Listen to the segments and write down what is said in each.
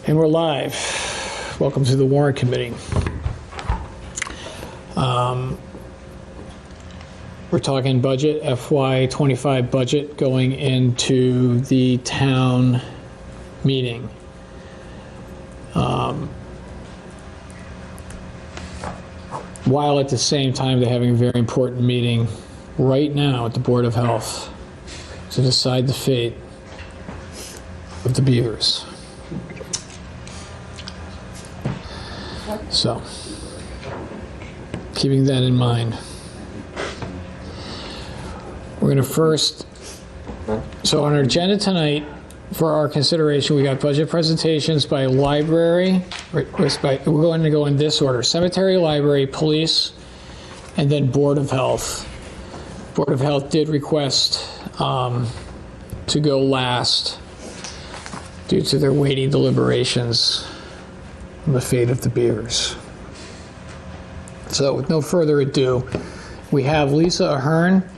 And we're live. Welcome to the Warrant Committee. We're talking budget, FY25 budget going into the town meeting. While at the same time they're having a very important meeting right now at the Board of Health to decide the fate of the beavers. So, keeping that in mind, we're going to first, so on our agenda tonight for our consideration, we got budget presentations by library, we're going to go in this order: cemetery, library, police, and then Board of Health. Board of Health did request to go last due to their weighty deliberations on the fate of the beavers. So with no further ado, we have Lisa Ahern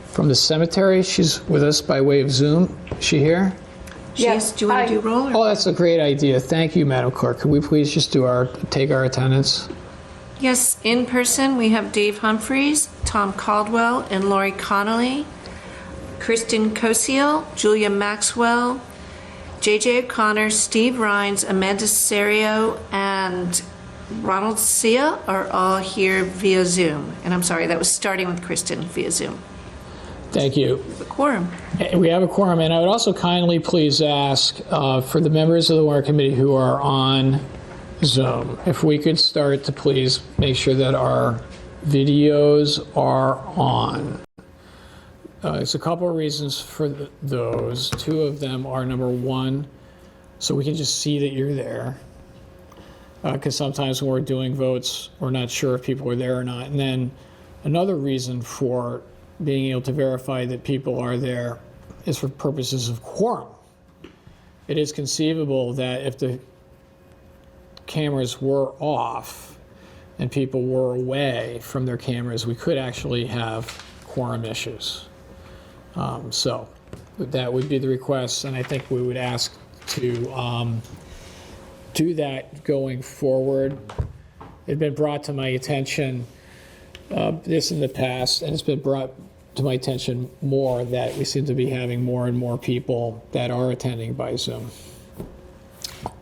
from the cemetery. She's with us by way of Zoom. Is she here? Yes. Do you want to do roll? Oh, that's a great idea. Thank you, Madam Clerk. Could we please just take our attendance? Yes, in person we have Dave Humphreys, Tom Caldwell, and Lori Connolly, Kristen Cosiel, Julia Maxwell, JJ O'Connor, Steve Rhines, Amanda Serio, and Ronald Sia are all here via Zoom. And I'm sorry, that was starting with Kristen via Zoom. Thank you. The quorum. We have a quorum, and I would also kindly please ask for the members of the Warrant Committee who are on Zoom, if we could start to please make sure that our videos are on. There's a couple of reasons for those. Two of them are, number one, so we can just see that you're there. Because sometimes when we're doing votes, we're not sure if people are there or not. And then another reason for being able to verify that people are there is for purposes of quorum. It is conceivable that if the cameras were off and people were away from their cameras, we could actually have quorum issues. So that would be the request, and I think we would ask to do that going forward. It had been brought to my attention this in the past, and it's been brought to my attention more that we seem to be having more and more people that are attending by Zoom.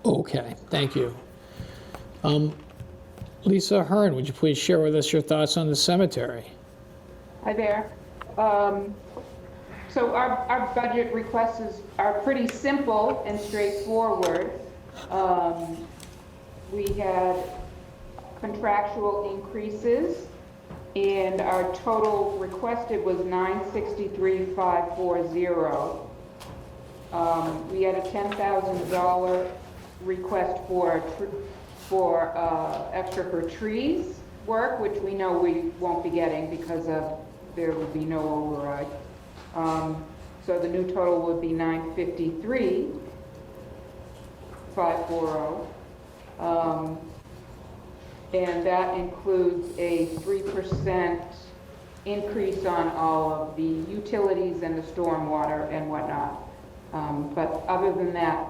Okay, thank you. Lisa Ahern, would you please share with us your thoughts on the cemetery? Hi there. So our budget requests are pretty simple and straightforward. We had contractual increases, and our total requested was $963,540. We had a $10,000 request for extra for trees work, which we know we won't be getting because there would be no override. So the new total would be $953,540. And that includes a 3% increase on all of the utilities and the stormwater and whatnot. But other than that,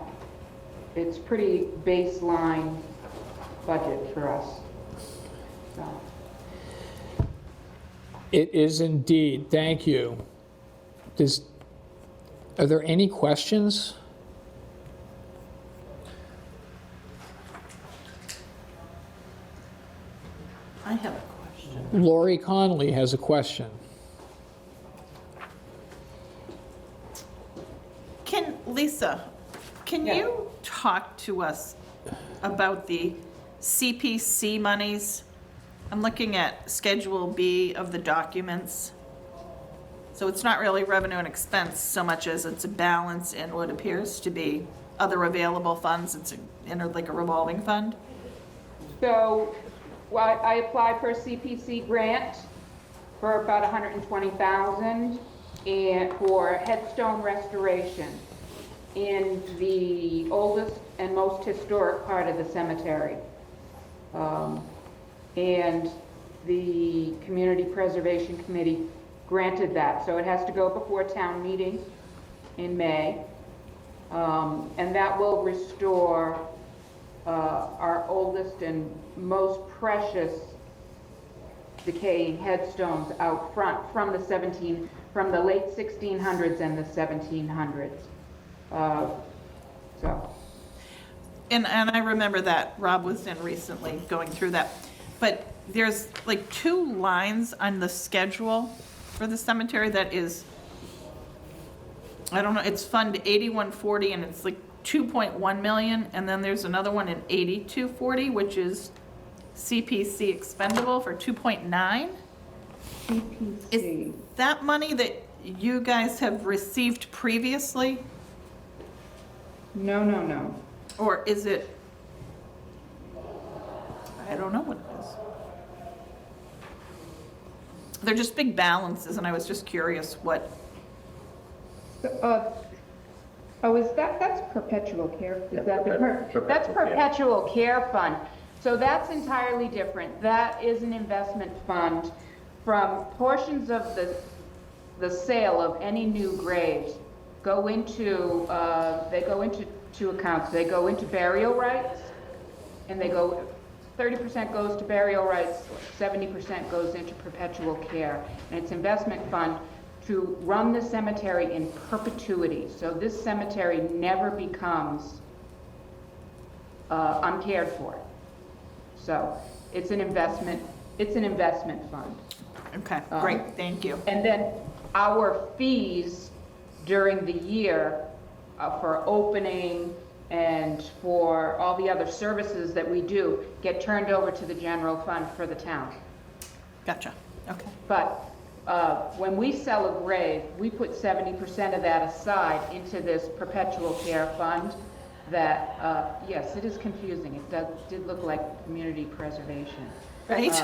it's pretty baseline budget for us. So. It is indeed. Thank you. Are there any questions? I have a question. Lori Connolly has a question. Lisa, can you talk to us about the CPC monies? I'm looking at Schedule B of the documents. So it's not really revenue and expense so much as it's a balance in what appears to be other available funds. It's like a revolving fund. So I applied for a CPC grant for about $120,000 and for headstone restoration in the oldest and most historic part of the cemetery. And the Community Preservation Committee granted that. So it has to go before town meeting in May. And that will restore our oldest and most precious decaying headstones out front from the late 1600s and the 1700s. So. And I remember that, Rob was in recently going through that. But there's like 2 lines on the schedule for the cemetery that is, I don't know, it's Fund 8140 and it's like 2.1 million. And then there's another one in 8240, which is CPC expendable for 2.9. CPC. Is that money that you guys have received previously? No. Or is it, I don't know what it is. They're just big balances, and I was just curious what, That's perpetual care? Is that the perpetual That's care. perpetual care fund. So that's entirely different. That is an investment fund from portions of the sale of any new graves they go into 2 accounts. They go into burial rights, and 30% goes to burial rights, 70% goes into perpetual care. And it's investment fund to run the cemetery in perpetuity. So this cemetery never becomes uncared for. So it's an investment fund. okay, great, thank you. And then our fees during the year for opening and for all the other services that we do get turned over to the general fund for the town. Gotcha, okay. But when we sell a grave, we put 70% of that aside into this perpetual care fund that, yes, it is confusing. It did look like community preservation. Right?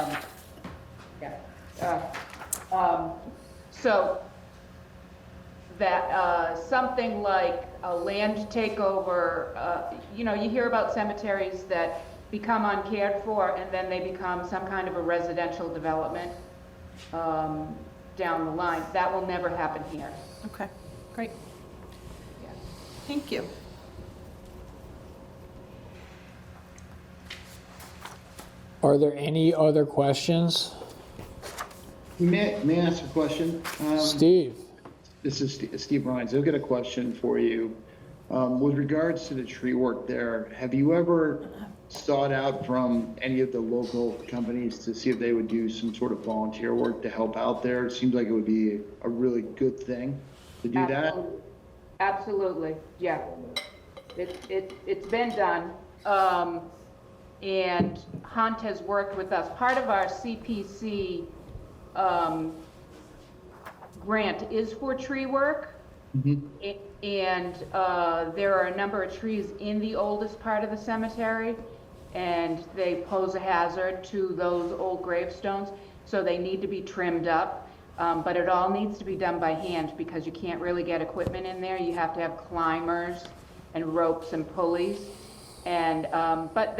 So that something like a land takeover, you hear about cemeteries that become uncared for and then they become some kind of a residential development down the line. That will never happen here. Okay, great, Yeah. thank you. Are there any other questions? May I ask a question? Steve? This is Steve Rhines. I've got a question for you. With regards to the tree work there, have you ever sought out from any of the local companies to see if they would do some sort of volunteer work to help out there? It seems like it would be a really good thing to do that. Absolutely, yeah. It's been done. And Hunt has worked with us. Part of our CPC grant is for tree work. And there are a number of trees in the oldest part of the cemetery, and they pose a hazard to those old gravestones, so they need to be trimmed up. But it all needs to be done by hand because you can't really get equipment in there. You have to have climbers and ropes and pulleys. And but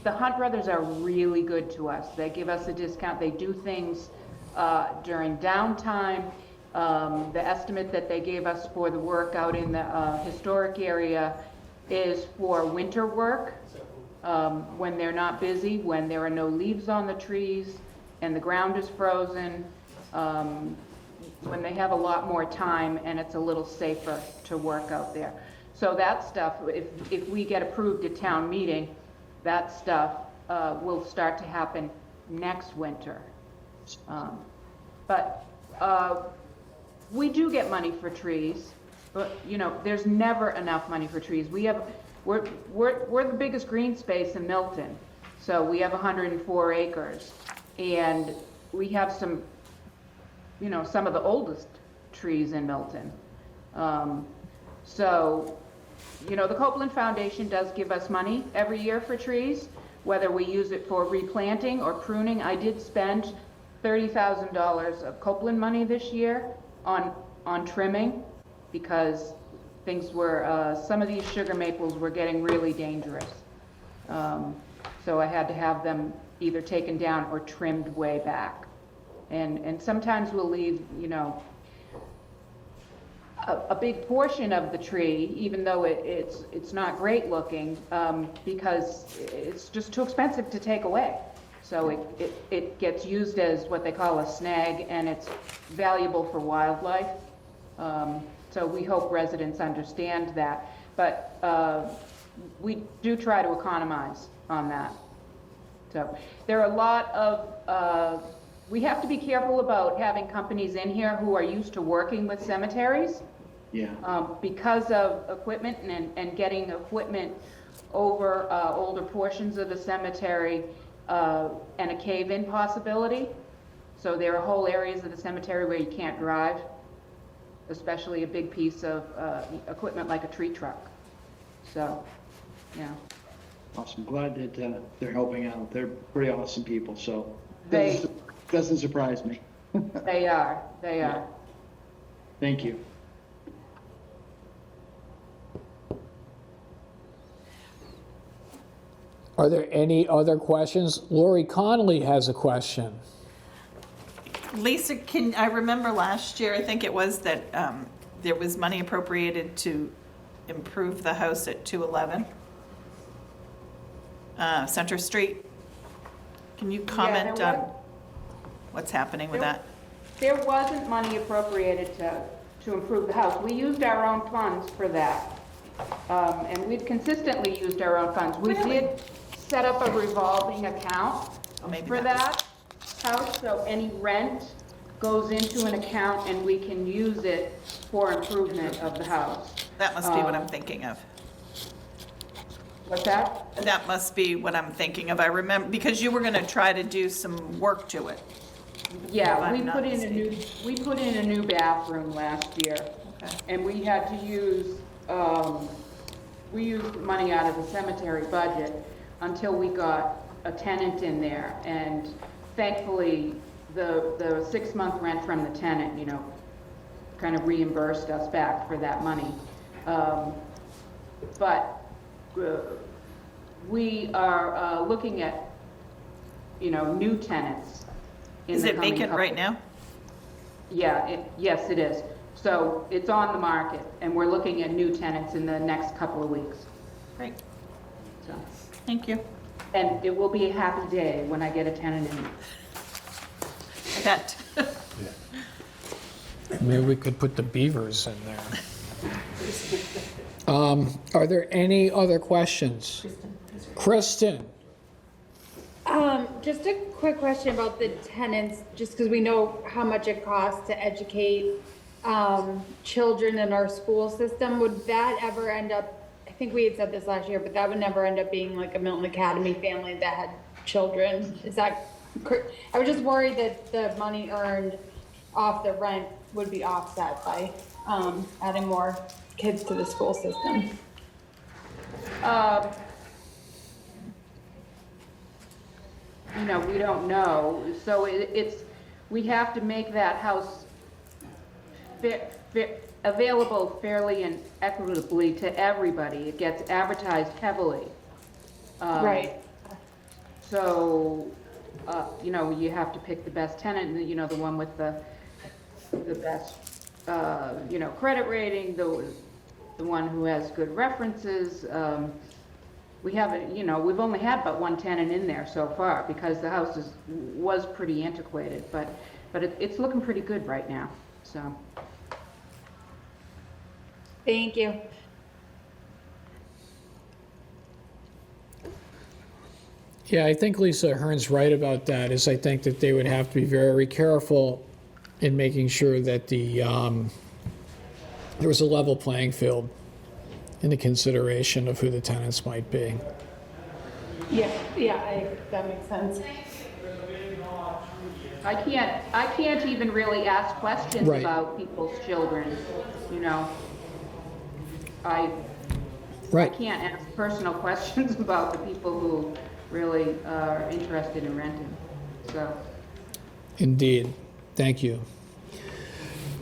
the Hunt brothers are really good to us. They give us a discount. They do things during downtime. The estimate that they gave us for the work out in the historic area is for winter work, when they're not busy, when there are no leaves on the trees and the ground is frozen, when they have a lot more time and it's a little safer to work out there. So that stuff, if we get approved at town meeting, that stuff will start to happen next winter. But we do get money for trees, but there's never enough money for trees. We're the biggest green space in Milton, so we have 104 acres, and we have some of the oldest trees in Milton. So the Copeland Foundation does give us money every year for trees, whether we use it for replanting or pruning. I did spend $30,000 of Copeland money this year on trimming because things were, some of these sugar maples were getting really dangerous. So I had to have them either taken down or trimmed way back. And sometimes we'll leave, a big portion of the tree, even though it's not great looking, because it's just too expensive to take away. So it gets used as what they call a snag, and it's valuable for wildlife. So we hope residents understand that. But we do try to economize on that. So there are a lot of, we have to be careful about having companies in here who are used to working with cemeteries. Yeah. Because of equipment and getting equipment over older portions of the cemetery and a cave-in possibility. So there are whole areas of the cemetery where you can't drive, especially a big piece of equipment like a tree truck. So, yeah. Awesome. Glad that they're helping out. They're pretty awesome people, so They- doesn't surprise me. They are. Thank you. Are there any other questions? Lori Connolly has a question. Lisa, I remember last year, I think it was that there was money appropriated to improve the house at 211 Center Street. Can you comment there on was- what's happening with that? There wasn't money appropriated to improve the house. We used our own funds for that. And we've consistently used our own funds. We Really? did set up a revolving account Oh, maybe for that that house, so any rent goes into an account and we can use it for improvement of the house. That must be what I'm thinking of. What's that? That must be what I'm thinking of. I remember, because you were going to try to do some work to it. Yeah, If I'm we not put in a new bathroom last year. Okay. And we had to use, we used money out of the cemetery budget until we got a tenant in there. And thankfully, the 6-month rent from the tenant, kind of reimbursed us back for that money. But we are looking at, new tenants. Is it vacant right now? Yeah, yes, it is. So it's on the market, and we're looking at new tenants in the next couple of weeks. Great, So, thank you. and it will be a happy day when I get a tenant in. That, Maybe we could put the beavers in there. Are there any other questions? Kristen? Just a quick question about the tenants, just because we know how much it costs to educate children in our school system. Would that ever end up, I think we had said this last year, but that would never end up being like a Milton Academy family that had children? Is that, I was just worried that the money earned off the rent would be offset by adding more kids to the school system. We don't know. So we have to make that house available fairly and equitably to everybody. It gets advertised heavily. Right. So, you have to pick the best tenant, the one with the best, credit rating, the one who has good references. We haven't, we've only had about one tenant in there so far because the house was pretty antiquated, but it's looking pretty good right now, so. Thank you. Yeah, I think Lisa Hearn's right about that, I think that they would have to be very careful in making sure that there was a level playing field in the consideration of who the tenants might be. Yeah, that makes sense. I can't even really ask questions Right. about people's children, I Right. can't ask personal questions about the people who really are interested in renting, so. Indeed. Thank you.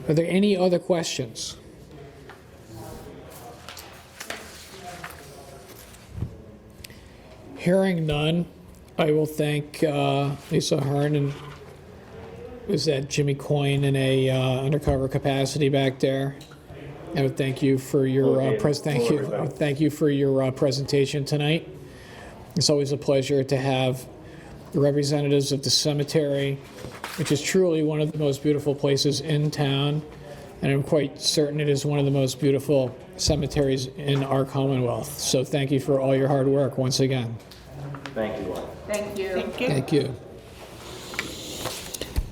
Are there any other questions? Hearing none, I will thank Lisa Hearn and was that Jimmy Coyne in a undercover capacity back there? I would thank you for your thank you for your presentation tonight. It's always a pleasure to have the representatives of the cemetery, which is truly one of the most beautiful places in town, and I'm quite certain it is one of the most beautiful cemeteries in our Commonwealth. So thank you for all your hard work once again. Thank you all. Thank you. Thank you. Thank you.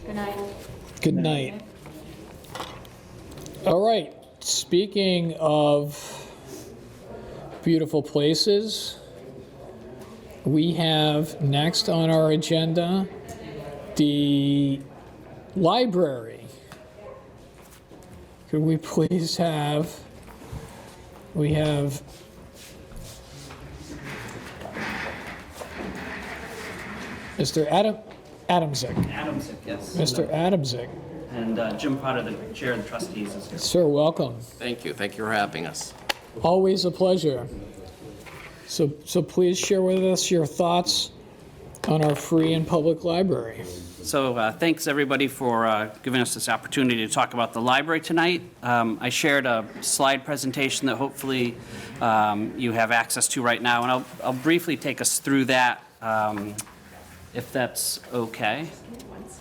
Good night. Good night. All right, speaking of beautiful places, we have next on our agenda the library. Could we please have, we have Mr. Adamczyk. Adamczyk, yes. Mr. Adamczyk. And Jim Potter, the chair of the trustees, is here. Sir, welcome. Thank you. Thank you for having us. Always a pleasure. So please share with us your thoughts on our free and public library. So thanks, everybody, for giving us this opportunity to talk about the library tonight. I shared a slide presentation that hopefully you have access to right now, and I'll briefly take us through that, if that's okay.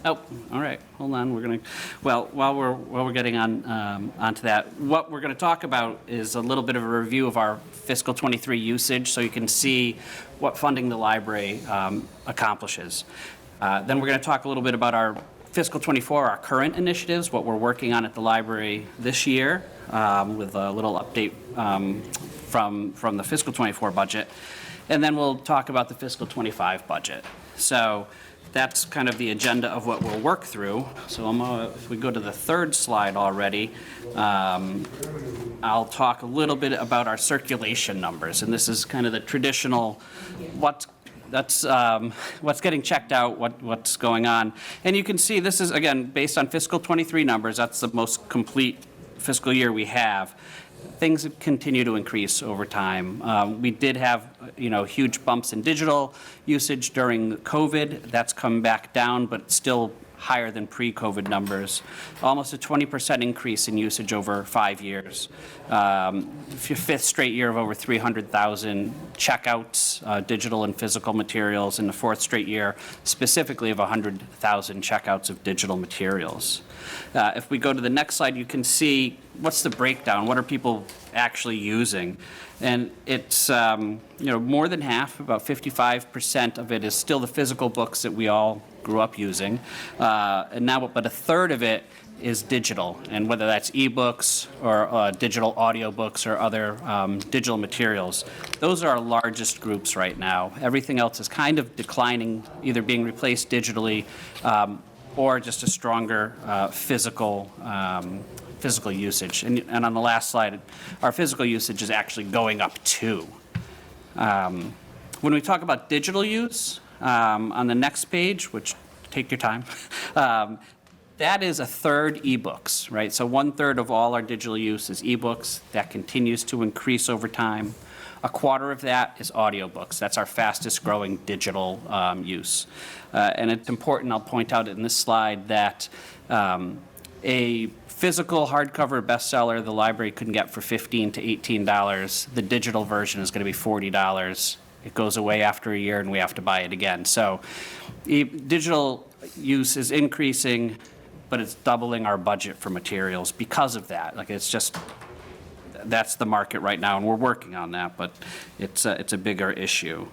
Oh, all right. Hold on. We're gonna. Well, while we're getting onto that, what we're going to talk about is a little bit of a review of our fiscal 23 usage, so you can see what funding the library accomplishes. Then we're going to talk a little bit about our fiscal 24, our current initiatives, what we're working on at the library this year, with a little update from the fiscal 24 budget, and then we'll talk about the fiscal 25 budget. So that's kind of the agenda of what we'll work through. So if we go to the third slide already, I'll talk a little bit about our circulation numbers, and this is kind of the traditional what's getting checked out, what's going on. And you can see this is, again, based on fiscal 23 numbers. That's the most complete fiscal year we have. Things continue to increase over time. We did have, huge bumps in digital usage during COVID. That's come back down, but still higher than pre-COVID numbers. Almost a 20% increase in usage over 5 years. Fifth straight year of over 300,000 checkouts, digital and physical materials, and the fourth straight year specifically of 100,000 checkouts of digital materials. If we go to the next slide, you can see what's the breakdown. What are people actually using? And it's more than half, about 55% of it is still the physical books that we all grew up using, and now, but a third of it is digital, and whether that's ebooks or digital audiobooks or other digital materials. Those are our largest groups right now. Everything else is kind of declining, either being replaced digitally or just a stronger physical usage. And on the last slide, our physical usage is actually going up too. When we talk about digital use, on the next page, which take your time, that is a third ebooks, right? So 1/3 of all our digital use is ebooks. That continues to increase over time. A quarter of that is audiobooks. That's our fastest growing digital use. And it's important, I'll point out in this slide, that a physical hardcover bestseller the library couldn't get for $15 to $18. The digital version is going to be $40. It goes away after a year and we have to buy it again. So digital use is increasing, but it's doubling our budget for materials because of that. Like, it's just, that's the market right now, and we're working on that, but it's a bigger issue.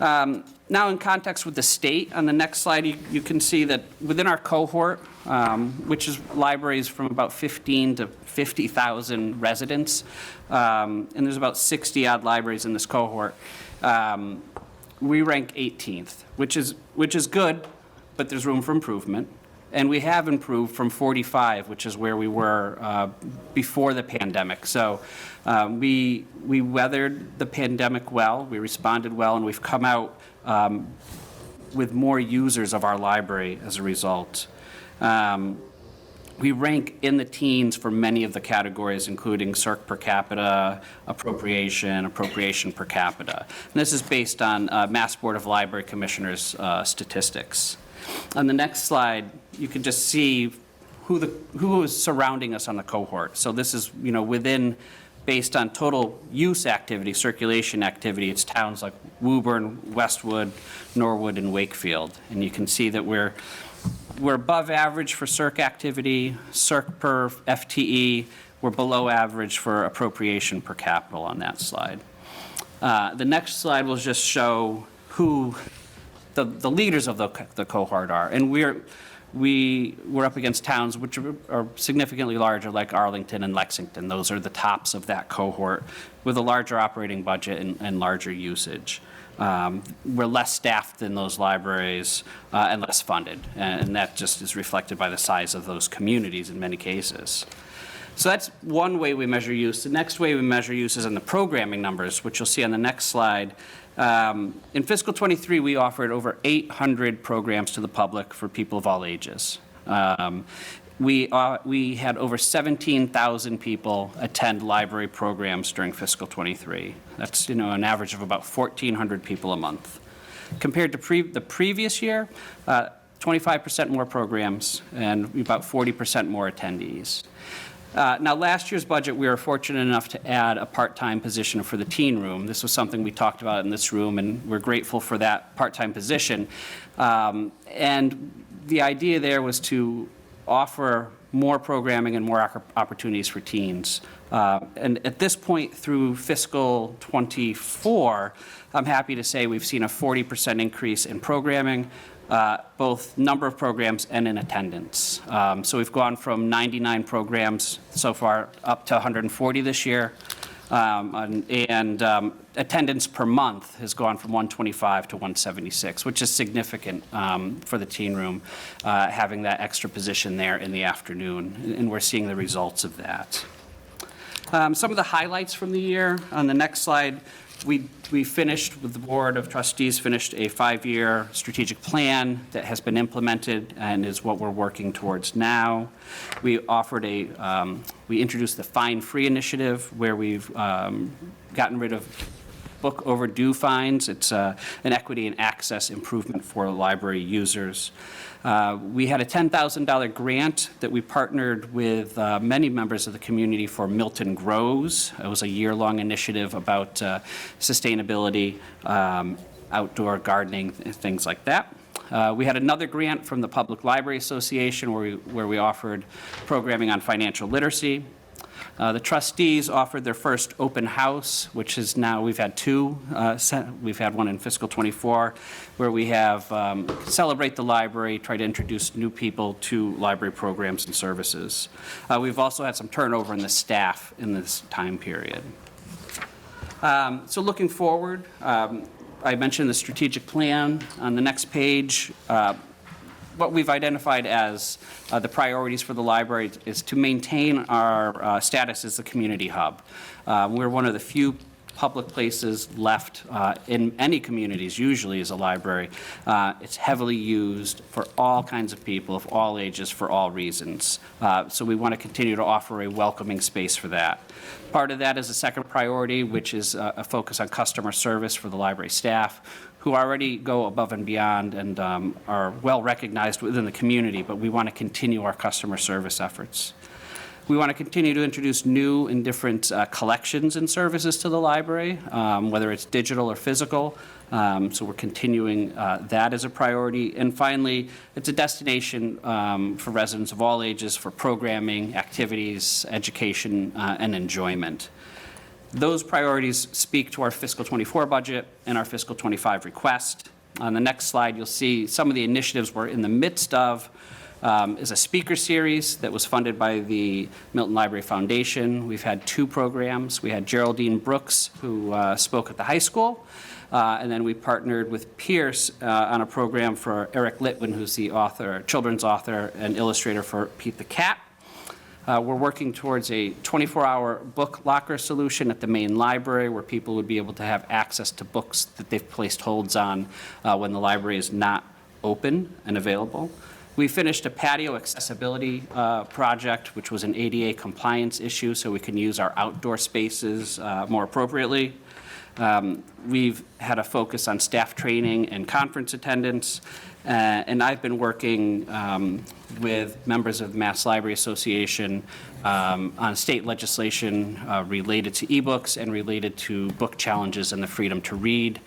Now, in context with the state, on the next slide, you can see that within our cohort, which is libraries from about 15 to 50,000 residents, and there's about 60-odd libraries in this cohort, we rank 18th, which is good, but there's room for improvement. And we have improved from 45, which is where we were before the pandemic. So we weathered the pandemic well, we responded well, and we've come out with more users of our library as a result. We rank in the teens for many of the categories, including circ per capita, appropriation per capita. And this is based on Mass Board of Library Commissioners statistics. On the next slide, you can just see who is surrounding us on the cohort. So this is, within, based on total use activity, circulation activity, it's towns like Woburn, Westwood, Norwood, and Wakefield. And you can see that we're above average for circ activity, circ per FTE. We're below average for appropriation per capita on that slide. The next slide will just show who the leaders of the cohort are. And we're up against towns which are significantly larger, like Arlington and Lexington. Those are the tops of that cohort with a larger operating budget and larger usage. We're less staffed than those libraries and less funded, and that just is reflected by the size of those communities in many cases. So that's one way we measure use. The next way we measure use is in the programming numbers, which you'll see on the next slide. In fiscal 23, we offered over 800 programs to the public for people of all ages. We had over 17,000 people attend library programs during fiscal 23. That's an average of about 1,400 people a month. Compared to the previous year, 25% more programs and about 40% more attendees. Now, last year's budget, we were fortunate enough to add a part-time position for the teen room. This was something we talked about in this room, and we're grateful for that part-time position. And the idea there was to offer more programming and more opportunities for teens. And at this point through fiscal 24, I'm happy to say we've seen a 40% increase in programming, both number of programs and in attendance. So we've gone from 99 programs so far up to 140 this year. Attendance per month has gone from 125 to 176, which is significant for the teen room, having that extra position there in the afternoon, and we're seeing the results of that. Some of the highlights from the year, on the next slide, we finished, with the Board of Trustees, finished a 5-year strategic plan that has been implemented and is what we're working towards now. We introduced the Fine Free Initiative, where we've gotten rid of book overdue fines. It's an equity and access improvement for library users. We had a $10,000 grant that we partnered with many members of the community for Milton Grows. It was a year-long initiative about sustainability, outdoor gardening, things like that. We had another grant from the Public Library Association where we offered programming on financial literacy. The trustees offered their first open house, which is now, we've had two. We've had one in fiscal 24, where we have celebrate the library, try to introduce new people to library programs and services. We've also had some turnover in the staff in this time period. So looking forward, I mentioned the strategic plan. On the next page, what we've identified as the priorities for the library is to maintain our status as a community hub. We're one of the few public places left in any communities, usually, as a library. It's heavily used for all kinds of people of all ages for all reasons. So we want to continue to offer a welcoming space for that. Part of that is a second priority, which is a focus on customer service for the library staff, who already go above and beyond and are well recognized within the community, but we want to continue our customer service efforts. We want to continue to introduce new and different collections and services to the library, whether it's digital or physical. So we're continuing that as a priority. And finally, it's a destination for residents of all ages for programming, activities, education, and enjoyment. Those priorities speak to our fiscal 24 budget and our fiscal 25 request. On the next slide, you'll see some of the initiatives we're in the midst of. Is a speaker series that was funded by the Milton Library Foundation. We've had 2 programs. We had Geraldine Brooks, who spoke at the high school, and then we partnered with Pierce on a program for Eric Litwin, who's the author, children's author and illustrator for Pete the Cat. We're working towards a 24-hour book locker solution at the main library, where people would be able to have access to books that they've placed holds on when the library is not open and available. We finished a patio accessibility project, which was an ADA compliance issue, so we can use our outdoor spaces more appropriately. We've had a focus on staff training and conference attendance, And I've been working with members of the Mass Library Association on state legislation related to ebooks and related to book challenges and the freedom to read.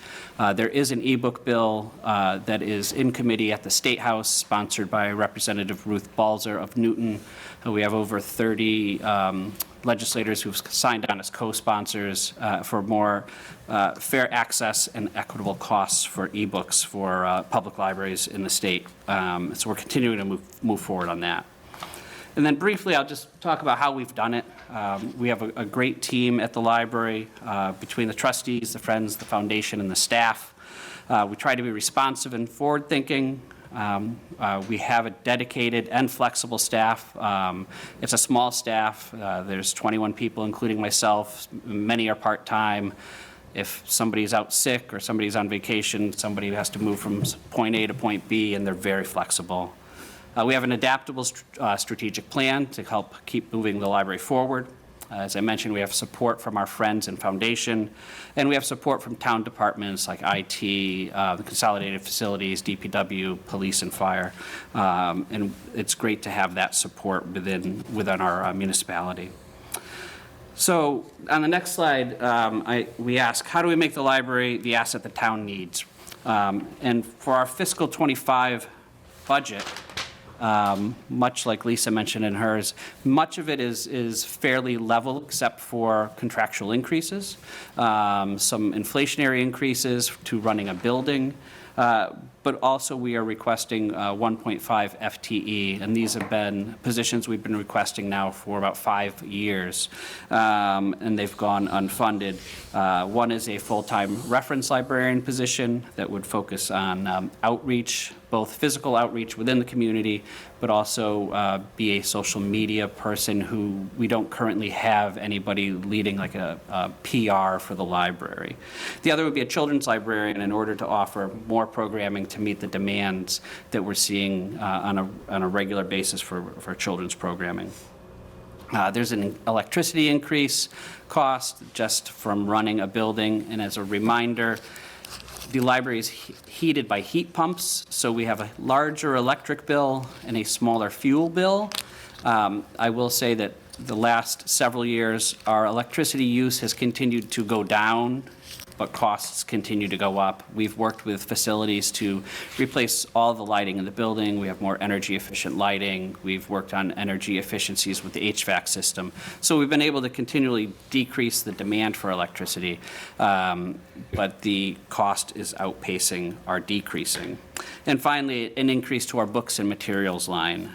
There is an ebook bill that is in committee at the State House, sponsored by Representative Ruth Balzer of Newton. We have over 30 legislators who've signed on as co-sponsors for more fair access and equitable costs for ebooks for public libraries in the state. So we're continuing to move forward on that. And then briefly, I'll just talk about how we've done it. We have a great team at the library between the trustees, the Friends, the foundation, and the staff. We try to be responsive and forward-thinking. We have a dedicated and flexible staff. It's a small staff. There's 21 people, including myself. Many are part-time. If somebody's out sick or somebody's on vacation, somebody has to move from point A to point B, and they're very flexible. We have an adaptable strategic plan to help keep moving the library forward. As I mentioned, we have support from our Friends and Foundation, and we have support from town departments like IT, the Consolidated Facilities, DPW, Police and Fire, and it's great to have that support within our municipality. So on the next slide, we ask, how do we make the library the asset the town needs? And for our fiscal 25 budget, much like Lisa mentioned in hers, much of it is fairly level except for contractual increases, some inflationary increases to running a building, but also we are requesting 1.5 FTE, and these have been positions we've been requesting now for about 5 years, and they've gone unfunded. One is a full-time reference librarian position that would focus on outreach, both physical outreach within the community, but also be a social media person who we don't currently have anybody leading like a PR for the library. The other would be a children's librarian in order to offer more programming to meet the demands that we're seeing on a regular basis for children's programming. There's an electricity increase cost just from running a building, and as a reminder, the library is heated by heat pumps, so we have a larger electric bill and a smaller fuel bill. I will say that the last several years, our electricity use has continued to go down, but costs continue to go up. We've worked with facilities to replace all the lighting in the building. We have more energy efficient lighting. We've worked on energy efficiencies with the HVAC system. So we've been able to continually decrease the demand for electricity, but the cost is outpacing our decreasing. And finally, an increase to our books and materials line.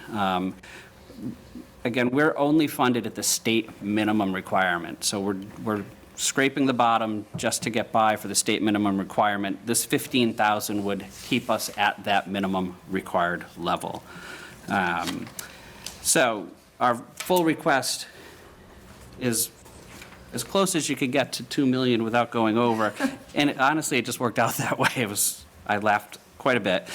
Again, we're only funded at the state minimum requirement. So we're scraping the bottom just to get by for the state minimum requirement. This $15,000 would keep us at that minimum required level. So our full request is as close as you could get to $2 million without going over. And honestly, it just worked out that way. I laughed quite a bit.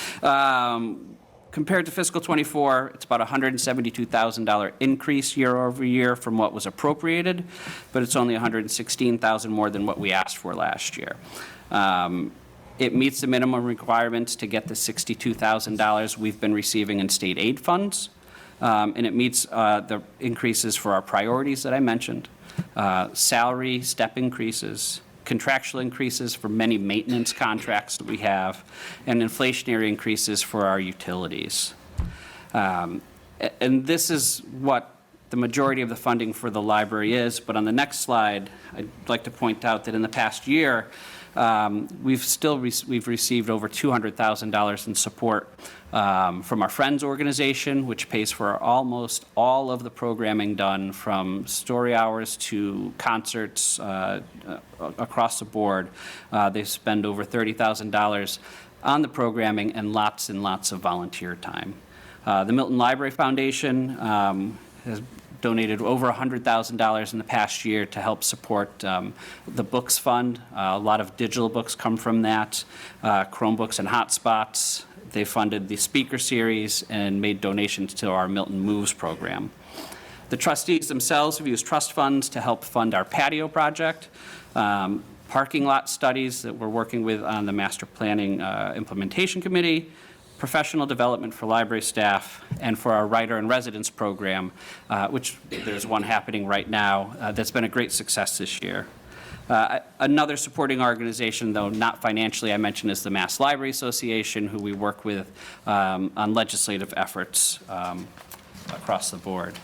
Compared to fiscal 24, it's about $172,000 increase year over year from what was appropriated, but it's only $116,000 more than what we asked for last year. It meets the minimum requirements to get the $62,000 we've been receiving in state aid funds, and it meets the increases for our priorities that I mentioned, salary step increases, contractual increases for many maintenance contracts that we have, and inflationary increases for our utilities. And this is what the majority of the funding for the library is, but on the next slide, I'd like to point out that in the past year, we've received over $200,000 in support from our Friends organization, which pays for almost all of the programming done from story hours to concerts across the board. They spend over $30,000 on the programming and lots of volunteer time. The Milton Library Foundation has donated over $100,000 in the past year to help support the Books Fund. A lot of digital books come from that, Chromebooks and hotspots. They funded the speaker series and made donations to our Milton Moves program. The trustees themselves have used trust funds to help fund our patio project, parking lot studies that we're working with on the Master Planning Implementation Committee, professional development for library staff, and for our writer in residence program, which there's one happening right now that's been a great success this year. Another supporting organization, though not financially, I mentioned, is the Mass Library Association, who we work with on legislative efforts across the board.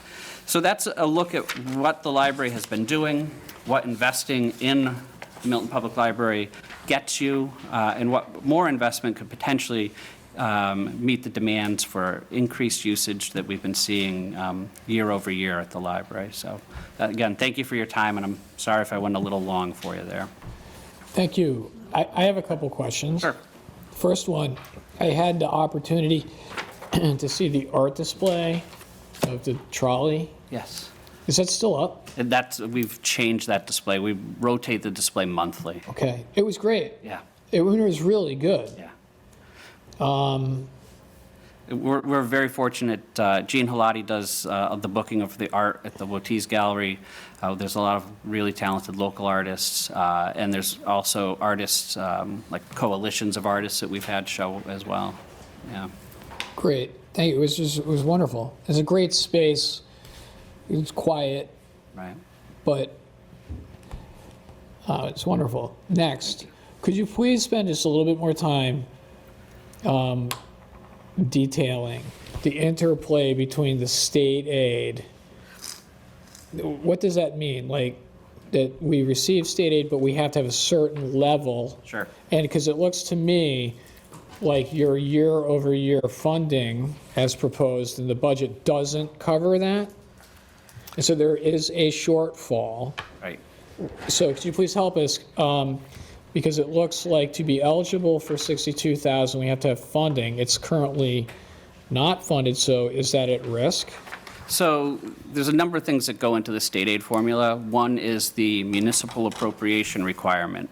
So that's a look at what the library has been doing, what investing in the Milton Public Library gets you, and what more investment could potentially meet the demands for increased usage that we've been seeing year over year at the library. So again, thank you for your time, and I'm sorry if I went a little long for you there. Thank you. I have a couple questions. Sure. First one, I had the opportunity to see the art display of the trolley. Yes. Is that still up? And we've changed that display. We rotate the display monthly. Okay. It was great. Yeah. It was really good. Yeah. We're very fortunate. Gene Halati does the booking of the art at the Wotis Gallery. There's a lot of really talented local artists, and there's also artists, like coalitions of artists that we've had show as well. Yeah. Great. Thank you. It was wonderful. It's a great space. It's quiet, Right. but it's wonderful. Next, could you please spend just a little bit more time detailing the interplay between the state aid? What does that mean? Like, that we receive state aid, but we have to have a certain level? Sure. And because it looks to me like your year-over-year funding, as proposed in the budget, doesn't cover that. And so there is a shortfall. Right. So could you please help us? Because it looks like to be eligible for 62,000, we have to have funding. It's currently not funded, so is that at risk? So there's a number of things that go into the state aid formula. One is the municipal appropriation requirement,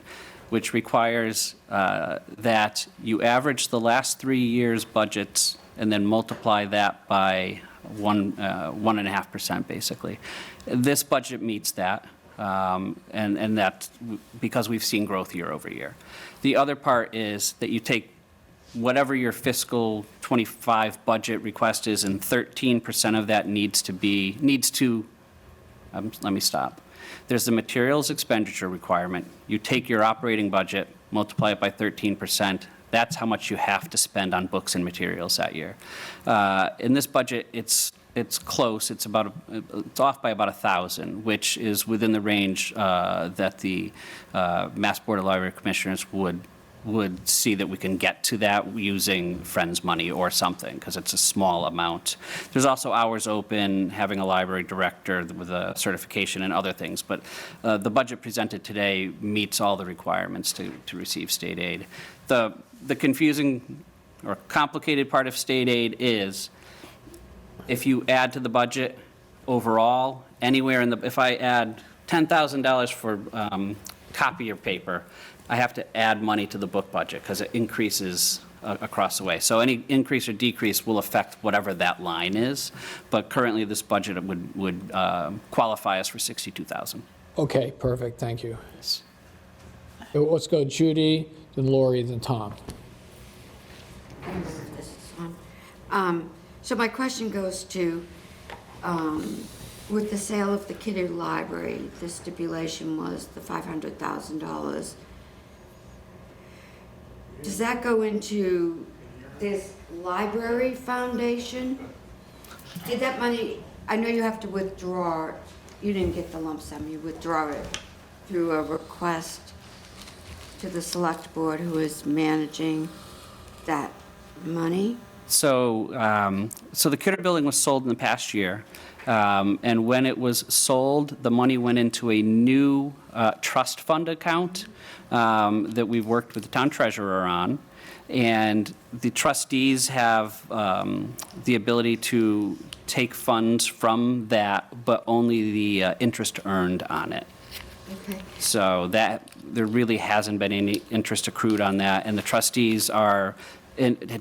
which requires that you average the last 3 years' budgets and then multiply that by 1.5%, basically. This budget meets that. And that's because we've seen growth year over year. The other part is that you take whatever your fiscal 25 budget request is, and 13% of that let me stop. There's the materials expenditure requirement. You take your operating budget, multiply it by 13%. That's how much you have to spend on books and materials that year. In this budget, it's close. It's off by about 1,000, which is within the range that the Mass Board of Library Commissioners would see that we can get to that using Friends money or something, because it's a small amount. There's also hours open, having a library director with a certification and other things. But the budget presented today meets all the requirements to receive state aid. The confusing or complicated part of state aid is, if you add to the budget overall, if I add $10,000 for copier paper, I have to add money to the book budget because it increases across the way. So any increase or decrease will affect whatever that line is. But currently, this budget would qualify us for $62,000. Okay, perfect. Thank you. Let's go Judy, then Lori, then Tom. This is on. So my question goes to, with the sale of the Kidder Library, the stipulation was the $500,000. Does that go into this library foundation? Did that money, I know you have to withdraw, you didn't get the lump sum, you withdraw it through a request to the select board who is managing that money? So the Kidder building was sold in the past year, and when it was sold, the money went into a new trust fund account that we've worked with the town treasurer on, and the trustees have the ability to take funds from that, but only the interest earned on it. Okay. So there really hasn't been any interest accrued on that, and the trustees are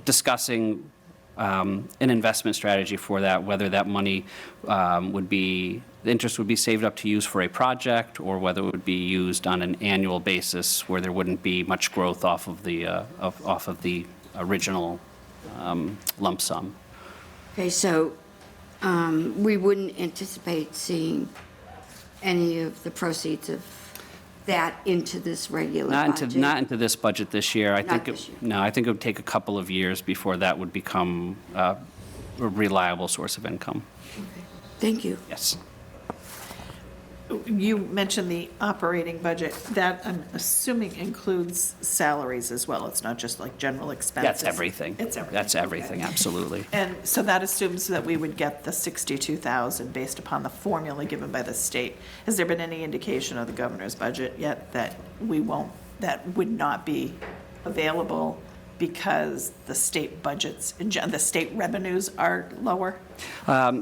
discussing an investment strategy for that, whether that money the interest would be saved up to use for a project, or whether it would be used on an annual basis where there wouldn't be much growth off of the original lump sum. Okay, so we wouldn't anticipate seeing any of the proceeds of that into this regular budget? Not into this budget this year. I Not think this year. No, I think it would take a couple of years before that would become a reliable source of income. Thank you. Yes. You mentioned the operating budget. That, I'm assuming, includes salaries as well. It's not just like general expenses. That's everything. It's everything. That's everything, Okay. absolutely. And so that assumes that we would get the 62,000 based upon the formula given by the state. Has there been any indication of the governor's budget yet that that would not be available because the state budgets, the state revenues are lower?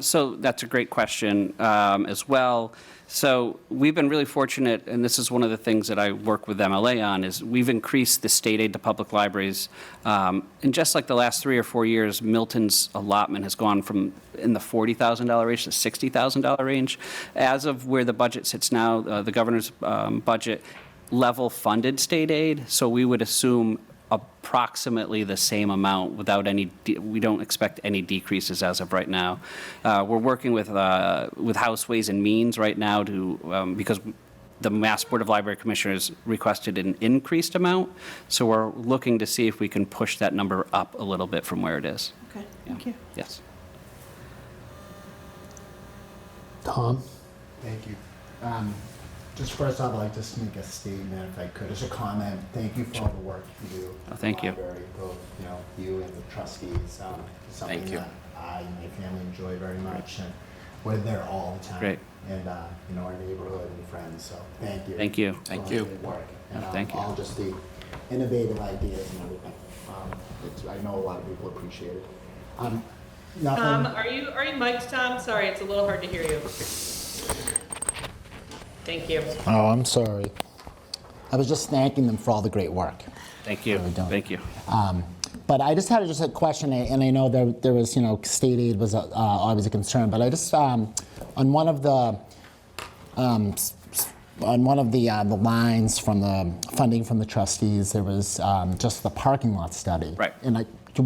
So that's a great question as well. So we've been really fortunate, and this is one of the things that I work with MLA on, is we've increased the state aid to public libraries. In just like the last 3 or 4 years, Milton's allotment has gone from in the $40,000 range to $60,000 range. As of where the budget sits now, the governor's budget level funded state aid, so we would assume approximately the same amount without any, we don't expect any decreases as of right now. We're working with House Ways and Means right now to, because the Mass Board of Library Commissioners requested an increased amount, so we're looking to see if we can push that number up a little bit from where it is. Okay, thank you. Yes. Tom? Thank you. Just first off, I'd like to make a statement, if I could, as a comment. Thank you for all the work you do. Oh, thank you. Library, both, you and the trustees. It's something Thank you. that I and my family enjoy very much, and we're there all the time. Great. And, our neighborhood and friends, so thank you. Thank you. for Thank all you. the good work. And Thank you. all just the innovative ideas and everything. I know a lot of people appreciate it. Nothing. Are you mic'd, Tom? Sorry, it's a little hard to hear you. Thank you. Oh, I'm sorry. I was just thanking them for all the great work. Thank you. Really don't. Thank you. But I just had a question, and I know there was, state aid was always a concern, but I just, on one of the lines from the funding from the trustees, there was just the parking lot study. Right. And can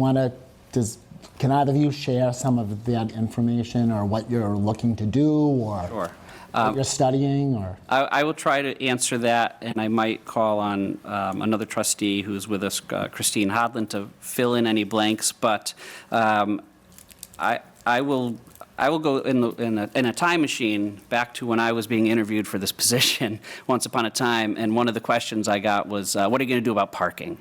either of you share some of that information, or what you're looking to do, or Sure. what you're studying, or? I will try to answer that, and I might call on another trustee who's with us, Christine Hodlin, to fill in any blanks. But I will go in a time machine back to when I was being interviewed for this position once upon a time, and one of the questions I got was, "What are you going to do about parking?"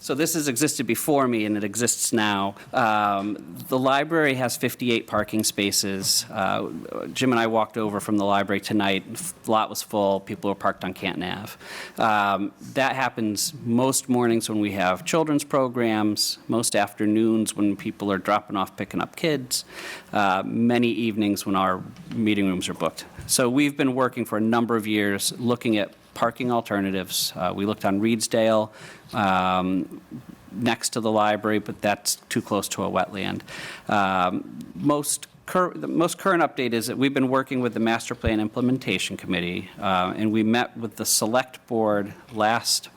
So this has existed before me, and it exists now. The library has 58 parking spaces. Jim and I walked over from the library tonight. The lot was full. People were parked on Canton Ave. That happens most mornings when we have children's programs, most afternoons when people are dropping off, picking up kids, many evenings when our meeting rooms are booked. So we've been working for a number of years looking at parking alternatives. We looked on Reedsdale, next to the library, but that's too close to a wetland. The most current update is that we've been working with the Master Plan Implementation Committee, and we met with the Select Board last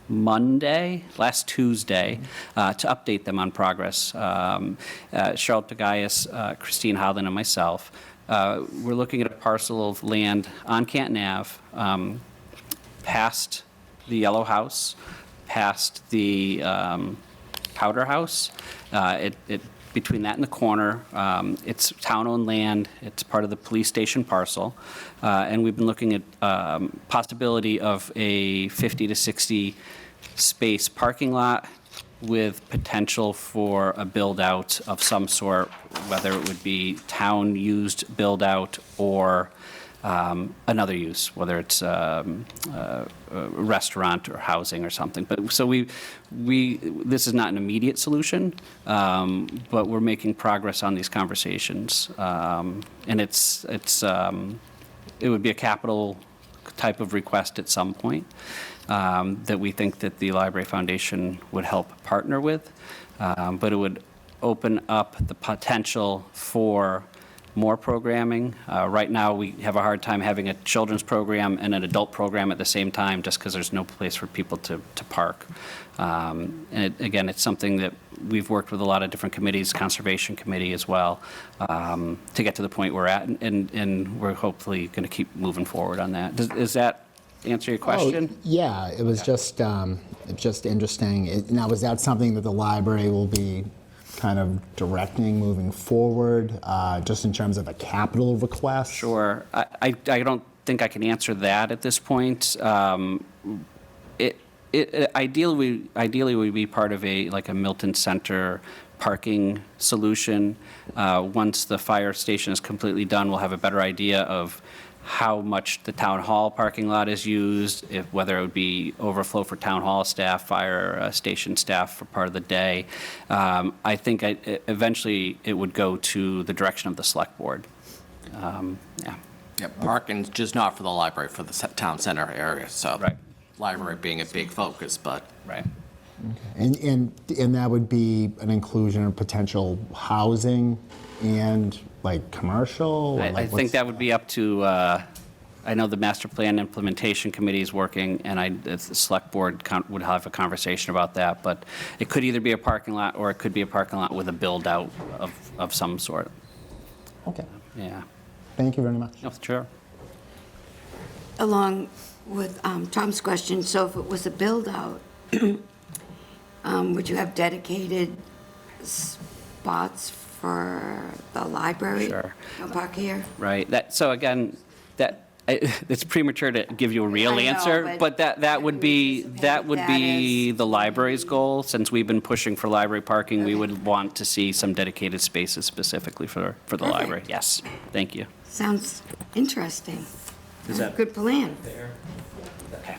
Tuesday, to update them on progress. Charlotte Pagayas, Christine Hodlin, and myself. We're looking at a parcel of land on Canton Ave, past the Yellow House, past the Powder House. Between that and the corner, it's town-owned land. It's part of the police station parcel. And we've been looking at possibility of a 50 to 60 space parking lot with potential for a build-out of some sort, whether it would be town-used build-out or another use, whether it's a restaurant or housing or something. But so this is not an immediate solution, but we're making progress on these conversations, and it would be a capital type of request at some point that we think that the Library Foundation would help partner with, but it would open up the potential for more programming. Right now, we have a hard time having a children's program and an adult program at the same time, just because there's no place for people to park. Again, it's something that we've worked with a lot of different committees, Conservation Committee as well, to get to the point we're at, and we're hopefully going to keep moving forward on that. Does that answer your question? Oh, yeah, it was just interesting. Now, is that something that the library will be kind of directing moving forward, just in terms of a capital request? Sure. I don't think I can answer that at this point. It ideally would be part of a Milton Center parking solution. Once the fire station is completely done, we'll have a better idea of how much the town hall parking lot is used, whether it would be overflow for town hall staff, fire station staff for part of the day. I think eventually it would go to the direction of the select board. Yeah, parking's just not for the library, for the town center area, so. Right. Library being a big focus, but. Right. And that would be an inclusion of potential housing and commercial? I think that would be up to, I know the Master Plan Implementation Committee is working, and the Select Board would have a conversation about that, but it could either be a parking lot or it could be a parking lot with a build-out of some sort. Okay. Yeah. Thank you very much. No, sure. Along with Tom's question, so if it was a build-out, would you have dedicated spots for the library? Sure. No park here? Right. So again, it's premature to give you a real I know, answer, but that would be the library's goal. Since we've been pushing for library parking, we would want to see some dedicated spaces specifically for the Perfect. library. Yes. Thank you. Sounds interesting. Is that Good plan. okay?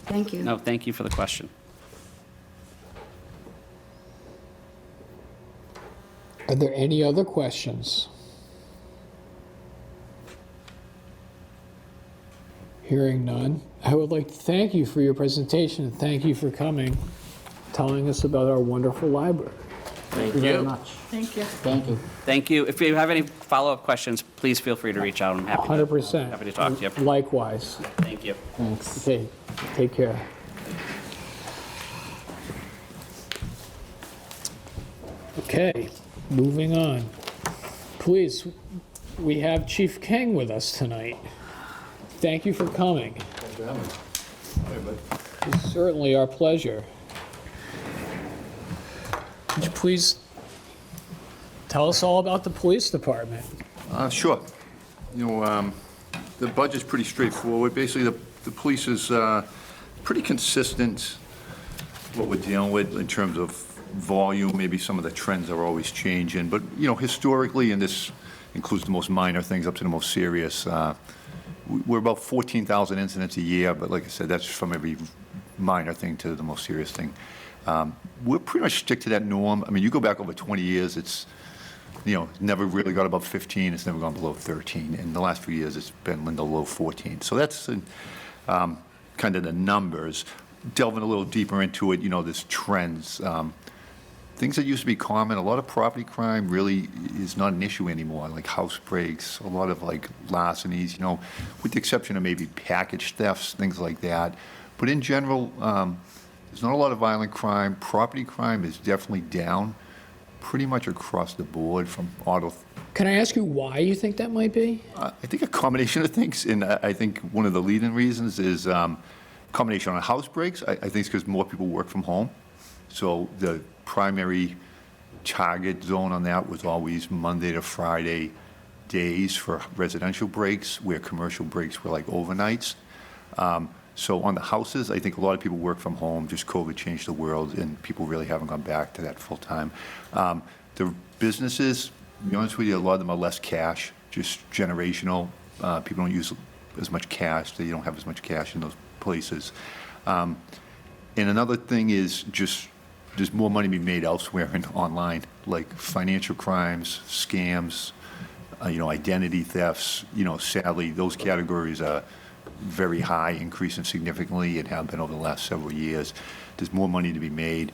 Thank you. No, thank you for the question. Are there any other questions? Hearing none, I would like to thank you for your presentation and thank you for coming, telling us about our wonderful library. Thank you very much. Thank you. Thank you. Thank you. If you have any follow-up questions, please feel free to reach out. I'm happy 100%. happy to talk to you. Likewise. Thank you. Thanks. Okay, take care. Okay, moving on. Please, we have Chief King with us tonight. Thank you for coming. Thanks for having me. Hey, bud. It's certainly our pleasure. Could you please tell us all about the police department? Sure. You know, the budget's pretty straightforward. Basically, the police is pretty consistent what we're dealing with in terms of volume. Maybe some of the trends are always changing. But, you know, historically, and this includes the most minor things up to the most serious, we're about 14,000 incidents a year. But like I said, that's from every minor thing to the most serious thing. We're pretty much stick to that norm. I mean, you go back over 20 years, it's, you know, never really got above 15. It's never gone below 13. In the last few years, it's been in the low 14. So that's kind of the numbers. Delving a little deeper into it, you know, there's trends. Things that used to be common, a lot of property crime really is not an issue anymore, like house breaks, a lot of like larcenies, you know, with the exception of maybe package thefts, things like that. But in general, there's not a lot of violent crime. Property crime is definitely down pretty much across the board from auto. Can I ask you why you think that might be? I think a combination of things, and I think one of the leading reasons is combination on house breaks. I think it's because more people work from home. So the primary target zone on that was always Monday to Friday days for residential breaks, where commercial breaks were like overnights. So on the houses, I think a lot of people work from home. Just COVID changed the world, and people really haven't gone back to that full time. The businesses, to be honest with you, a lot of them are less cash, just generational. People don't use as much cash. They don't have as much cash in those places. And another thing is just there's more money being made elsewhere and online, like financial crimes, scams, you know, identity thefts. You know, sadly, those categories are very high, increasing significantly. It have been over the last several years. There's more money to be made.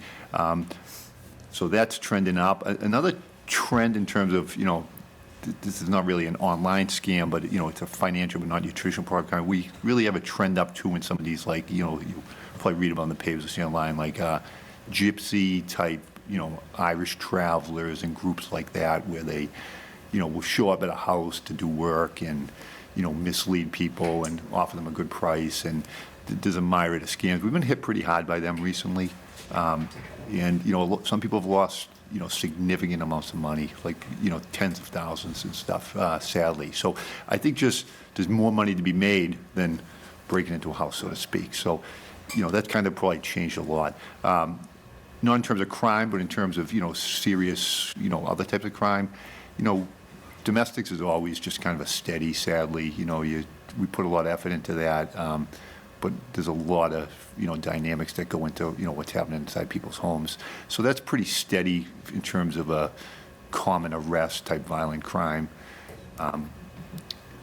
So that's trending up. Another trend in terms of, this is not really an online scam, but, it's a financial but not nutritional program. We really have a trend up too in some of these, like, you probably read about in the papers or see online, like gypsy type, Irish travelers and groups like that where they, will show up at a house to do work and, mislead people and offer them a good price. And there's a myriad of scams. We've been hit pretty hard by them recently. And, some people have lost, significant amounts of money, like, tens of thousands and stuff, sadly. So I think just there's more money to be made than breaking into a house, so to speak. So, that's kind of probably changed a lot. Not in terms of crime, but in terms of, serious, other types of crime. Domestics is always just kind of a steady, sadly. We put a lot of effort into that. But there's a lot of, dynamics that go into, what's happening inside people's homes. So that's pretty steady in terms of a common arrest type violent crime.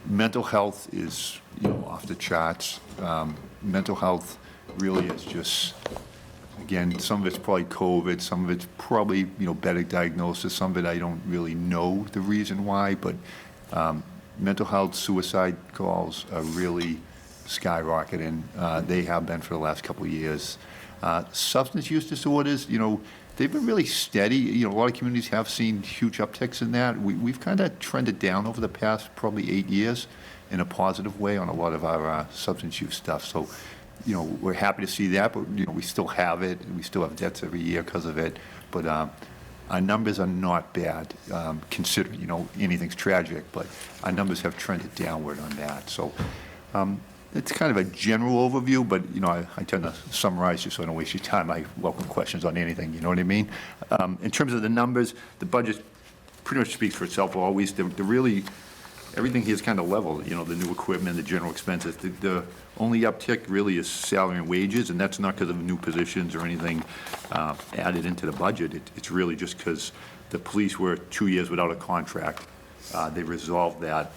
Mental health is, off the charts. Mental health really is just, again, some of it's probably COVID, some of it's probably, better diagnosis, some of it I don't really know the reason why, but mental health, suicide calls are really skyrocketing. They have been for the last couple of years. Substance use disorders, they've been really steady. A lot of communities have seen huge upticks in that. We've kind of trended down over the past probably 8 years in a positive way on a lot of our substance use stuff. So, we're happy to see that, but, we still have it. We still have deaths every year because of it. But our numbers are not bad, considering, anything's tragic, but our numbers have trended downward on that. So, it's kind of a general overview, but, I tend to summarize just so I don't waste your time. I welcome questions on anything, you know what I mean? In terms of the numbers, the budget pretty much speaks for itself always. The really, everything here is kind of level, the new equipment, the general expenses. The only uptick really is salary and wages, and that's not because of new positions or anything added into the budget. It's really just because the police were 2 years without a contract. They resolved that.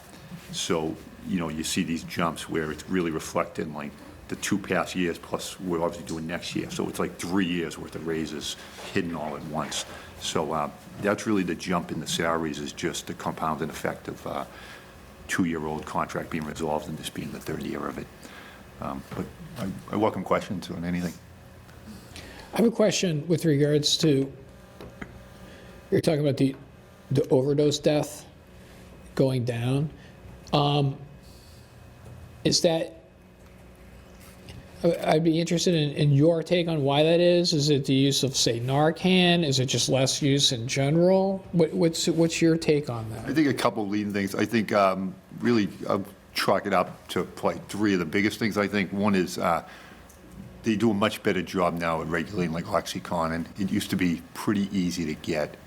So, you see these jumps where it's really reflected in like the 2 past years, plus we're obviously doing next year. So it's like 3 years worth of raises hidden all at once. So that's really the jump in the salaries, is just the compounding effect of 2-year-old contract being resolved and this being the 3rd year of it. But I welcome questions on anything. I have a question with regards to, you're talking about the overdose death going down. Is that, I'd be interested in your take on why that is. Is it the use of, say, Narcan? Is it just less use in general? What's your take on that? I think a couple of leading things. I think really I'll chalk it up to like 3 of the biggest things. I think one is they do a much better job now at regulating like OxyContin. It used to be pretty easy to get.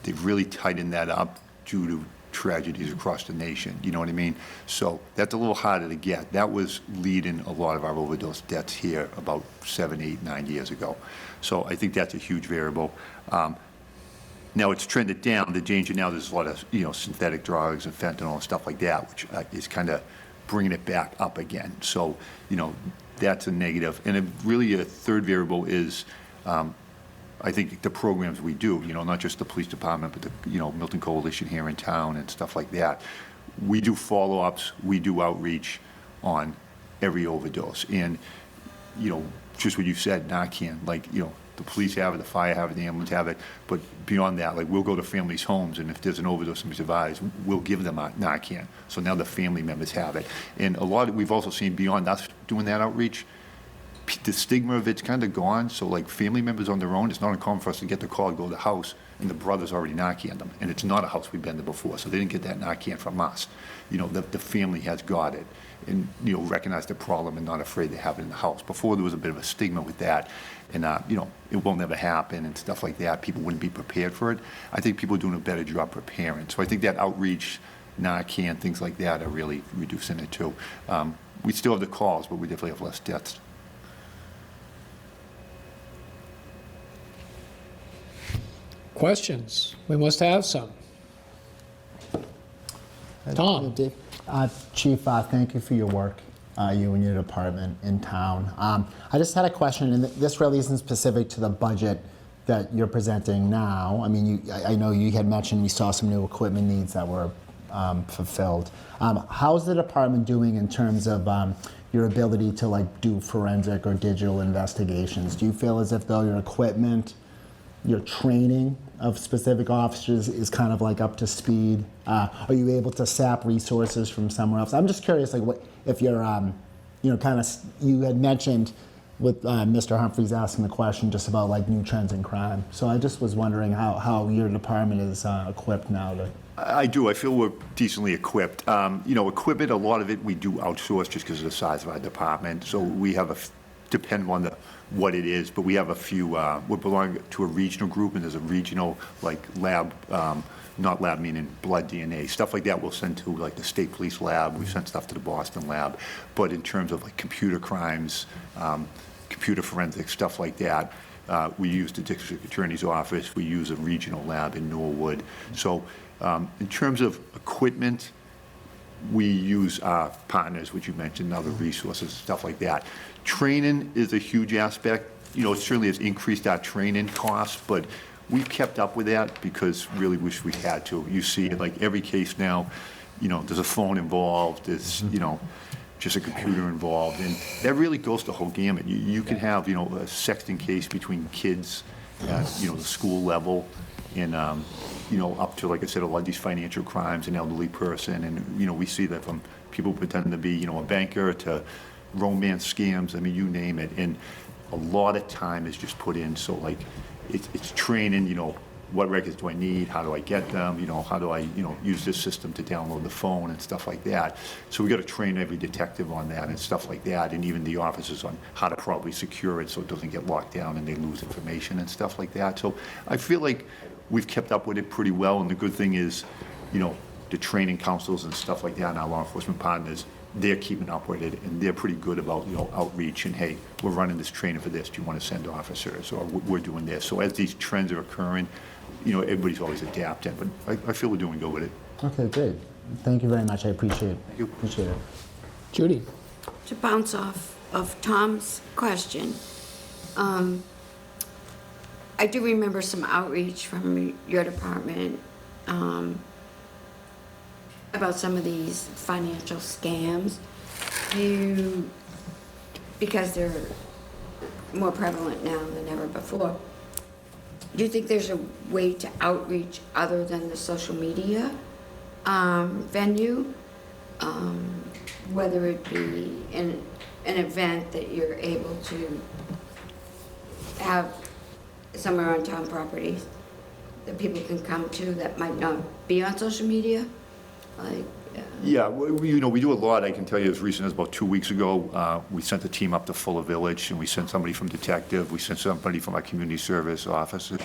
They've really tightened that up due to tragedies across the nation, you know what I mean? So that's a little harder to get. That was leading a lot of our overdose deaths here about 7, 8, 9 years ago. So I think that's a huge variable. Now it's trended down. The danger now, there's a lot of synthetic drugs and fentanyl and stuff like that, which is kind of bringing it back up again. So that's a negative. And really a third variable is I think the programs we do, not just the police department, but the, Milton Coalition here in town and stuff like that. We do follow-ups, we do outreach on every overdose. And, just what you said, Narcan, like, the police have it, the fire have it, the ambulance have it. But beyond that, like, we'll go to families' homes, and if there's an overdose somebody survives, we'll give them Narcan. So now the family members have it. And we've also seen beyond us doing that outreach, the stigma of it's kind of gone. So like family members on their own, it's not uncommon for us to get the call, go to the house, and the brother's already Narcan them. And it's not a house we've been to before, so they didn't get that Narcan from us. The family has got it and, recognize the problem and not afraid to have it in the house. Before there was a bit of a stigma with that and, it won't never happen and stuff like that. People wouldn't be prepared for it. I think people are doing a better job preparing. So I think that outreach, Narcan, things like that are really reducing it too. We still have the calls, but we definitely have less deaths. Questions? We must have some. Tom. Chief, thank you for your work. you and your department in town. I just had a question, and this really isn't specific to the budget that you're presenting now. I mean, I know you had mentioned we saw some new equipment needs that were fulfilled. How's the department doing in terms of your ability to like do forensic or digital investigations? Do you feel as if though your equipment, your training of specific officers is kind of like up to speed? Are you able to sap resources from somewhere else? I'm just curious, like, what if you're, kind of, you had mentioned with Mr. Humphreys asking the question just about like new trends in crime. So I just was wondering how your department is equipped now to. I do. I feel we're decently equipped. Equipment, a lot of it we do outsource just because of the size of our department. So we have depend on what it is, but we have a few, we belong to a regional group, and there's a regional like lab, not lab meaning blood DNA, stuff like that we'll send to like the state police lab. We've sent stuff to the Boston lab. But in terms of like computer crimes, computer forensics, stuff like that, we use the district attorney's office. We use a regional lab in Norwood. So in terms of equipment, we use our partners, which you mentioned, other resources, stuff like that. Training is a huge aspect. It certainly has increased our training costs, but we've kept up with that because really wish we had to. You see, like every case now, there's a phone involved, there's, just a computer involved, and that really goes the whole gamut. You can have, a sexting case between kids at, the school level, and, up to, like I said, a lot of these financial crimes, an elderly person, and, we see that from people pretending to be, a banker to romance scams, I mean, you name it, and a lot of time is just put in, so, like, it's training, what records do I need, how do I get them, how do I, use this system to download the phone and stuff like that. So we got to train every detective on that and stuff like that, and even the officers on how to probably secure it so it doesn't get locked down and they lose information and stuff like that. So I feel like we've kept up with it pretty well, and the good thing is, the training councils and stuff like that and our law enforcement partners, they're keeping up with it, and they're pretty good about, outreach and, hey, we're running this training for this, do you want to send officers, or we're doing this. So as these trends are occurring, everybody's always adapting, but I feel we're doing good with it. Okay, great. Thank you very much. I appreciate it. Thank you. Appreciate it. Judy? To bounce off of Tom's question, I do remember some outreach from your department about some of these financial scams. Because they're more prevalent now than ever before, do you think there's a way to outreach other than the social media venue? Whether it be in an event that you're able to have somewhere on town properties that people can come to that might not be on social media? Yeah, we do a lot. I can tell you as recent as about 2 weeks ago, we sent a team up to Fuller Village, and we sent somebody from detective, we sent somebody from our community service officer,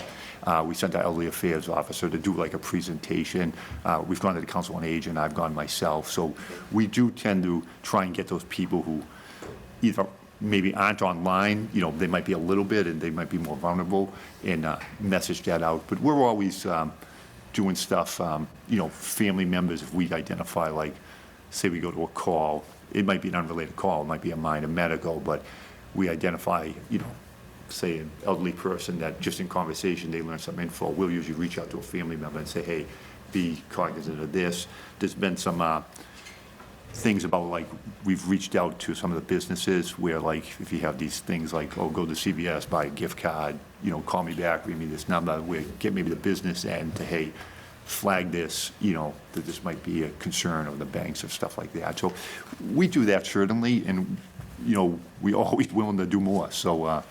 we sent our elderly affairs officer to do like a presentation. We've gone to the Council on Aging, I've gone myself. So we do tend to try and get those people who either maybe aren't online, they might be a little bit and they might be more vulnerable, and message that out. But we're always doing stuff, family members, if we identify, like, say we go to a call, it might be an unrelated call, it might be a minor medical, but we identify, say an elderly person that just in conversation, they learn some info, we'll usually reach out to a family member and say, hey, be cognizant of this. There's been some things about, like, we've reached out to some of the businesses where, like, if you have these things like, oh, go to CVS, buy a gift card, call me back, read me this number, where get maybe the business end to, hey, flag this, that this might be a concern of the banks or stuff like that. So we do that certainly, and, we're always willing to do more. So,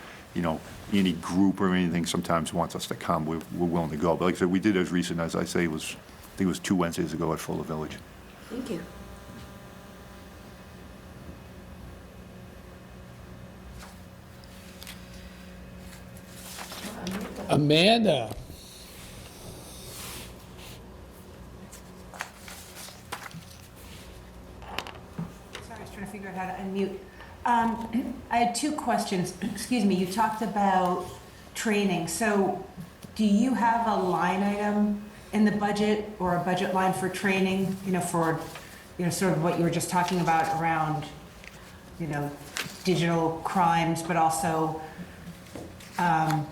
any group or anything sometimes wants us to come, we're willing to go. But like I said, we did as recent as I say, I think it was 2 Wednesdays ago at Fuller Village. Thank you. Amanda? Sorry, I was trying to figure out how to unmute. I had 2 questions. Excuse me. You talked about training. So do you have a line item in the budget or a budget line for training, for, sort of what you were just talking about around digital crimes, but also, I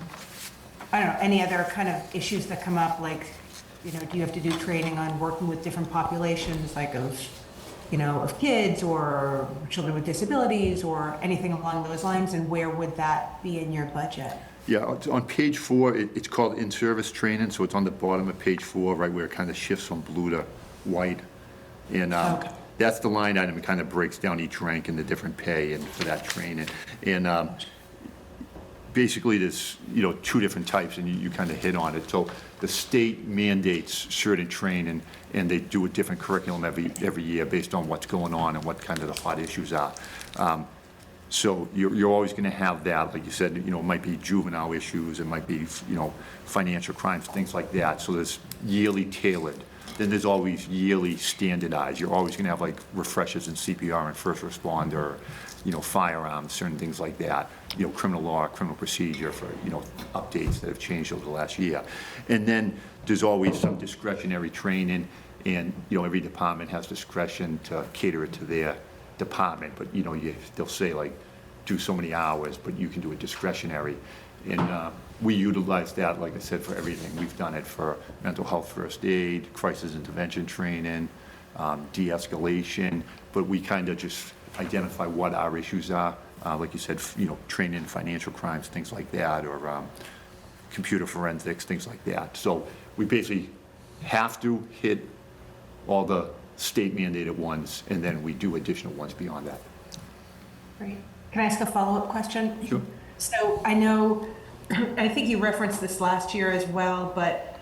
don't know, any other kind of issues that come up, like, do you have to do training on working with different populations, like of kids or children with disabilities or anything along those lines, and where would that be in your budget? Yeah, it's on page 4, it's called in-service training, so it's on the bottom of page 4, right where it kind of shifts from blue to white. And Okay. that's the line item. It kind of breaks down each rank and the different pay and for that training. And basically there's, 2 different types, and you kind of hit on it. So the state mandates certain training, and they do a different curriculum every year based on what's going on and what kind of the hot issues are. So you're always going to have that, like you said, it might be juvenile issues, it might be, financial crimes, things like that. So there's yearly tailored. Then there's always yearly standardized. You're always going to have like refreshers in CPR and first responder, firearms, certain things like that. Criminal law, criminal procedure for, updates that have changed over the last year. And then there's always some discretionary training, and, every department has discretion to cater it to their department, but they'll say like do so many hours, but you can do it discretionary, and we utilize that, like I said, for everything. We've done it for mental health first aid, crisis intervention training, de-escalation, but we kind of just identify what our issues are, like you said, training in financial crimes, things like that, or computer forensics, things like that. So we basically have to hit all the state mandated ones, and then we do additional ones beyond that. Great. Can I ask a follow-up question? Sure. So I know, I think you referenced this last year as well, but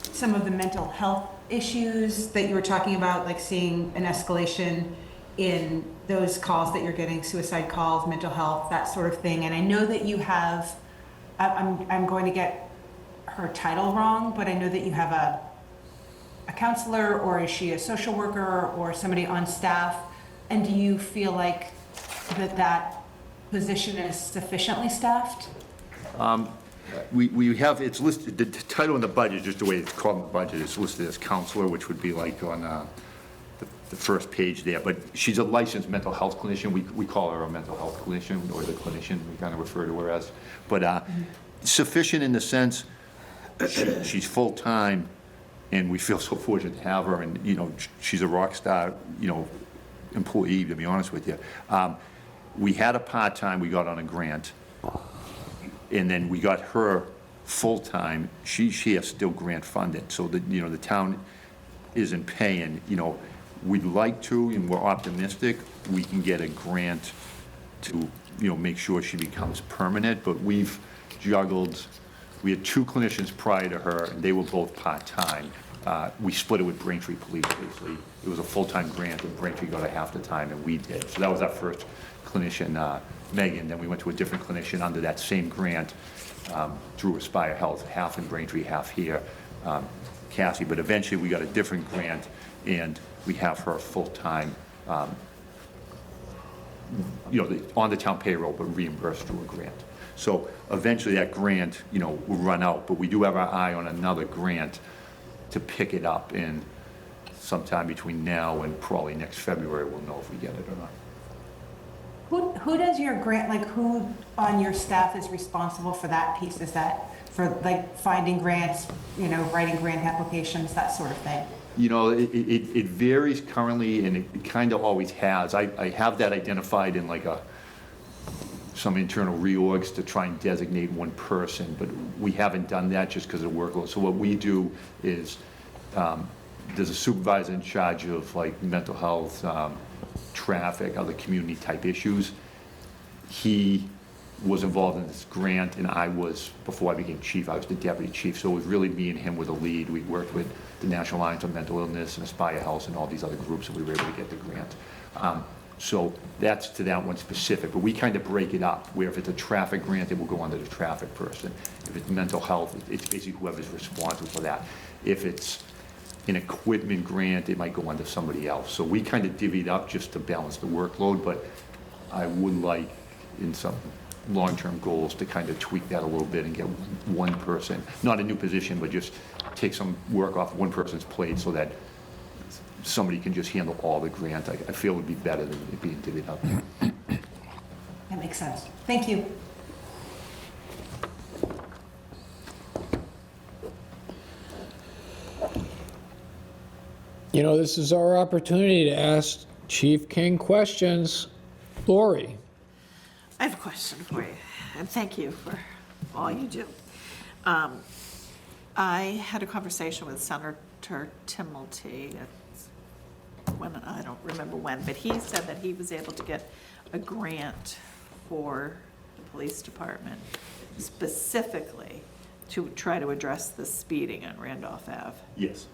some of the mental health issues that you were talking about, like seeing an escalation in those calls that you're getting, suicide calls, mental health, that sort of thing. And I know that you have, I'm going to get her title wrong, but I know that you have a counselor, or is she a social worker or somebody on staff? And do you feel like that position is sufficiently staffed? We have, it's listed, the title in the budget, just the way it's called in the budget, is listed as counselor, which would be like on the first page there. But she's a licensed mental health clinician. We call her a mental health clinician, or the clinician, we kind of refer to her as. But sufficient in the sense, she's full-time, and we feel so fortunate to have her, and, she's a rock star, employee, to be honest with you. We had a part-time, we got on a grant, and then we got her full-time. She has still grant funded, so that, the town isn't paying. We'd like to, and we're optimistic, we can get a grant to, make sure she becomes permanent, but we've juggled. We had 2 clinicians prior to her, and they were both part-time. We split it with Braintree Police, basically. It was a full-time grant, and Braintree got a half the time, and we did. So that was our first clinician, Megan. Then we went to a different clinician under that same grant through Aspire Health, half in Braintree, half here, Cassie. But eventually we got a different grant, and we have her full-time, on the town payroll, but reimbursed through a grant. So eventually that grant, will run out, but we do have our eye on another grant to pick it up, in sometime between now and probably next February, we'll know if we get it or not. Who does your grant, like who on your staff is responsible for that piece? Is that for like finding grants, writing grant applications, that sort of thing? It varies currently, and it kind of always has. I have that identified in like some internal reorgs to try and designate one person, but we haven't done that just because of the workload. So what we do is, there's a supervisor in charge of like mental health, traffic, other community type issues. He was involved in this grant, and before I became chief, I was the deputy chief. So it was really me and him were the lead. We worked with the National Alliance on Mental Illness and Aspire Health and all these other groups, and we were able to get the grant. So that's to that one specific, but we kind of break it up, where if it's a traffic grant, it will go under the traffic person. If it's mental health, it's basically whoever's responsible for that. If it's an equipment grant, it might go under somebody else. So we kind of divvied up just to balance the workload, but I would like, in some long-term goals, to kind of tweak that a little bit and get one person, not a new position, but just take some work off one person's plate, so that somebody can just handle all the grant. I feel it would be better than it being divvied up. That makes sense. Thank you. You know, this is our opportunity to ask Chief King questions. Lori? I have a question for you, and thank you for all you do. I had a conversation with Senator Timmelty, I don't remember when, but he said that he was able to get a grant for the police department specifically to try to address the speeding on Randolph Ave. Yes.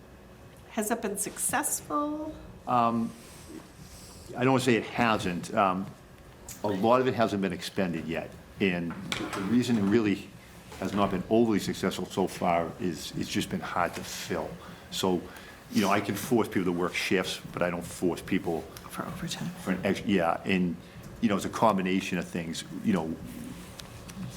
Has that been successful? I don't want to say it hasn't. A lot of it hasn't been expended yet. And the reason it really has not been overly successful so far is it's just been hard to fill. So, you know, I can force people to work shifts, but I don't force people For overtime. for an extra, yeah. And, you know, it's a combination of things. You know,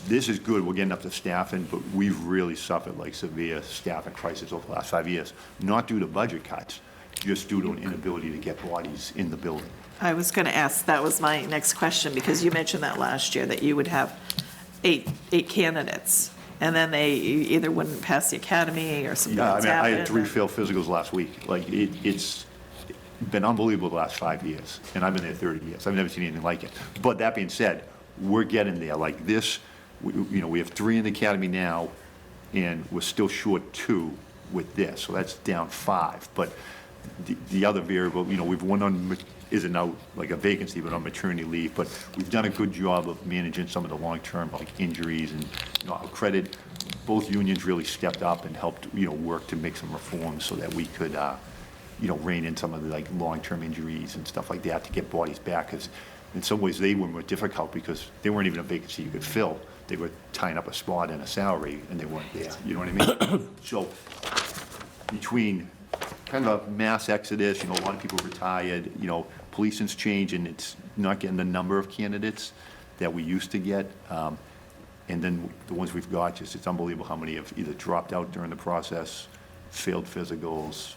this is good, we're getting up to staffing, but we've really suffered like severe staffing crisis over the last 5 years. Not due to budget cuts, just due to an inability to get bodies in the building. I was going to ask, that was my next question, because you mentioned that last year, that you would have eight candidates, and then they either wouldn't pass the academy or something Yeah, I else mean, I happened. had 3 failed physicals last week. Like, it's been unbelievable the last 5 years, and I've been there 30 years. I've never seen anything like it. But that being said, we're getting there. Like this, you know, we have 3 in the academy now, and we're still short 2 with this, so that's down 5. But the other variable, you know, we've one on, isn't out like a vacancy, but on maternity leave, but we've done a good job of managing some of the long-term, like injuries, and, you know, I'll credit, both unions really stepped up and helped, you know, work to make some reforms so that we could, you know, rein in some of the like long-term injuries and stuff like that to get bodies back, because in some ways they were more difficult because they weren't even a vacancy you could fill. They were tying up a spot in a salary and they weren't there, you know what I mean? So between kind of a mass exodus, you know, a lot of people retired, you know, policing's changed and it's not getting the number of candidates that we used to get. And then the ones we've got, just it's unbelievable how many have either dropped out during the process, failed physicals.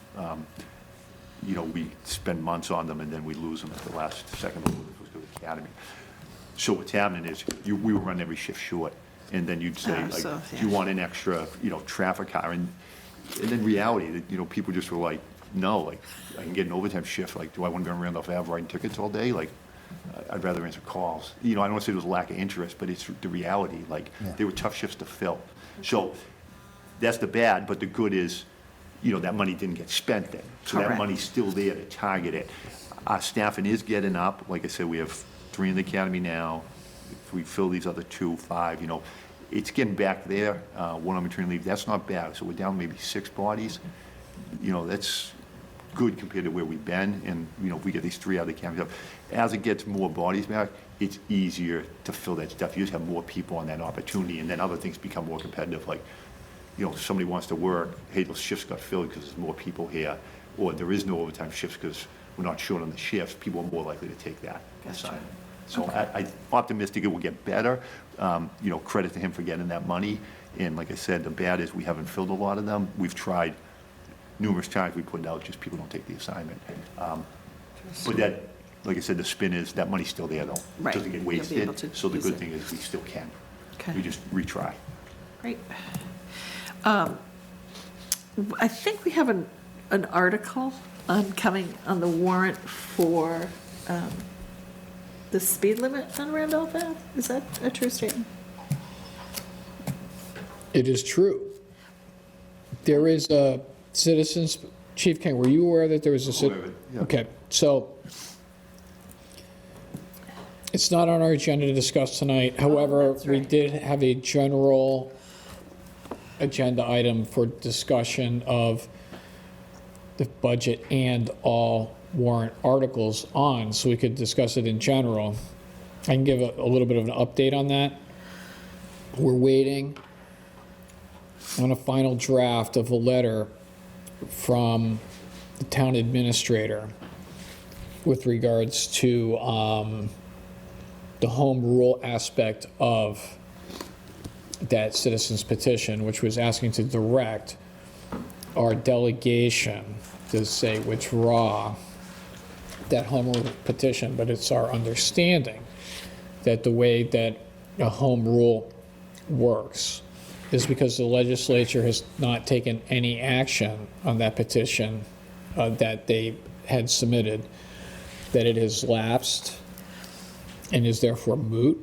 You know, we spend months on them and then we lose them at the last second of the academy. So what's happening is we will run every shift short. And then you'd say, like, do you want an extra, you know, traffic car? And in reality, you know, people just were like, no, like, I can get an overtime shift. Like, do I want to be on Randolph Ave writing tickets all day? Like, I'd rather answer calls. You know, I don't want to say there was a lack of interest, but it's the reality. Like, they were tough shifts to fill. So that's the bad, but the good is, you know, that money didn't get spent then. So that money's still there to target it. Our staffing is getting up. Like I said, we have 3 in the academy now. If we fill these other 2, 5, you know, it's getting back there. 1 on maternity leave, that's not bad. So we're down maybe 6 bodies. You know, that's good compared to where we've been. And, you know, if we get these 3 out of the academy up, as it gets more bodies back, it's easier to fill that stuff. You just have more people on that opportunity, and then other things become more competitive. Like, you know, if somebody wants to work, hey, those shifts got filled because there's more people here, or there is no overtime shifts because we're not short on the shifts, people are more likely to take that assignment. So I'm optimistic it will get better. You know, credit to him for getting that money. And like I said, the bad is we haven't filled a lot of them. We've tried numerous times, we put it out, just people don't take the assignment. But that, like I said, the spin is that money's still there though. Right. It doesn't get You'll be able wasted. to So the use good it. thing is we still can. Okay. We just retry. Great. I think we have an article coming on the warrant for the speed limit on Randolph Ave. Is that a true statement? It is true. There is a citizens, Chief King, were you aware that there was a? Aware of it, yeah. Okay, so it's not on our agenda to discuss tonight. However, that's we right. did have a general agenda item for discussion of the budget and all warrant articles on, so we could discuss it in general. I can give a little bit of an update on that. We're waiting on a final draft of a letter from the town administrator with regards to the home rule aspect of that citizens petition, which was asking to direct our delegation to say withdraw that home rule petition, but it's our understanding that the way that a home rule works is because the legislature has not taken any action on that petition that they had submitted, that it has lapsed and is therefore moot,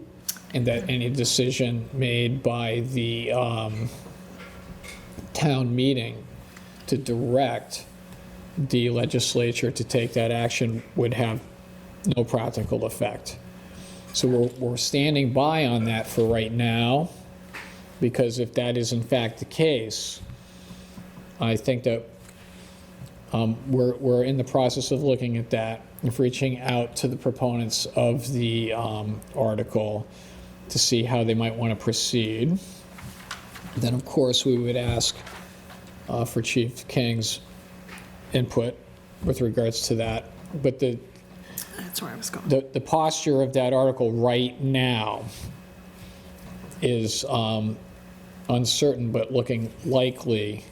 and that any decision made by the town meeting to direct the legislature to take that action would have no practical effect. So we're standing by on that for right now, because if that is in fact the case, I think that we're in the process of looking at that, of reaching out to the proponents of the article to see how they might want to proceed. Then, of course, we would ask for Chief King's input with regards to that. But That's where I was going. the posture of that article right now is uncertain, but looking likely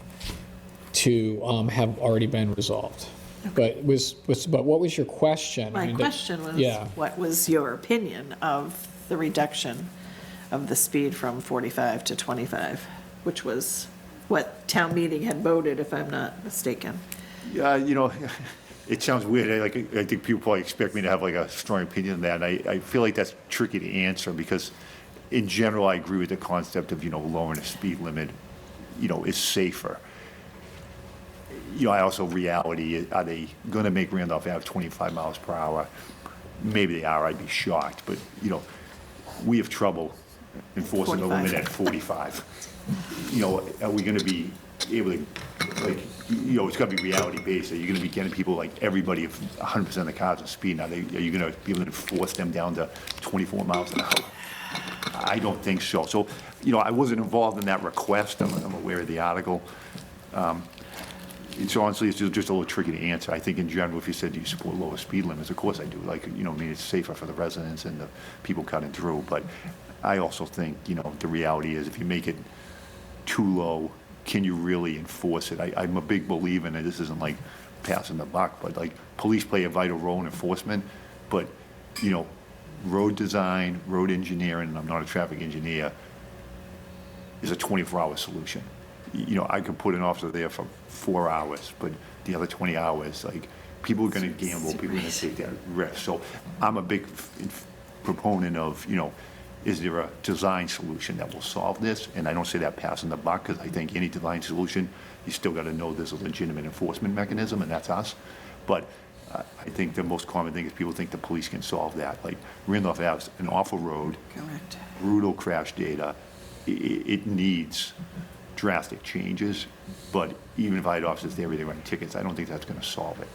to have already been resolved. But what was your question? My question was, yeah. what was your opinion of the reduction of the speed from 45 to 25, which was what town meeting had voted, if I'm not mistaken? Yeah, you know, it sounds weird. I think people probably expect me to have like a strong opinion on that. And I feel like that's tricky to answer because in general, I agree with the concept of, lowering the speed limit, is safer. I also, reality, are they going to make Randolph Ave 25 miles per hour? Maybe they are, I'd be shocked. But, we have trouble enforcing the limit at 45. Are we going to be able to, it's got to be reality-based. Are you going to be getting people, like everybody, if 100% of the cars are speeding, are you going to be able to force them down to 24 miles an hour? I don't think so. So, I wasn't involved in that request. I'm aware of the article. So honestly, it's just a little tricky to answer. I think in general, if you said, do you support lower speed limits? Of course I do. It's safer for the residents and the people cutting through. But I also think, the reality is if you make it too low, can you really enforce it? I'm a big believer in it. This isn't like passing the buck, but police play a vital role in enforcement. But, road design, road engineering, and I'm not a traffic engineer, is a 24-hour solution. I could put an officer there for 4 hours, but the other 20 hours, people are going to gamble, people are going to take that risk. So I'm a big proponent of, is there a design solution that will solve this? And I don't say that passing the buck, because I think any design solution, you still got to know there's a legitimate enforcement mechanism, and that's us. But I think the most common thing is people think the police can solve that. Like Randolph Ave is an awful road, Correct. brutal crash data. It needs drastic changes, but even if I had officers there, they write tickets, I don't think that's going to solve it.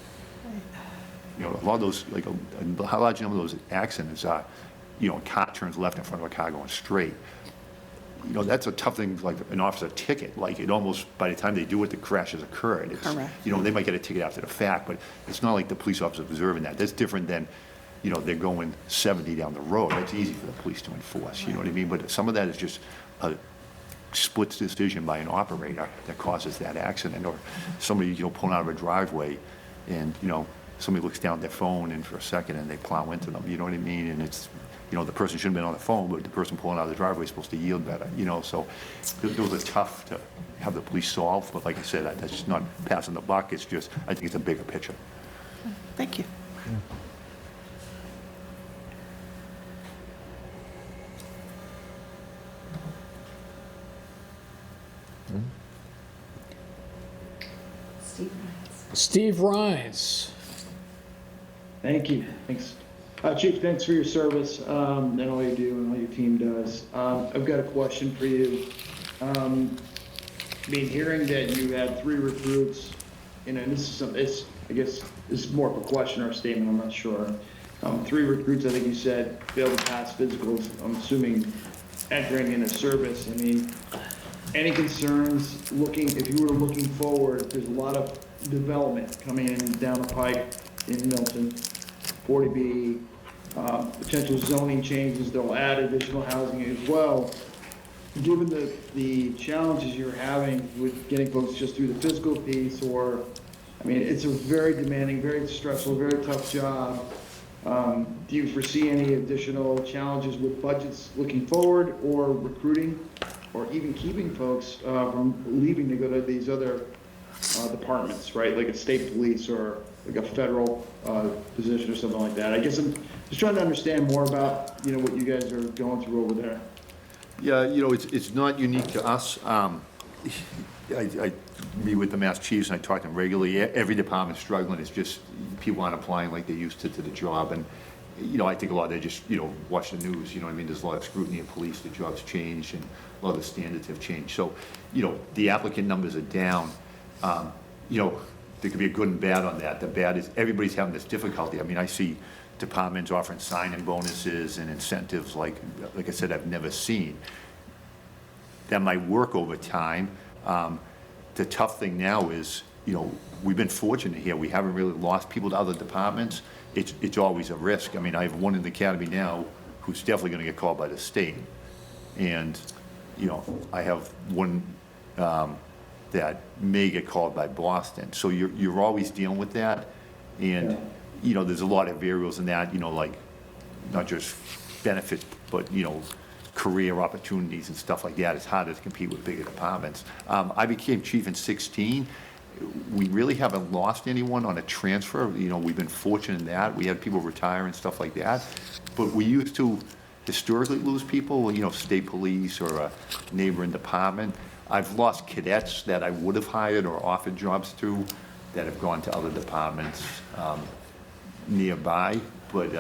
A lot of those, a large number of those accidents are, a car turns left in front of a car going straight. That's a tough thing, like an officer ticket. It almost, by the time they do it, the crash has occurred. It's, Correct. They might get a ticket after the fact, but it's not like the police officer observing that. That's different than, they're going 70 down the road. That's easy for the police to enforce, you know what I mean? But some of that is just a split decision by an operator that causes that accident, or somebody, pulling out of a driveway and, somebody looks down at their phone and for a second and they plow into them, you know what I mean? And it's, the person shouldn't have been on the phone, but the person pulling out of the driveway is supposed to yield better, so those are tough to have the police solve, but like I said, that's just not passing the buck, it's just, I think it's a bigger picture. Thank you. Steve Rhines. Thank you. Thanks. Chief, thanks for your service and all you do and all your team does. I've got a question for you. Hearing that you had 3 recruits, and this is I guess this is more of a question or a statement, I'm not sure. 3 recruits, I think you said, failed to pass physicals, I'm assuming entering into service. Any concerns if you were looking forward, there's a lot of development coming in down the pike in Milton, 40B, potential zoning changes, they'll add additional housing as well. given the challenges you're having with getting folks just through the physical piece, or, I mean, it's a very demanding, very stressful, very tough job. Do you foresee any additional challenges with budgets looking forward, or recruiting, or even keeping folks from leaving to go to these other departments, right? Like a state police or like a federal position or something like that. I guess I'm just trying to understand more about, what you guys are going through over there. Yeah, it's not unique to us. I meet with the Mass Chiefs and I talk to them regularly. Every department's struggling. It's just people aren't applying like they used to the job. And, I think a lot of they just, watch the news. I mean, there's a lot of scrutiny of police. The job's changed and a lot of the standards have changed. So, the applicant numbers are down. There could be a good and bad on that. The bad is everybody's having this difficulty. I mean, I see departments offering sign-in bonuses and incentives like I said, I've never seen. That might work over time. The tough thing now is, we've been fortunate here. We haven't really lost people to other departments. It's always a risk. I mean, I have one in the academy now who's definitely going to get called by the state. And, I have one that may get called by Boston. So you're always dealing with that. And, there's a lot of variables in that, like not just benefits, but, career opportunities and stuff like that. It's harder to compete with bigger departments. I became chief in 2016. We really haven't lost anyone on a transfer. We've been fortunate in that. We had people retire and stuff like that. But we used to historically lose people, state police or a neighboring department. I've lost cadets that I would have hired or offered jobs to that have gone to other departments nearby, but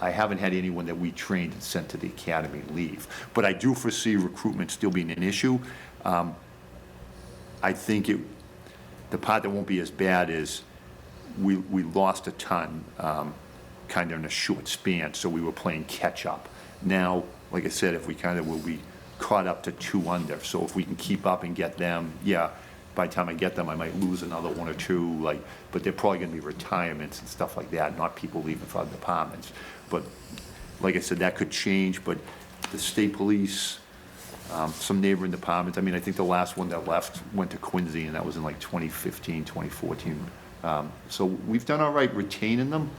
I haven't had anyone that we trained and sent to the academy leave. But I do foresee recruitment still being an issue. I think the part that won't be as bad is we lost a ton kind of in a short span, so we were playing catch up. Now, like I said, if we kind of will be caught up to 2 under, so if we can keep up and get them, by the time I get them, I might lose another 1 or 2, but they're probably gonna be retirements and stuff like that, not people leaving for other departments. But like I said, that could change, but the state police, some neighboring departments, I mean, I think the last one that left went to Quincy, and that was in 2015, 2014. So we've done all right retaining them.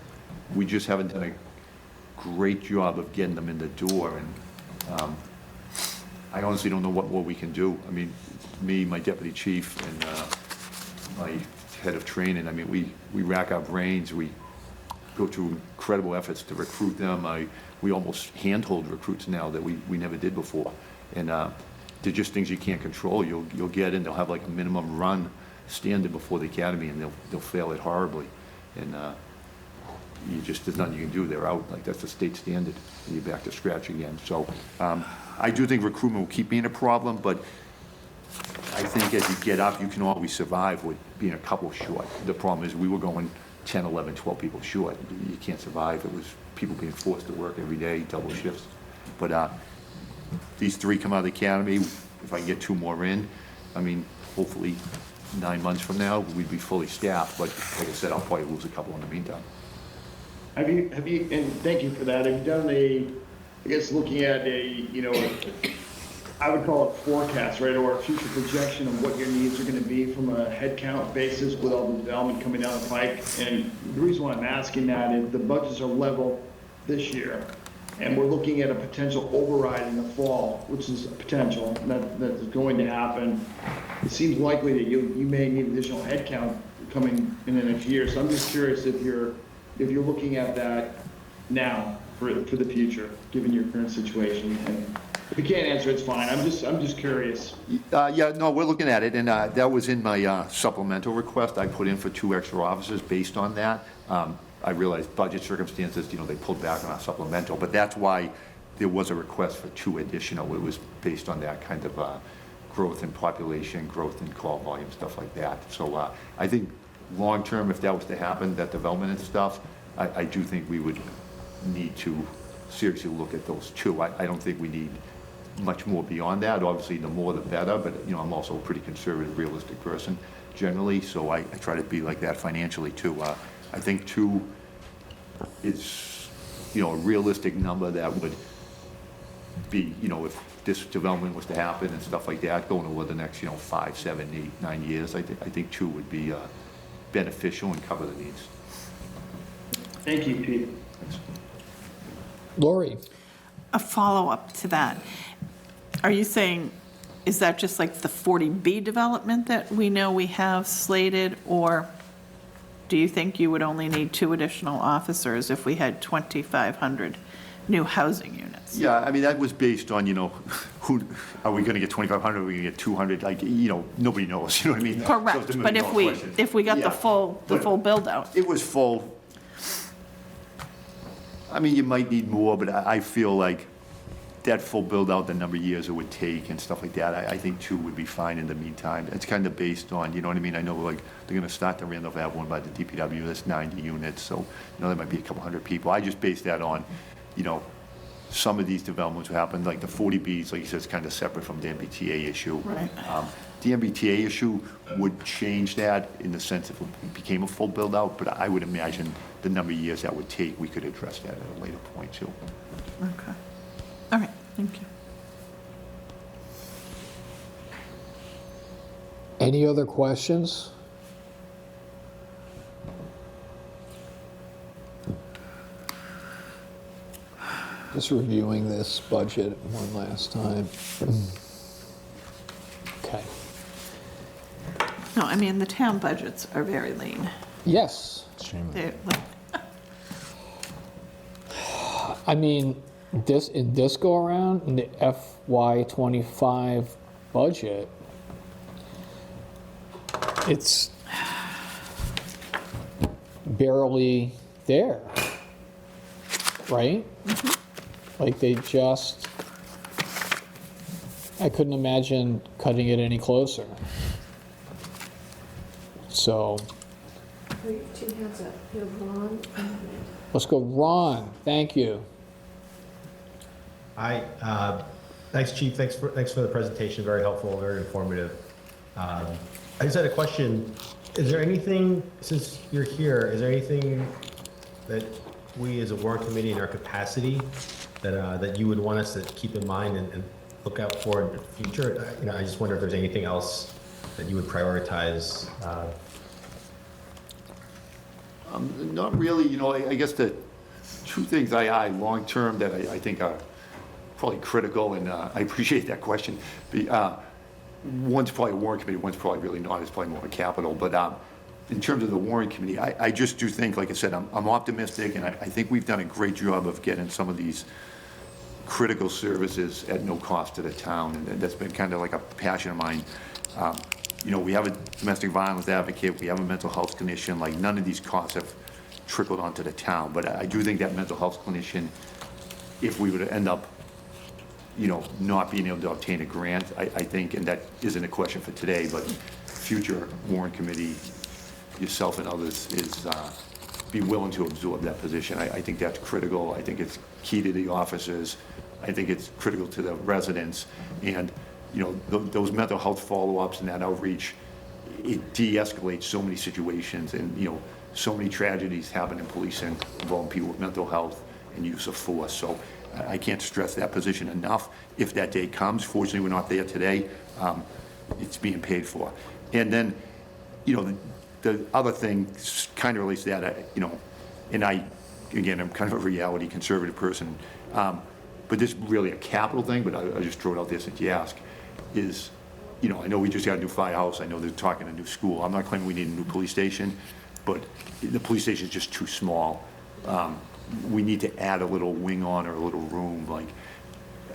We just haven't done a great job of getting them in the door, and I honestly don't know what more we can do. I mean, me, my deputy chief, and my head of training, I mean, we rack our brains. We go through incredible efforts to recruit them. We almost handhold recruits now that we never did before. And they're just things you can't control. You'll get in, they'll have like a minimum run standard before the academy, and they'll fail it horribly. And there's nothing you can do. They're out. Like, that's the state standard, and you're back to scratch again. So I do think recruitment will keep being a problem, but I think as you get up, you can always survive with being a couple short. The problem is we were going 10, 11, 12 people short. You can't survive. It was people being forced to work every day, double shifts. But these 3 come out of the academy. If I can get 2 more in, I mean, hopefully 9 months from now, we'd be fully staffed. But like I said, I'll probably lose a couple in the meantime. Have you, and thank you for that, have you done I guess looking at I would call it forecast, right, or a future projection of what your needs are going to be from a headcount basis with all the development coming down the pike? And the reason why I'm asking that is the budgets are level this year, and we're looking at a potential override in the fall, which is a potential that is going to happen. It seems likely that you may need additional headcount coming in the next year. So I'm just curious if you're looking at that now for the future, given your current situation. And if you can't answer, it's fine. I'm just curious. No, we're looking at it, and that was in my supplemental request. I put in for 2 extra officers based on that. I realized budget circumstances, they pulled back on our supplemental, but that's why there was a request for 2 additional. It was based on that kind of growth in population, growth in call volume, stuff like that. So I think long-term, if that was to happen, that development and stuff, I do think we would need to seriously look at those 2. I don't think we need much more beyond that. Obviously, the more the better, but I'm also a pretty conservative, realistic person generally, so I try to be like that financially too. I think 2 is, a realistic number that would be, if this development was to happen and stuff like that, going over the next, 5, 7, 8, 9 years, I think 2 would be beneficial and cover the needs. Thank you, Pete. Lori? A follow-up to that. Are you saying, is that just like the 40B development that we know we have slated, or do you think you would only need 2 additional officers if we had 2,500 new housing units? Yeah, I mean, that was based on, who, are we going to get 2,500, are we going to get 200? Like, nobody knows, you know what I mean? So Correct, it's a but million-dollar question. if we got Yeah, the full build-out. It was full. I mean, you might need more, but I feel like that full build-out, the number of years it would take and stuff like that, I think 2 would be fine in the meantime. It's kind of based on, you know what I mean? I know, like, they're going to start the Randolph Ave one by the DPW, that's 90 units, so, there might be a couple hundred people. I just base that on, some of these developments will happen, like the 40Bs, like you said, it's kind of separate from the MBTA issue. Right. The MBTA issue would change that in the sense if it became a full build-out, but I would imagine the number of years that would take, we could address that at a later point, too. Okay. All right, thank you. Any other questions? Just reviewing this budget one last time. Okay. No, I mean, the town budgets are very lean. Yes. They're I mean, in this go around, in the FY25 budget, it's barely there, right? Like I couldn't imagine cutting it any closer. So, let's go, Ron, thank you. Hi, thanks, Chief. Thanks for the presentation. Very helpful, very informative. I just had a question. Is there anything, since you're here, is there anything that we as a warrant committee in our capacity that you would want us to keep in mind and look out for in the future? I just wonder if there's anything else that you would prioritize. Not really, I guess the 2 things I eye long-term that I think are probably critical, and I appreciate that question. One's probably a warrant committee, one's probably really not, it's probably more a capital, but in terms of the warrant committee, I just do think, like I said, I'm optimistic, and I think we've done a great job of getting some of these critical services at no cost to the town, and that's been kind of like a passion of mine. We have a domestic violence advocate, we have a mental health clinician, like none of these costs have trickled onto the town, but I do think that mental health clinician, if we were to end up not being able to obtain a grant, I think, and that isn't a question for today, but future warrant committee, yourself and others, is be willing to absorb that position. I think that's critical. I think it's key to the officers. I think it's critical to the residents. And, those mental health follow-ups and that outreach, it de-escalates so many situations, and, so many tragedies happen in policing involving people with mental health and use of force. So I can't stress that position enough. If that day comes, fortunately we're not there today, it's being paid for. And then, the other thing kind of relates to that, and again, I'm kind of a reality conservative person, but this is really a capital thing, but I'll just throw it out there since you ask, is, I know we just got a new firehouse, I know they're talking a new school, I'm not claiming we need a new police station, but the police station is just too small. We need to add a little wing on or a little room. Like,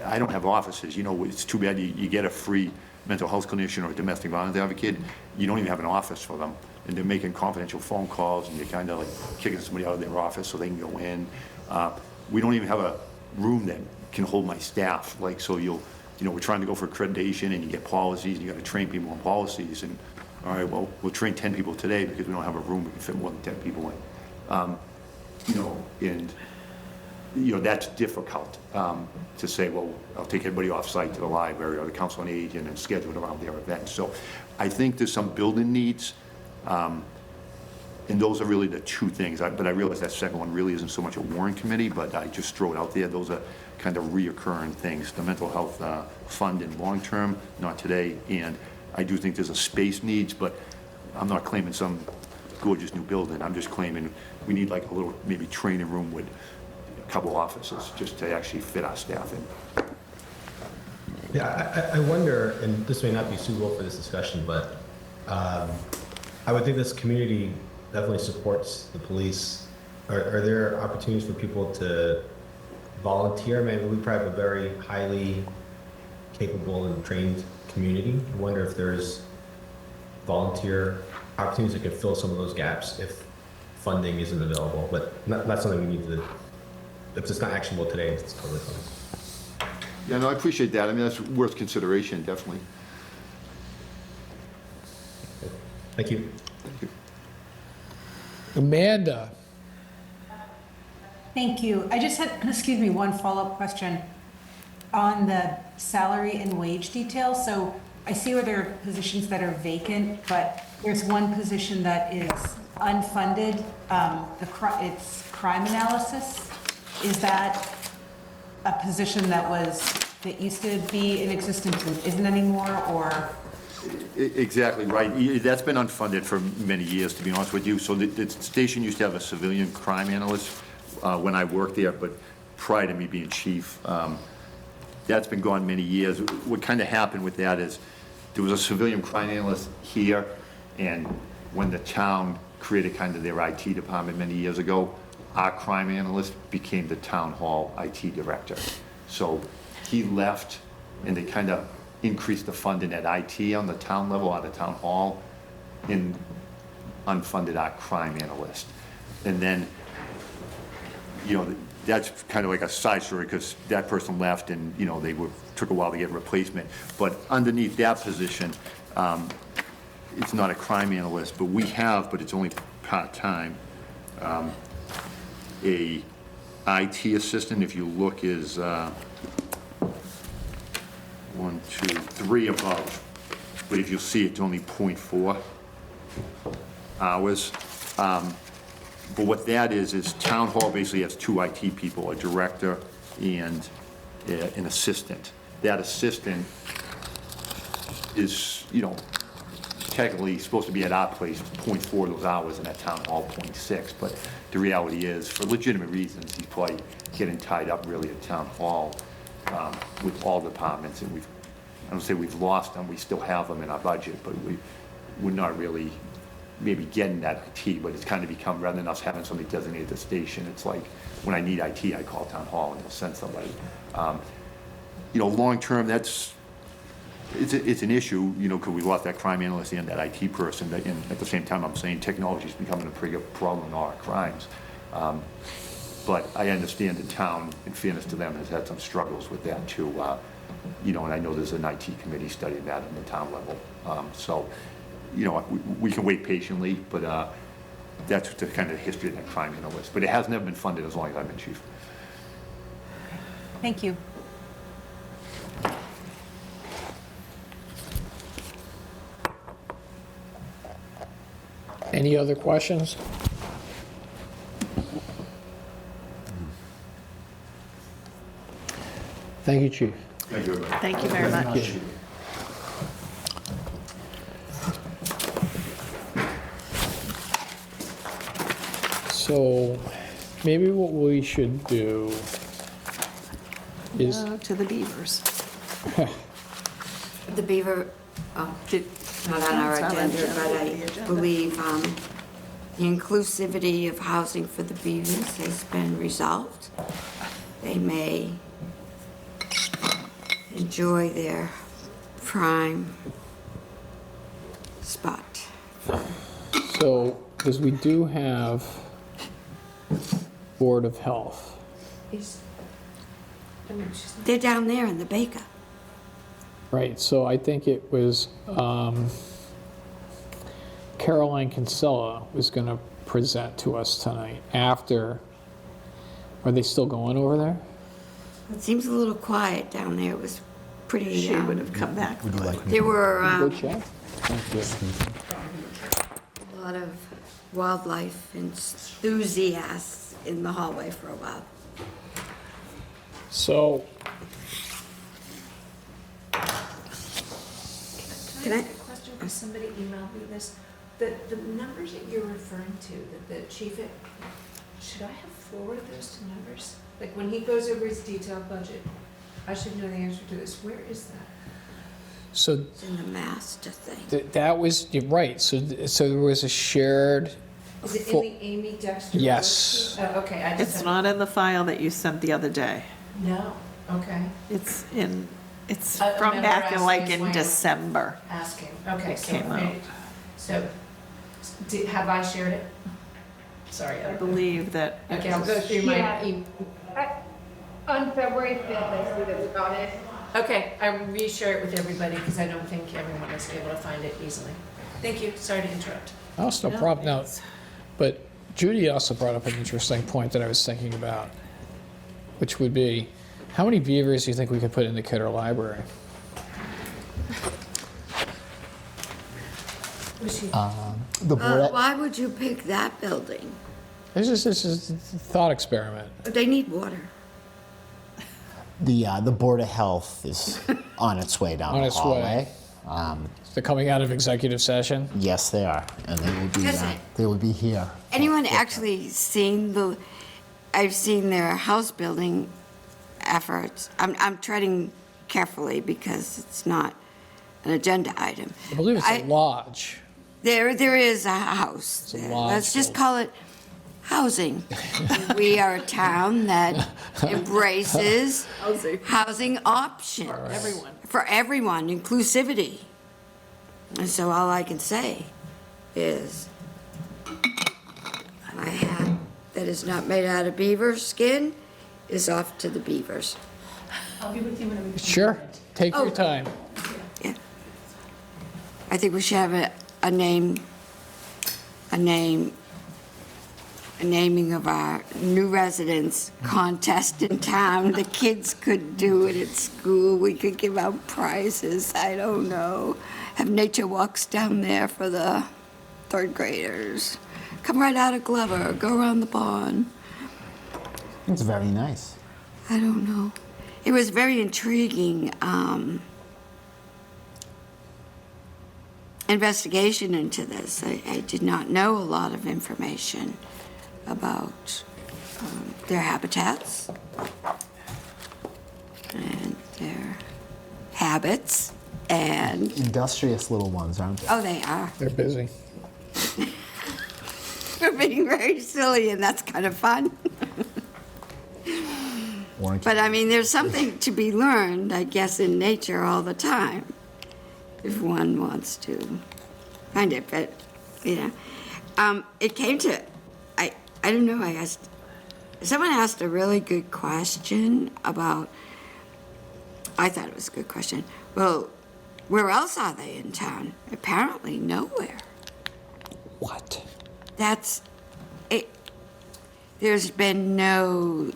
I don't have offices, it's too bad you get a free mental health clinician or a domestic violence advocate, you don't even have an office for them, and they're making confidential phone calls, and you're kind of like kicking somebody out of their office so they can go in. We don't even have a room that can hold my staff, like, so we're trying to go for accreditation, and you get policies, and you got to train people on policies, and all right, well, we'll train 10 people today because we don't have a room we can fit more than 10 people in. And that's difficult to say, well, I'll take everybody off-site to the library or the council on aging and schedule it around their events. So I think there's some building needs, and those are really the 2 things. But I realize that second one really isn't so much a warrant committee, but I just throw it out there. Those are kind of reoccurring things. The mental health fund in long-term, not today, and I do think there's a space needs, but I'm not claiming some gorgeous new building. I'm just claiming we need like a little maybe training room with a couple offices just to actually fit our staff in. Yeah, I wonder, and this may not be suitable for this discussion, but I would think this community definitely supports the police. Are there opportunities for people to volunteer? I mean, we probably have a very highly capable and trained community. I wonder if there's volunteer opportunities that could fill some of those gaps if funding isn't available, but not something we need to, if it's not actionable today, it's totally fine. Yeah, no, I appreciate that. I mean, that's worth consideration, definitely. Thank you. Thank you. Amanda. Thank you. I just had, excuse me, one follow-up question on the salary and wage details. So I see where there are positions that are vacant, but there's one position that is unfunded. It's crime analysis. Is that a position that used to be in existence and isn't anymore, or? Exactly right. That's been unfunded for many years, to be honest with you. So the station used to have a civilian crime analyst when I worked there, but prior to me being chief, that's been gone many years. What kind of happened with that is there was a civilian crime analyst here, and when the town created kind of their IT department many years ago, our crime analyst became the town hall IT director. So he left, and they kind of increased the funding at IT on the town level, out of town hall, and unfunded our crime analyst. And then, that's kind of like a side story because that person left and, took a while to get a replacement. But underneath that position, it's not a crime analyst, but we have, but it's only part-time, a IT assistant, if you look, is 1, 2, 3 above. But if you see, it's only 0.4 hours. But what that is town hall basically has 2 IT people, a director and an assistant. That assistant is, technically supposed to be at our place 0.4 of those hours, and at town hall 0.6. But the reality is, for legitimate reasons, he's probably getting tied up really at town hall with all departments. And I don't say we've lost them, we still have them in our budget, but we're not really maybe getting that IT, but it's kind of become, rather than us having somebody designated at the station, it's like, when I need IT, I call town hall and they'll send somebody. Long-term, it's an issue, because we lost that crime analyst and that IT person, and at the same time, I'm saying technology is becoming a pretty good problem in all our crimes. But I understand the town, in fairness to them, has had some struggles with that too. And I know there's an IT committee studying that at the town level. So, we can wait patiently, but that's the kind of history of that crime analyst. But it has never been funded as long as I've been chief. Thank you. Any other questions? Thank you, Chief. Thank you very much. Thank you very much. So maybe what we should do is, To the beavers. The beaver, not on our It's not on agenda, the but I agenda. believe the inclusivity of housing for the beavers has been resolved. They may enjoy their prime spot. so, because we do have Board of Health. They're down there in the Baker. Right, so I think it was Caroline Kinsella was going to present to us tonight after. Are they still going over there? It seems a little quiet down there. It was pretty. She would have come back. There were Good chat? Thank you. a lot of wildlife enthusiasts in the hallway for a while. So, Can I ask a question, because somebody emailed me this? The numbers that you're referring to, that the chief, should I have forwarded those to numbers? Like, when he goes over his detailed budget, I should know the answer to this. Where is that? so It's in the master thing. that was, you're right, so there was a shared, Is it in Full- the Amy Dexter? Yes. worksheet? Oh, okay, I just. It's not in the file that you sent the other day. No, okay. It's I from remember back in like asking in when- December. Asking, okay, It so, came out. have I shared it? Sorry. I believe that. it Okay, I'll go was- through my, Yeah. On February 5th, I see that we got it. okay, I reshare it with everybody, because I don't think everyone is able to find it easily. Thank you, sorry to interrupt. oh, it's no problem, no. But Judy also brought up an interesting point that I was thinking about, which would be, how many beavers do you think we could put in the Kidder Library? The board, Why would you pick that building? This is a thought experiment. They need water. the Board of Health is on its way down On the its way. hallway. They're coming out of executive session. Yes, they are, and they will be here. Anyone actually seen I've seen their house building efforts. I'm treading carefully because it's not an agenda item. I believe it's a lodge. There is a house. It's a there. lodge Let's just building. call it housing. We are a town that embraces housing options. Everyone. For everyone, inclusivity. And so all I can say is, my hat that is not made out of beaver skin is off to the beavers. I'll be with you when we. Sure, take your Oh. time. Yeah. I think we should have a naming of our new residents contest in town. The kids could do it at school. We could give out prizes. I don't know. Have nature walks down there for the third graders. Come right out of Glover, go around the pond. It's very nice. I don't know. It was very intriguing investigation into this. I did not know a lot of information about their habitats and their habits and, Industrious little ones, aren't they? oh, they are. They're busy. They're being very silly, and that's kind of fun. Warrant- But I mean, there's something to be learned, I guess, in nature all the time, if one wants to find it. But, you know, it came to, I don't know, someone asked a really good question about, I thought it was a good question. Well, where else are they in town? Apparently nowhere. What? That's it. There's been no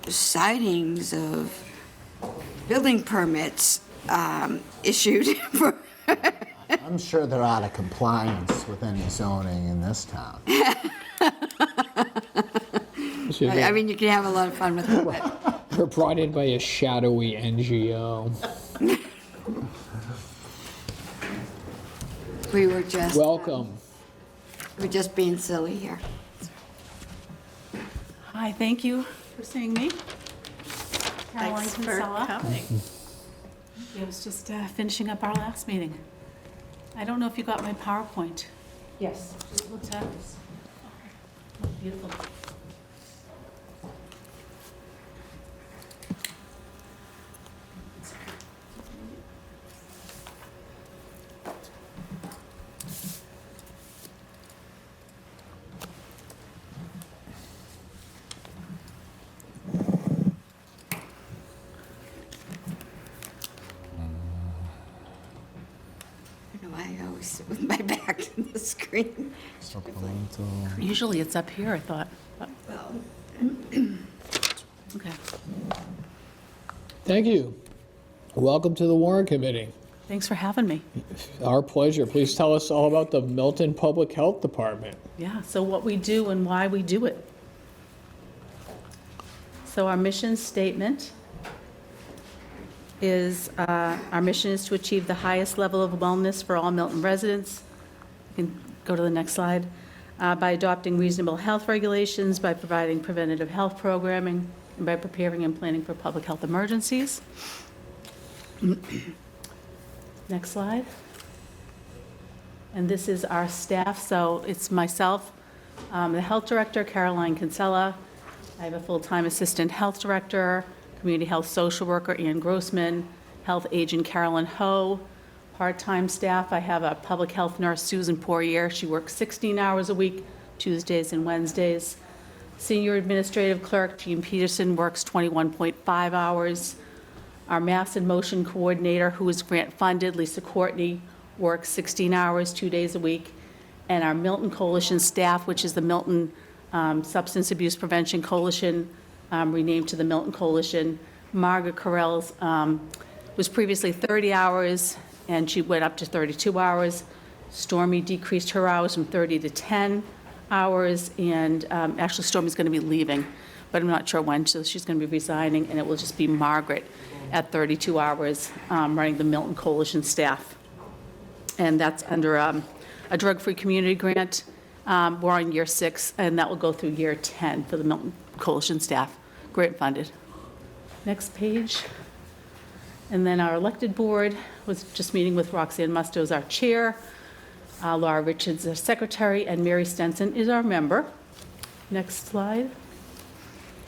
sightings of building permits issued for. I'm sure they're out of compliance with any zoning in this town. I mean, you can have a lot of fun with it. But They're brought in by a shadowy NGO. we were just Welcome. we're just being silly here. Hi, thank you for seeing me. Caroline Thanks for Kinsella. coming. I was just finishing up our last meeting. I don't know if you got my PowerPoint. Yes. It looks fabulous. Oh, beautiful. I don't know why I always sit with my back to the screen. Usually it's up here, I thought. but- Well, Okay. Thank you. Welcome to the Warrant Committee. Thanks for having me. Our pleasure. Please tell us all about the Milton Public Health Department. Yeah, so what we do and why we do it. So our mission statement is, our mission is to achieve the highest level of wellness for all Milton residents. You can go to the next slide. By adopting reasonable health regulations, by providing preventative health programming, and by preparing and planning for public health emergencies. Next slide. And this is our staff. So it's myself, the health director, Caroline Kinsella. I have a full-time assistant health director, community health social worker, Ann Grossman, health agent, Carolyn Ho. Part-time staff, I have a public health nurse, Susan Poirier. She works 16 hours a week, Tuesdays and Wednesdays. Senior administrative clerk, Jean Peterson, works 21.5 hours. Our Mass in Motion coordinator, who is grant-funded, Lisa Courtney, works 16 hours, 2 days a week. And our Milton Coalition staff, which is the Milton Substance Abuse Prevention Coalition, renamed to the Milton Coalition. Margaret Carell's was previously 30 hours, and she went up to 32 hours. Stormy decreased her hours from 30 to 10 hours, and actually Stormy's going to be leaving, but I'm not sure when, so she's going to be resigning, and it will just be Margaret at 32 hours running the Milton Coalition staff. And that's under a drug-free community grant. We're on year 6, and that will go through year 10 for the Milton Coalition staff, grant funded. Next page. And then our elected board was just meeting with Roxanne Musto as our chair, Laura Richards our secretary, and Mary Stenson is our member. Next slide.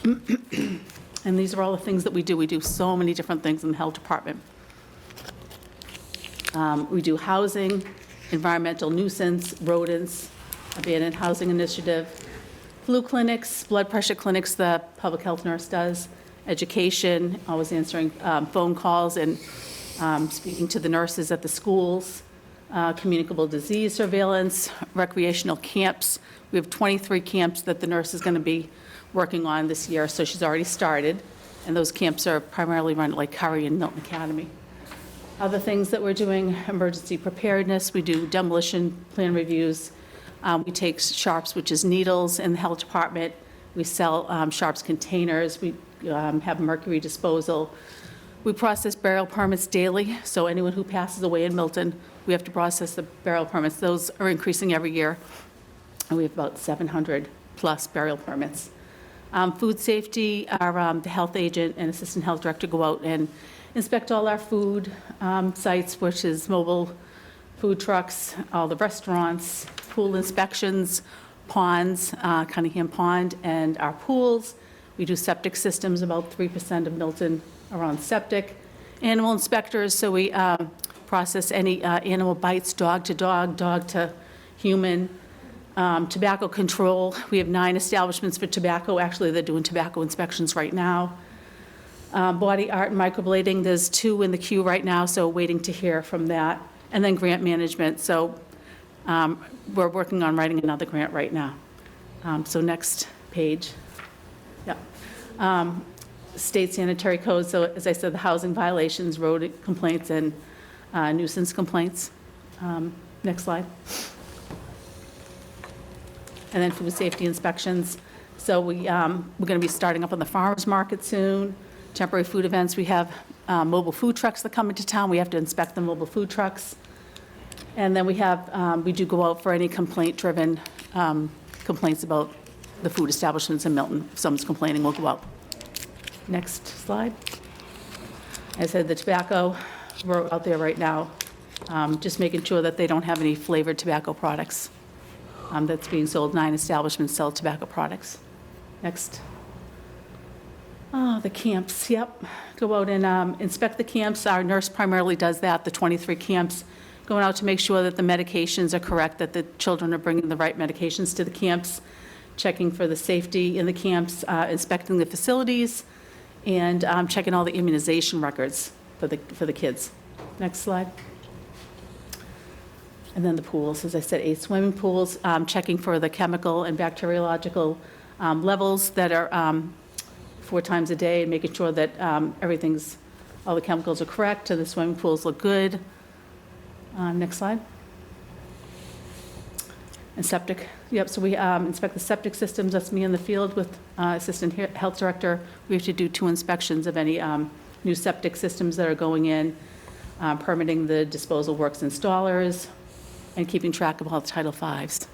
And these are all the things that we do. We do so many different things in the health department. We do housing, environmental nuisance, rodents, abandoned housing initiative, flu clinics, blood pressure clinics, the public health nurse does, education, always answering phone calls and speaking to the nurses at the schools, communicable disease surveillance, recreational camps. We have 23 camps that the nurse is going to be working on this year, so she's already started, and those camps are primarily run at Lake Curry and Milton Academy. Other things that we're doing, emergency preparedness, we do demolition plan reviews. We take sharps, which is needles, in the health department. We sell sharps containers. We have mercury disposal. We process burial permits daily, so anyone who passes away in Milton, we have to process the burial permits. Those are increasing every year, and we have about 700 plus burial permits. Food safety, the health agent and assistant health director go out and inspect all our food sites, which is mobile food trucks, all the restaurants, pool inspections, ponds, Cunningham Pond, and our pools. We do septic systems, about 3% of Milton are on septic. Animal inspectors, so we process any animal bites, dog to human. Tobacco control, we have 9 establishments for tobacco. Actually, they're doing tobacco inspections right now. Body art and microblading, there's 2 in the queue right now, so waiting to hear from that. And then grant management, so we're working on writing another grant right now. So next page. Yep. State sanitary code, so as I said, the housing violations, road complaints, and nuisance complaints. Next slide. And then food safety inspections. So we're going to be starting up on the farmers market soon. Temporary food events, we have mobile food trucks that come into town. We have to inspect the mobile food trucks. And then we have, we do go out for any complaint-driven complaints about the food establishments in Milton. If someone's complaining, we'll go out. Next slide. I said the tobacco, we're out there right now, just making sure that they don't have any flavored tobacco products that's being sold. 9 establishments sell tobacco products. Next. Oh, the camps, yep. Go out and inspect the camps. Our nurse primarily does that, the 23 camps, going out to make sure that the medications are correct, that the children are bringing the right medications to the camps, checking for the safety in the camps, inspecting the facilities, and checking all the immunization records for the kids. Next slide. And then the pools, as I said, 8 swimming pools, checking for the chemical and bacteriological levels that are 4 times a day, and making sure that all the chemicals are correct, and the swimming pools look good. Next slide. And septic, yep, so we inspect the septic systems. That's me in the field with assistant health director. We have to do 2 inspections of any new septic systems that are going in, permitting the disposal works installers, and keeping track of all the Title Vs.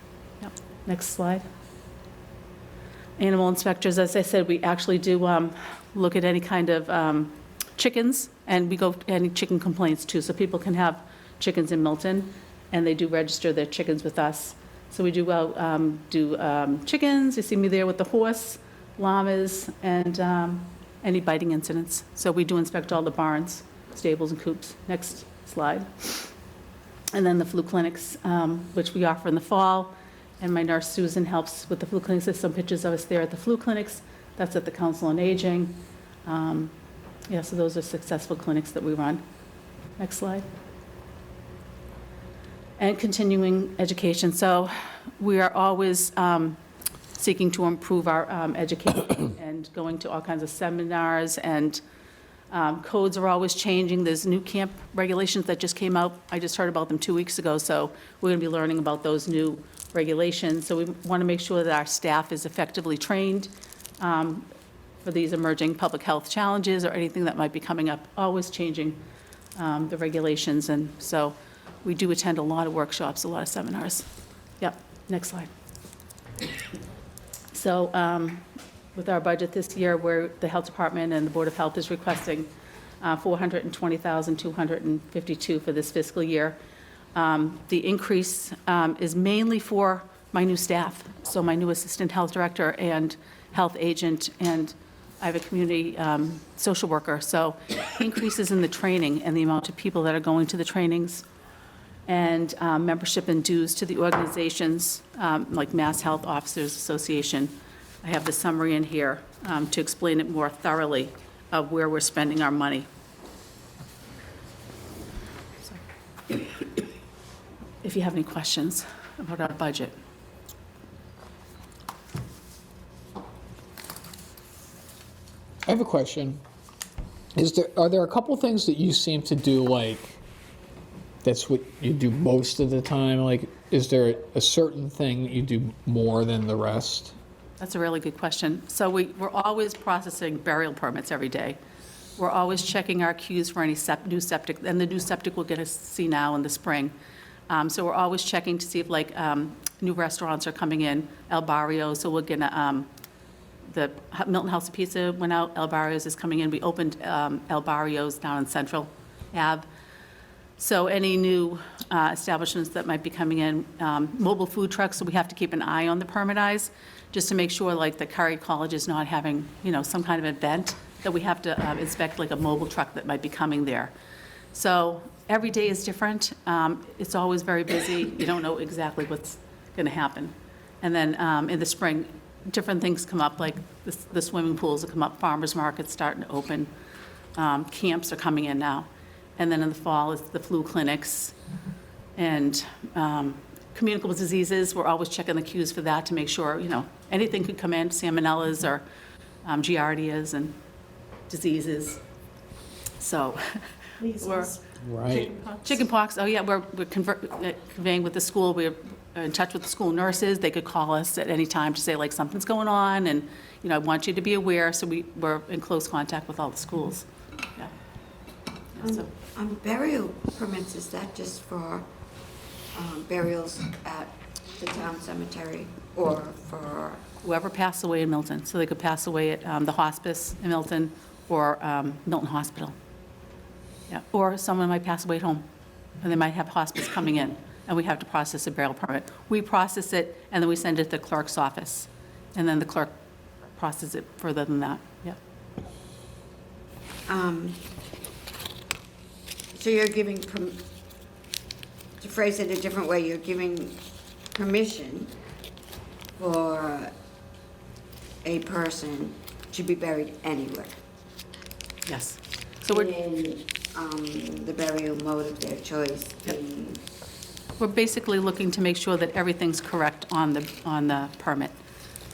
Yep. Next slide. Animal inspectors, as I said, we actually do look at any kind of chickens, and we go any chicken complaints too, so people can have chickens in Milton, and they do register their chickens with us. So we do chickens. You see me there with the horse, llamas, and any biting incidents. So we do inspect all the barns, stables, and coops. Next slide. And then the flu clinics, which we offer in the fall. And my nurse Susan helps with the flu clinics. There's some pictures of us there at the flu clinics. That's at the Council on Aging. Yeah, so those are successful clinics that we run. Next slide. And continuing education. So we are always seeking to improve our education and going to all kinds of seminars, and codes are always changing. There's new camp regulations that just came out. I just heard about them 2 weeks ago, so we're going to be learning about those new regulations. So we want to make sure that our staff is effectively trained for these emerging public health challenges or anything that might be coming up, always changing the regulations. And so we do attend a lot of workshops, a lot of seminars. Yep, next slide. So with our budget this year, where the Health Department and the Board of Health is requesting $420,252 for this fiscal year. The increase is mainly for my new staff, so my new assistant health director and health agent, and I have a community social worker. So increases in the training and the amount of people that are going to the trainings, and membership and dues to the organizations like Mass Health Officers Association. I have the summary in here to explain it more thoroughly of where we're spending our money. If you have any questions about our budget. I have a question. Are there a couple things that you seem to do, like, that's what you do most of the time? Like, is there a certain thing you do more than the rest? That's a really good question. So we're always processing burial permits every day. We're always checking our queues for any new septic, and the new septic we're going to see now in the spring. So we're always checking to see if, like, new restaurants are coming in, El Barrio, so we're going to, the Milton House of Pizza went out, El Barrio's is coming in. We opened El Barrio's down in Central Ave. So any new establishments that might be coming in, mobile food trucks, so we have to keep an eye on the permit eyes, just to make sure, like, the Curry College is not having, some kind of event that we have to inspect, like a mobile truck that might be coming there. So every day is different. It's always very busy. You don't know exactly what's going to happen. And then in the spring, different things come up, like the swimming pools will come up, farmers markets starting to open, camps are coming in now. And then in the fall is the flu clinics and communicable diseases. We're always checking the queues for that to make sure, anything could come in, salmonellas or giardias and diseases. So we're Right. chickenpox. Oh yeah, we're conveying with the school. We're in touch with the school nurses. They could call us at any time to say, like, something's going on, and I want you to be aware. So we're in close contact with all the schools. Yeah. So. On burial permits, is that just for burials at the town cemetery or for? Whoever passed away in Milton. So they could pass away at the hospice in Milton or Milton Hospital. Yeah. Or someone might pass away at home, and they might have hospice coming in, and we have to process a burial permit. We process it, and then we send it to the clerk's office, and then the clerk processes it further than that. Yeah. So you're giving, to phrase it a different way, you're giving permission for a person to be buried anywhere. Yes. So we're in the burial mode of their choice. Yep. We're basically looking to make sure that everything's correct on the permit.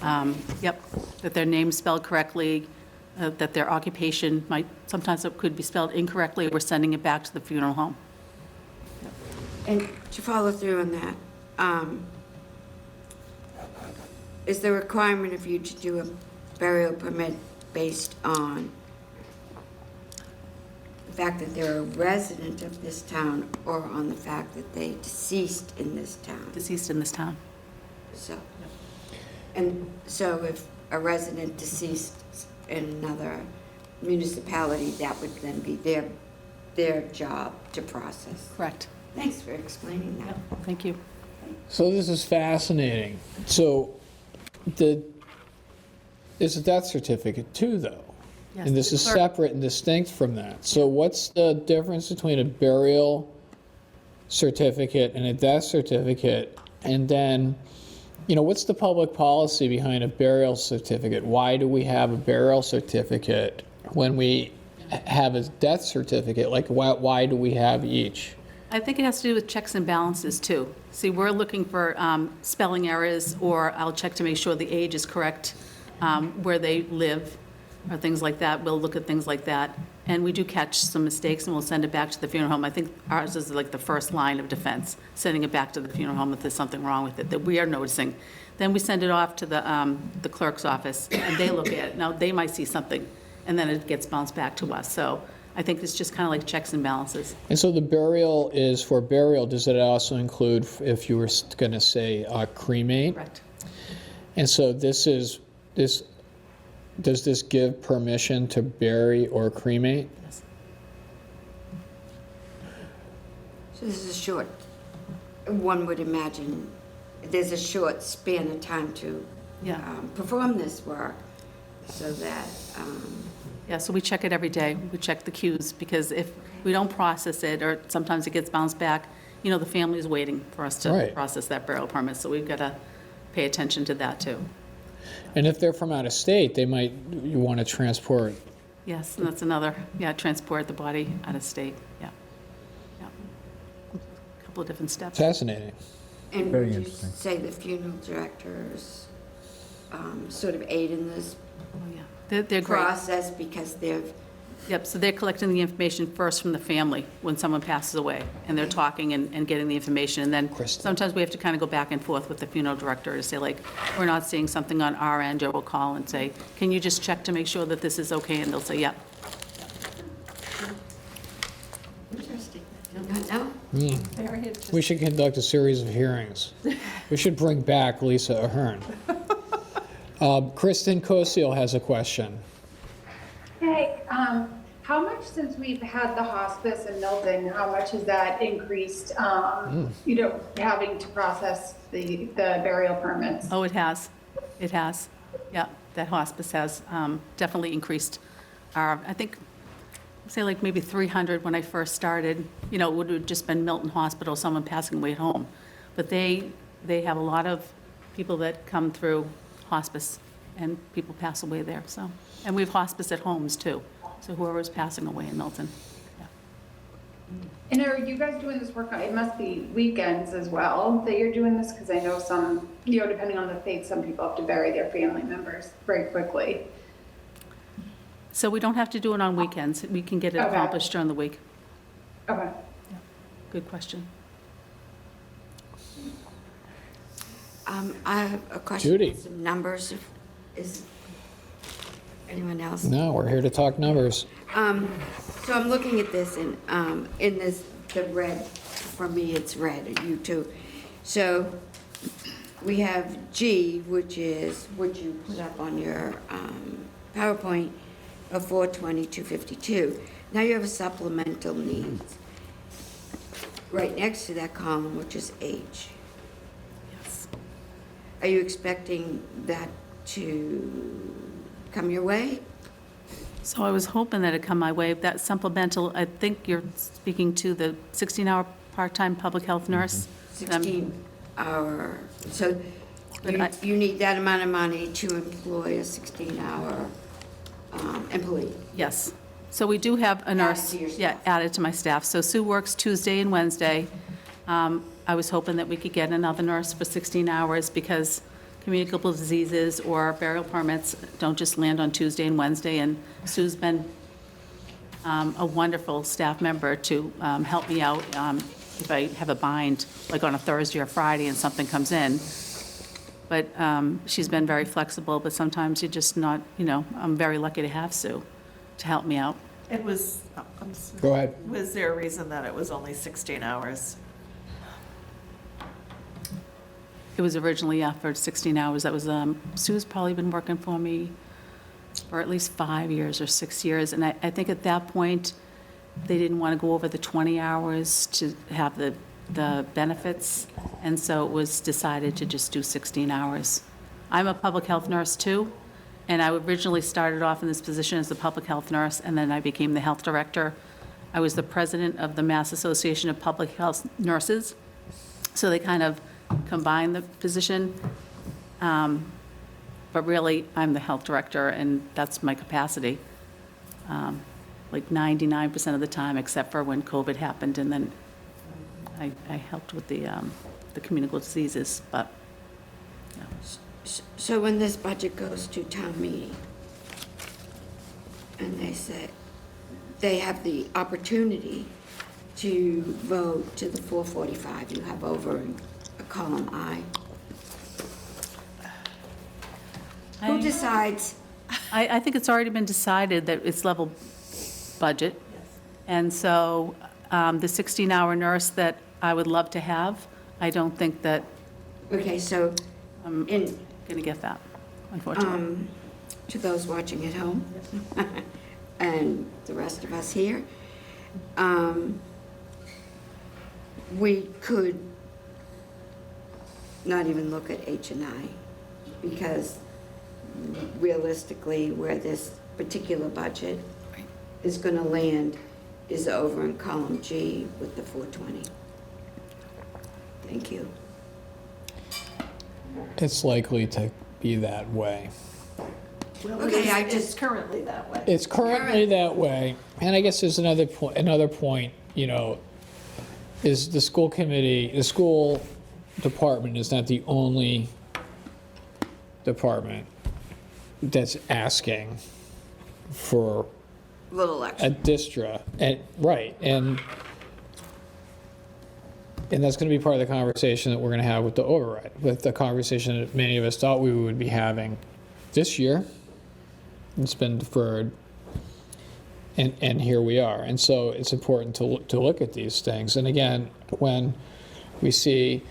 Yep, that their name's spelled correctly, that their occupation sometimes it could be spelled incorrectly. We're sending it back to the funeral home. Yep. And to follow through on that, is the requirement of you to do a burial permit based on fact that they're a resident of this town or on the fact that they deceased in this town? Deceased in this town. So, and so if a resident deceased in another municipality, that would then be their job to process. Correct. Thanks for explaining that. Thank you. So this is fascinating. So it's a death certificate too, though. Yes, And this is separate and distinct from that. So what's the difference between a burial certificate and a death certificate? And then, what's the public policy behind a burial certificate? Why do we have a burial certificate when we have a death certificate? Like, why do we have each? I think it has to do with checks and balances, too. See, we're looking for spelling errors, or I'll check to make sure the age is correct, where they live, or things like that. We'll look at things like that. And we do catch some mistakes, and we'll send it back to the funeral home. I think ours is like the first line of defense, sending it back to the funeral home if there's something wrong with it that we are noticing. Then we send it off to the clerk's office, and they look at it. Now, they might see something, and then it gets bounced back to us. So I think it's just kind of like checks and balances. And so the burial is for burial. Does it also include, if you were going to say, cremate? Correct. And so does this give permission to bury or cremate? Yes. So this is short, one would imagine, there's a short span of time to perform this work so that... Yeah, so we check it every day. We check the queues, because if we don't process it, or sometimes it gets bounced back, the family is waiting for us to process that burial permit, so we've got to pay attention to that, too. And if they're from out of state, you want to transport. Yes, and that's another, transport the body out of state, yeah. A couple of different steps. Fascinating. And Very would you interesting. say the funeral directors sort of aid in this They're great. process because they've... Yep, so they're collecting the information first from the family when someone passes away, and they're talking and getting the information, and then sometimes we have to kind of go back and forth with the funeral director to say, like, we're not seeing something on our end, or we'll call and say, can you just check to make sure that this is okay, and they'll say, yep. Interesting. No? We should conduct a series of hearings. We should bring back Lisa Ahern. Kristen Kosiel has a question. Hey, how much, since we've had the hospice in Milton, how much has that increased, having to process the burial permits? Oh, it has. It has. Yeah, that hospice has definitely increased our, I think, say like maybe 300 when I first started. It would have just been Milton Hospital, someone passing away at home. But they have a lot of people that come through hospice, and people pass away there, so. And we have hospice at homes, too, so whoever's passing away in Milton. And are you guys doing this work, it must be weekends as well that you're doing this? Because I know some, depending on the faith, some people have to bury their family members very quickly. So we don't have to do it on weekends. We can get it accomplished during the week. Okay. Good question. I have a question. Judy. Some numbers. Is anyone else? No, we're here to talk numbers. So I'm looking at this, and in this, the red, for me, it's red, and you too. So we have G, which is what you put up on your PowerPoint of 420,252. Now you have a supplemental needs right next to that column, which is H. Yes. Are you expecting that to come your way? So I was hoping that it'd come my way. That supplemental, I think you're speaking to the 16-hour part-time public health nurse. 16-hour, so you need that amount of money to employ a 16-hour employee? Yes. So we do have a nurse, added to my staff. So Sue works Tuesday and Wednesday. I was hoping that we could get another nurse for 16 hours because communicable diseases or burial permits don't just land on Tuesday and Wednesday. And Sue's been a wonderful staff member to help me out if I have a bind, like on a Thursday or Friday and something comes in. But she's been very flexible, but sometimes you're just not, I'm very lucky to have Sue to help me out. It was, Go ahead. was there a reason that it was only 16 hours? It was originally offered 16 hours. That was, Sue's probably been working for me for at least 5 years or 6 years. And I think at that point, they didn't want to go over the 20 hours to have the benefits. And so it was decided to just do 16 hours. I'm a public health nurse too. And I originally started off in this position as a public health nurse, and then I became the health director. I was the president of the Mass Association of Public Health Nurses. So they kind of combined the position. But really, I'm the health director, and that's my capacity. Like 99% of the time, except for when COVID happened, and then I helped with the communicable diseases, but, yeah. So when this budget goes to town meeting, and they say, they have the opportunity to vote to the 445 you have over in column I. Who decides? I think it's already been decided that it's level budget. And so the 16-hour nurse that I would love to have, I don't think that Okay, so I'm going to get that, unfortunately. to those watching at home and the rest of us here, we could not even look at H&I because realistically where this particular budget is going to land is over in column G with the 420. Thank you. It's likely to be that way. Well, Okay, I it's just- currently that way. It's currently that way, and I guess there's another point, you know, is the school committee, the school department is not the only department that's asking for Little a extra. distra, and, right, and that's going to be part of the conversation that we're going to have with the override, with the conversation that many of us thought we would be having this year. It's been deferred, and here we are. And so it's important to look at these things. And again, when we see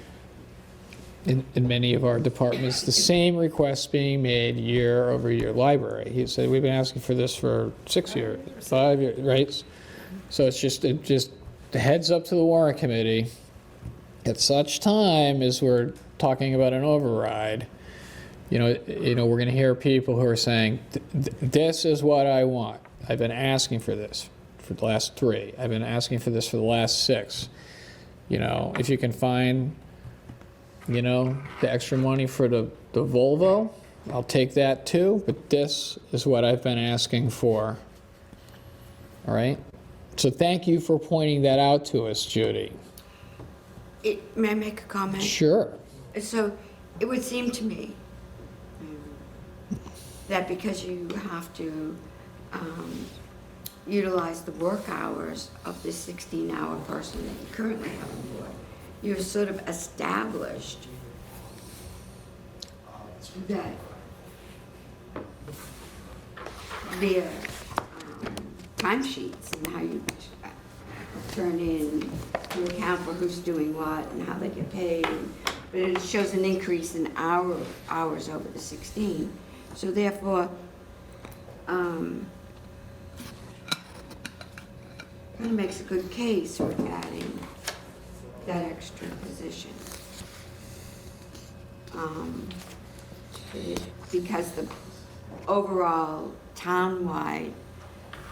in many of our departments the same requests being made year over year, library, he said, we've been asking for this for 6 years, 5 years, right? So it's just the heads up to the Warrant Committee. At such time as we're talking about an override, you know, we're going to hear people who are saying, this is what I want. I've been asking for this for the last 3. I've been asking for this for the last 6. You know, if you can find, you know, the extra money for the Volvo, I'll take that too, but this is what I've been asking for. All right? So thank you for pointing that out to us, Judy. May I make a comment? Sure. So it would seem to me that because you have to utilize the work hours of the 16-hour person that you currently have on board, you've sort of established that via timesheets and how you turn in to account for who's doing what and how they get paid. But it shows an increase in hours over the 16. So therefore, kind of makes a good case for adding that extra position. Because the overall town-wide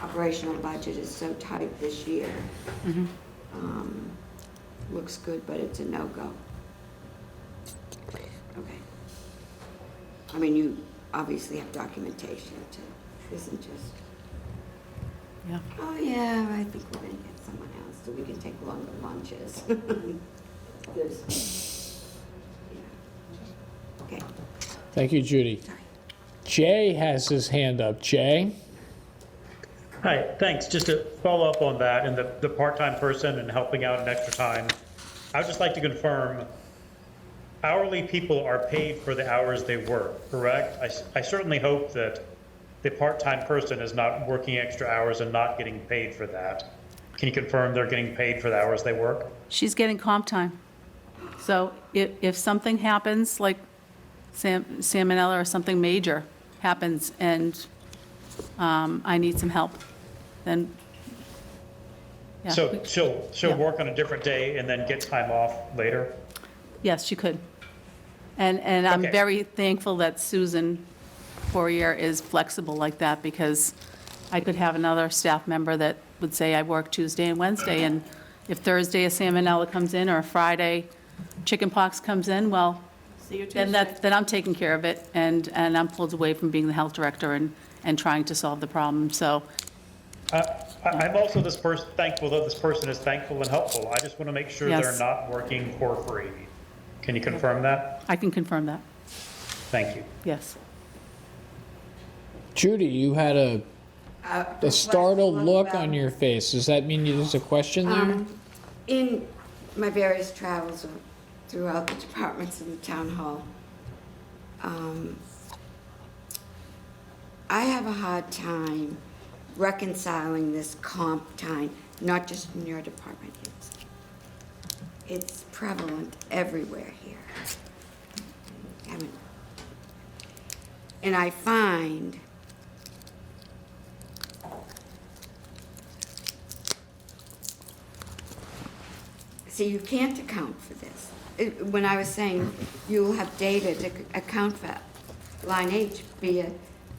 operational budget is so tight this year. Looks good, but it's a no-go. Okay. I mean, you obviously have documentation to, isn't just, Yeah. oh yeah, I think we're gonna get someone else so we can take longer lunches. There's, yeah. Okay. Thank you, Judy. Jay has his hand up. Jay? Hi, thanks. Just to follow up on that and the part-time person and helping out in extra time, I would just like to confirm hourly people are paid for the hours they work, correct? I certainly hope that the part-time person is not working extra hours and not getting paid for that. Can you confirm they're getting paid for the hours they work? She's getting comp time. So if something happens, like salmonella or something major happens, and I need some help, then, yeah. So she'll work on a different day and then get time off later? Yes, she could. And I'm Okay. very thankful that Susan Poirier is flexible like that, because I could have another staff member that would say, I work Tuesday and Wednesday, and if Thursday a salmonella comes in, or Friday chickenpox comes in, well, See you then Tuesday. then I'm taking care of it, and I'm pulled away from being the health director and trying to solve the problem, so. I'm also thankful that this person is thankful and helpful. I just want to make sure Yes. they're not working for free. Can you confirm that? I can confirm that, Thank you. yes. Judy, you had a startled look on your face. Does that mean there's a question there? In my various travels throughout the departments in the town hall, I have a hard time reconciling this comp time, not just in your department. It's prevalent everywhere here. And I find see, you can't account for this. When I was saying you'll have data to account for line H via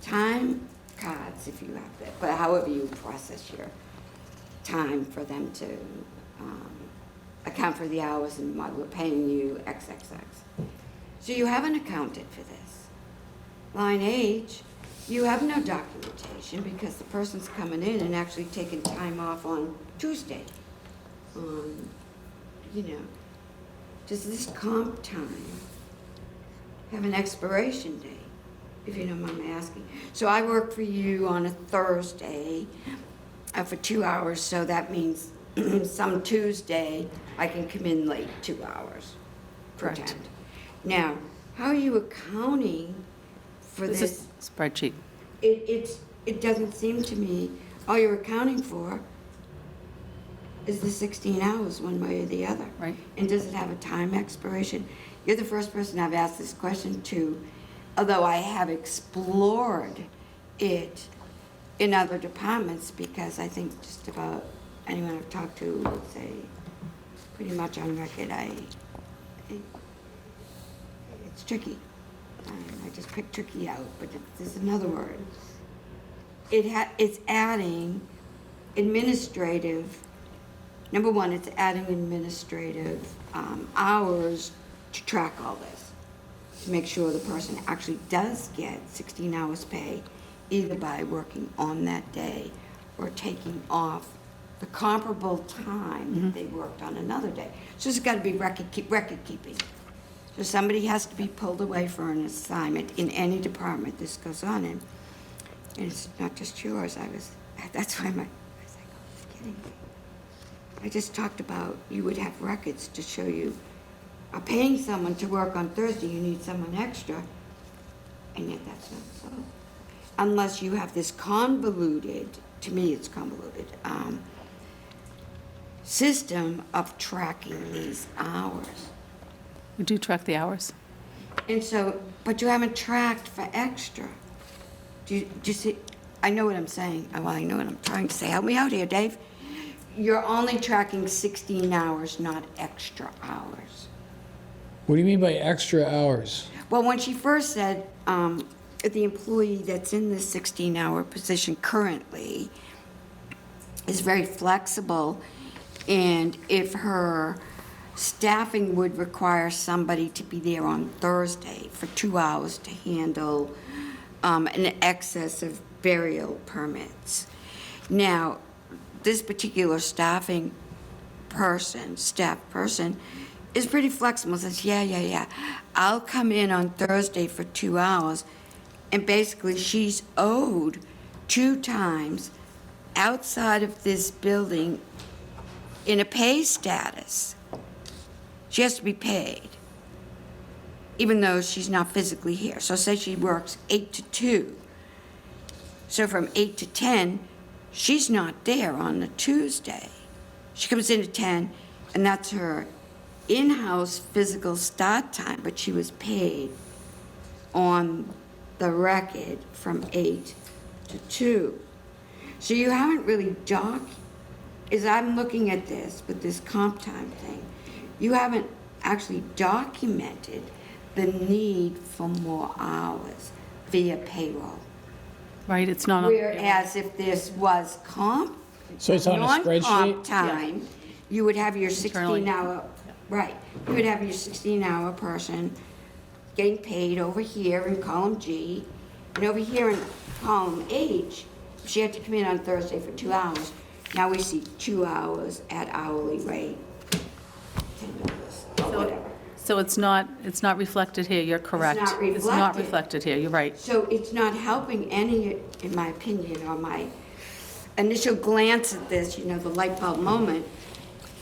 time cards, if you have that, but however you process your time for them to account for the hours and what we're paying you, XXX. So you haven't accounted for this. Line H, you have no documentation because the person's coming in and actually taking time off on Tuesday. Does this comp time have an expiration date, if you don't mind me asking? So I work for you on a Thursday for 2 hours, so that means some Tuesday I can come in late 2 hours. Correct. Pretend. Now, how are you accounting for This this? is spreadsheet. It doesn't seem to me, all you're accounting for is the 16 hours one way or the other. Right. And does it have a time expiration? You're the first person I've asked this question to, although I have explored it in other departments, because I think just about anyone I've talked to would say pretty much on record, it's tricky. I just picked tricky out, but there's another word. It's adding administrative. Number one, it's adding administrative hours to track all this, to make sure the person actually does get 16 hours pay, either by working on that day or taking off the comparable time that they worked on another day. So there's got to be record keeping. So somebody has to be pulled away for an assignment in any department this goes on in. And it's not just yours. That's why I was like, oh, it's kidding me. I just talked about you would have records to show you are paying someone to work on Thursday, you need someone extra, and yet that's not so. Unless you have this convoluted, to me it's convoluted, system of tracking these hours. We do track the hours. And so, but you haven't tracked for extra. Do you see? I know what I'm saying. Well, I know what I'm trying to say. Help me out here, Dave. You're only tracking 16 hours, not extra hours. What do you mean by extra hours? Well, when she first said the employee that's in this 16-hour position currently is very flexible, and if her staffing would require somebody to be there on Thursday for 2 hours to handle an excess of burial permits. Now, this particular staff person, is pretty flexible, says, yeah, I'll come in on Thursday for 2 hours, and basically she's owed 2 times outside of this building in a pay status. She has to be paid, even though she's not physically here. So say she works 8 to 2. So from 8 to 10, she's not there on the Tuesday. She comes in at 10, and that's her in-house physical start time, but she was paid on the record from 8 to 2. So you haven't really as I'm looking at this with this comp time thing, you haven't actually documented the need for more hours via payroll. Right, it's not on. Whereas if this was comp, So it's on a non-comp spreadsheet? time, you would have your Internally. 16-hour, right, you would have your 16-hour person getting paid over here in column G, and over here in column H, if she had to come in on Thursday for 2 hours, now we see 2 hours at hourly rate, $10, or whatever. So it's not reflected here, you're correct. not It's not reflected. reflected here, you're right. So it's not helping any, in my opinion, or my initial glance at this, you know, the light bulb moment.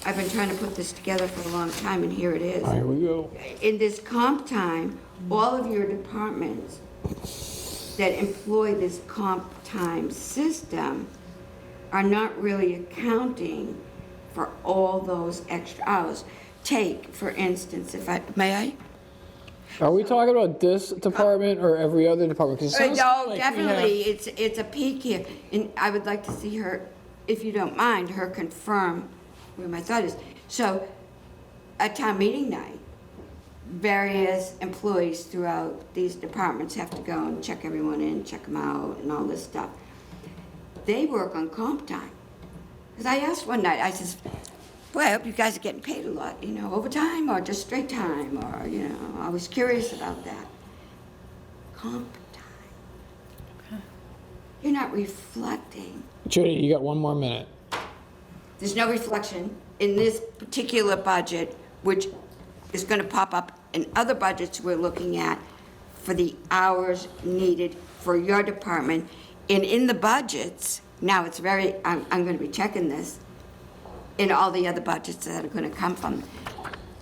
I've been trying to put this together for a long time, and here it is. Here we go. In this comp time, all of your departments that employ this comp time system are not really accounting for all those extra hours. Take, for instance, may I? Are we talking about this department or every other department? 'Cause it sounds No, like we definitely, it's a peak here, and I would like to see her, if you don't mind, her confirm where my thought is. So, at town meeting night, various employees throughout these departments have to go and check everyone in, check them out, and all this stuff. They work on comp time. Because I asked one night, I says, boy, I hope you guys are getting paid a lot, you know, overtime or just straight time, or, you know, I was curious about that. Comp time. You're not reflecting. Judy, you got one more minute. There's no reflection in this particular budget, which is going to pop up in other budgets we're looking at for the hours needed for your department. And in the budgets, now it's I'm going to be checking this, in all the other budgets that are going to come from,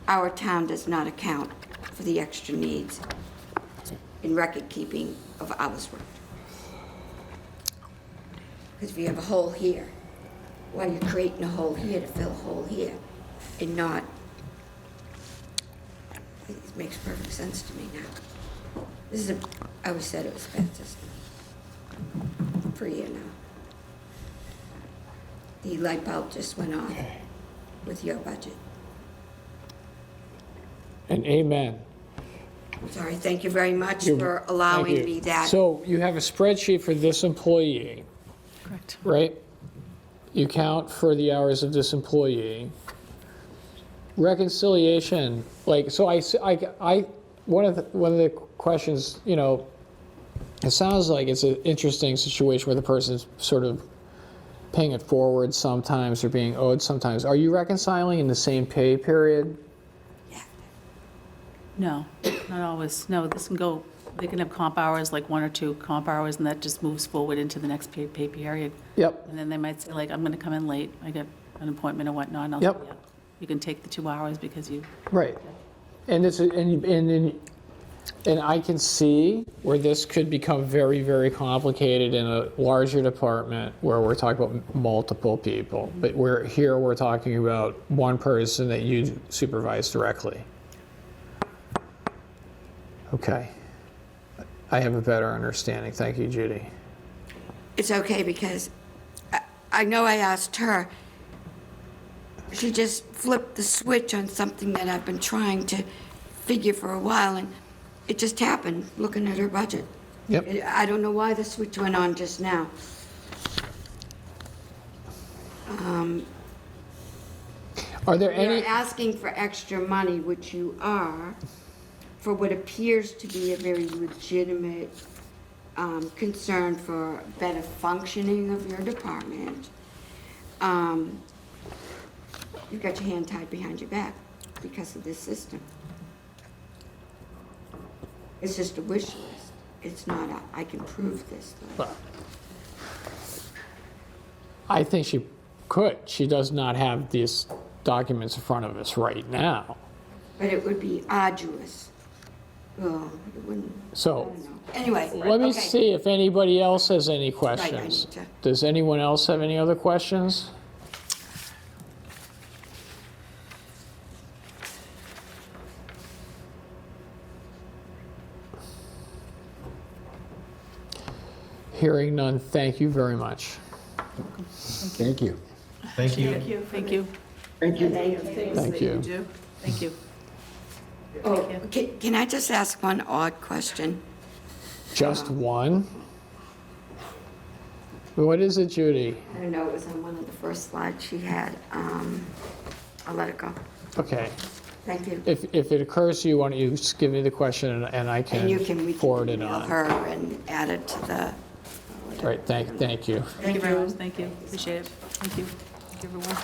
our town does not account for the extra needs in record keeping of hours worked. Because if you have a hole here, why are you creating a hole here to fill a hole here and not, it makes perfect sense to me now. I always said it was a bad system for a year now. The light bulb just went on with your budget. And amen. Sorry, thank you very much You're- for thank allowing you. me that. So you have a spreadsheet for this employee, Correct. right? You count for the hours of this employee. Reconciliation, like, so one of the questions, you know, it sounds like it's an interesting situation where the person's sort of paying it forward sometimes or being owed sometimes. Are you reconciling in the same pay period? No, not always. No, this can go, they can have comp hours, like 1 or 2 comp hours, and that just moves forward into the next pay period. Yep. And then they might say, like, I'm going to come in late, I got an appointment or whatnot, and I'll Yep. say, yeah, you can take the 2 hours because you, Right. And and I can see where this could become very, very complicated in a larger department where we're talking about multiple people. But we're talking about one person that you supervise directly. Okay. I have a better understanding. Thank you, Judy. It's okay because I know I asked her. She just flipped the switch on something that I've been trying to figure for a while, and it just happened looking at her budget. Yep. I don't know why the switch went on just now. Are there any? You're asking for extra money, which you are, for what appears to be a very legitimate concern for better functioning of your department. You've got your hand tied behind your back because of this system. It's just a wish list. It's not a, I can prove this list. Well, I think she could. She does not have these documents in front of us right now. But it would be arduous. Well, it wouldn't. So, Anyway. Let me okay. see if anybody else has any questions. need to- Does anyone else have any other questions? Hearing none, thank you very much. Thank you. Thank you. Thank you. Thank you. Thank you. Things Thank that you. do. Thank you. Oh, can I just ask one odd question? Just one? What is it, Judy? I don't know, it was on one of the first slides she had. I'll let it go. Okay. Thank you. If it occurs to you, why don't you just give me the question and I And you can can, we forward can it email on. her and add it to the. Right, thank you. Thank you very much. Thank you. Appreciate it. Thank you. Thank you, everyone.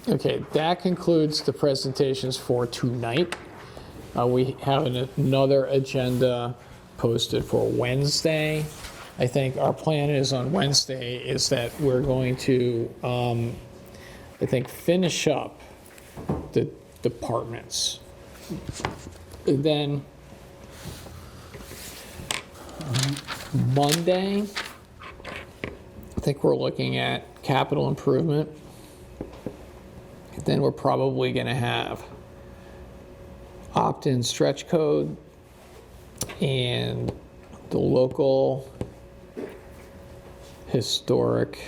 Okay, that concludes the presentations for tonight. We have another agenda posted for Wednesday. I think our plan is on Wednesday is that we're going to, I think, finish up the departments. And then Monday, I think we're looking at capital improvement. Then we're probably going to have opt-in stretch code and the local historic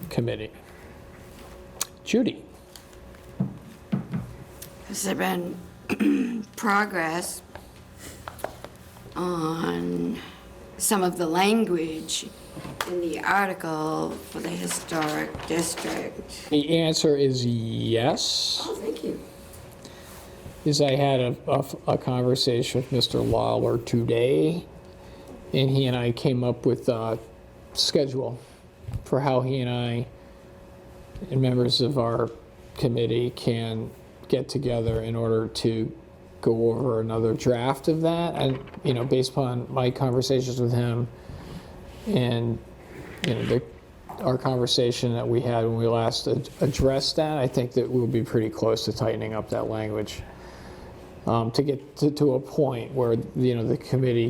committee. Judy. Has there been progress on some of the language in the article for the historic district? The answer is yes. Oh, thank you. Is I had a conversation with Mr. Lawler today, and he and I came up with a schedule for how he and I and members of our committee can get together in order to go over another draft of that. And, you know, based upon my conversations with him and, you know, our conversation that we had when we last addressed that, I think that we'll be pretty close to tightening up that language to get to a point where, you know, the committee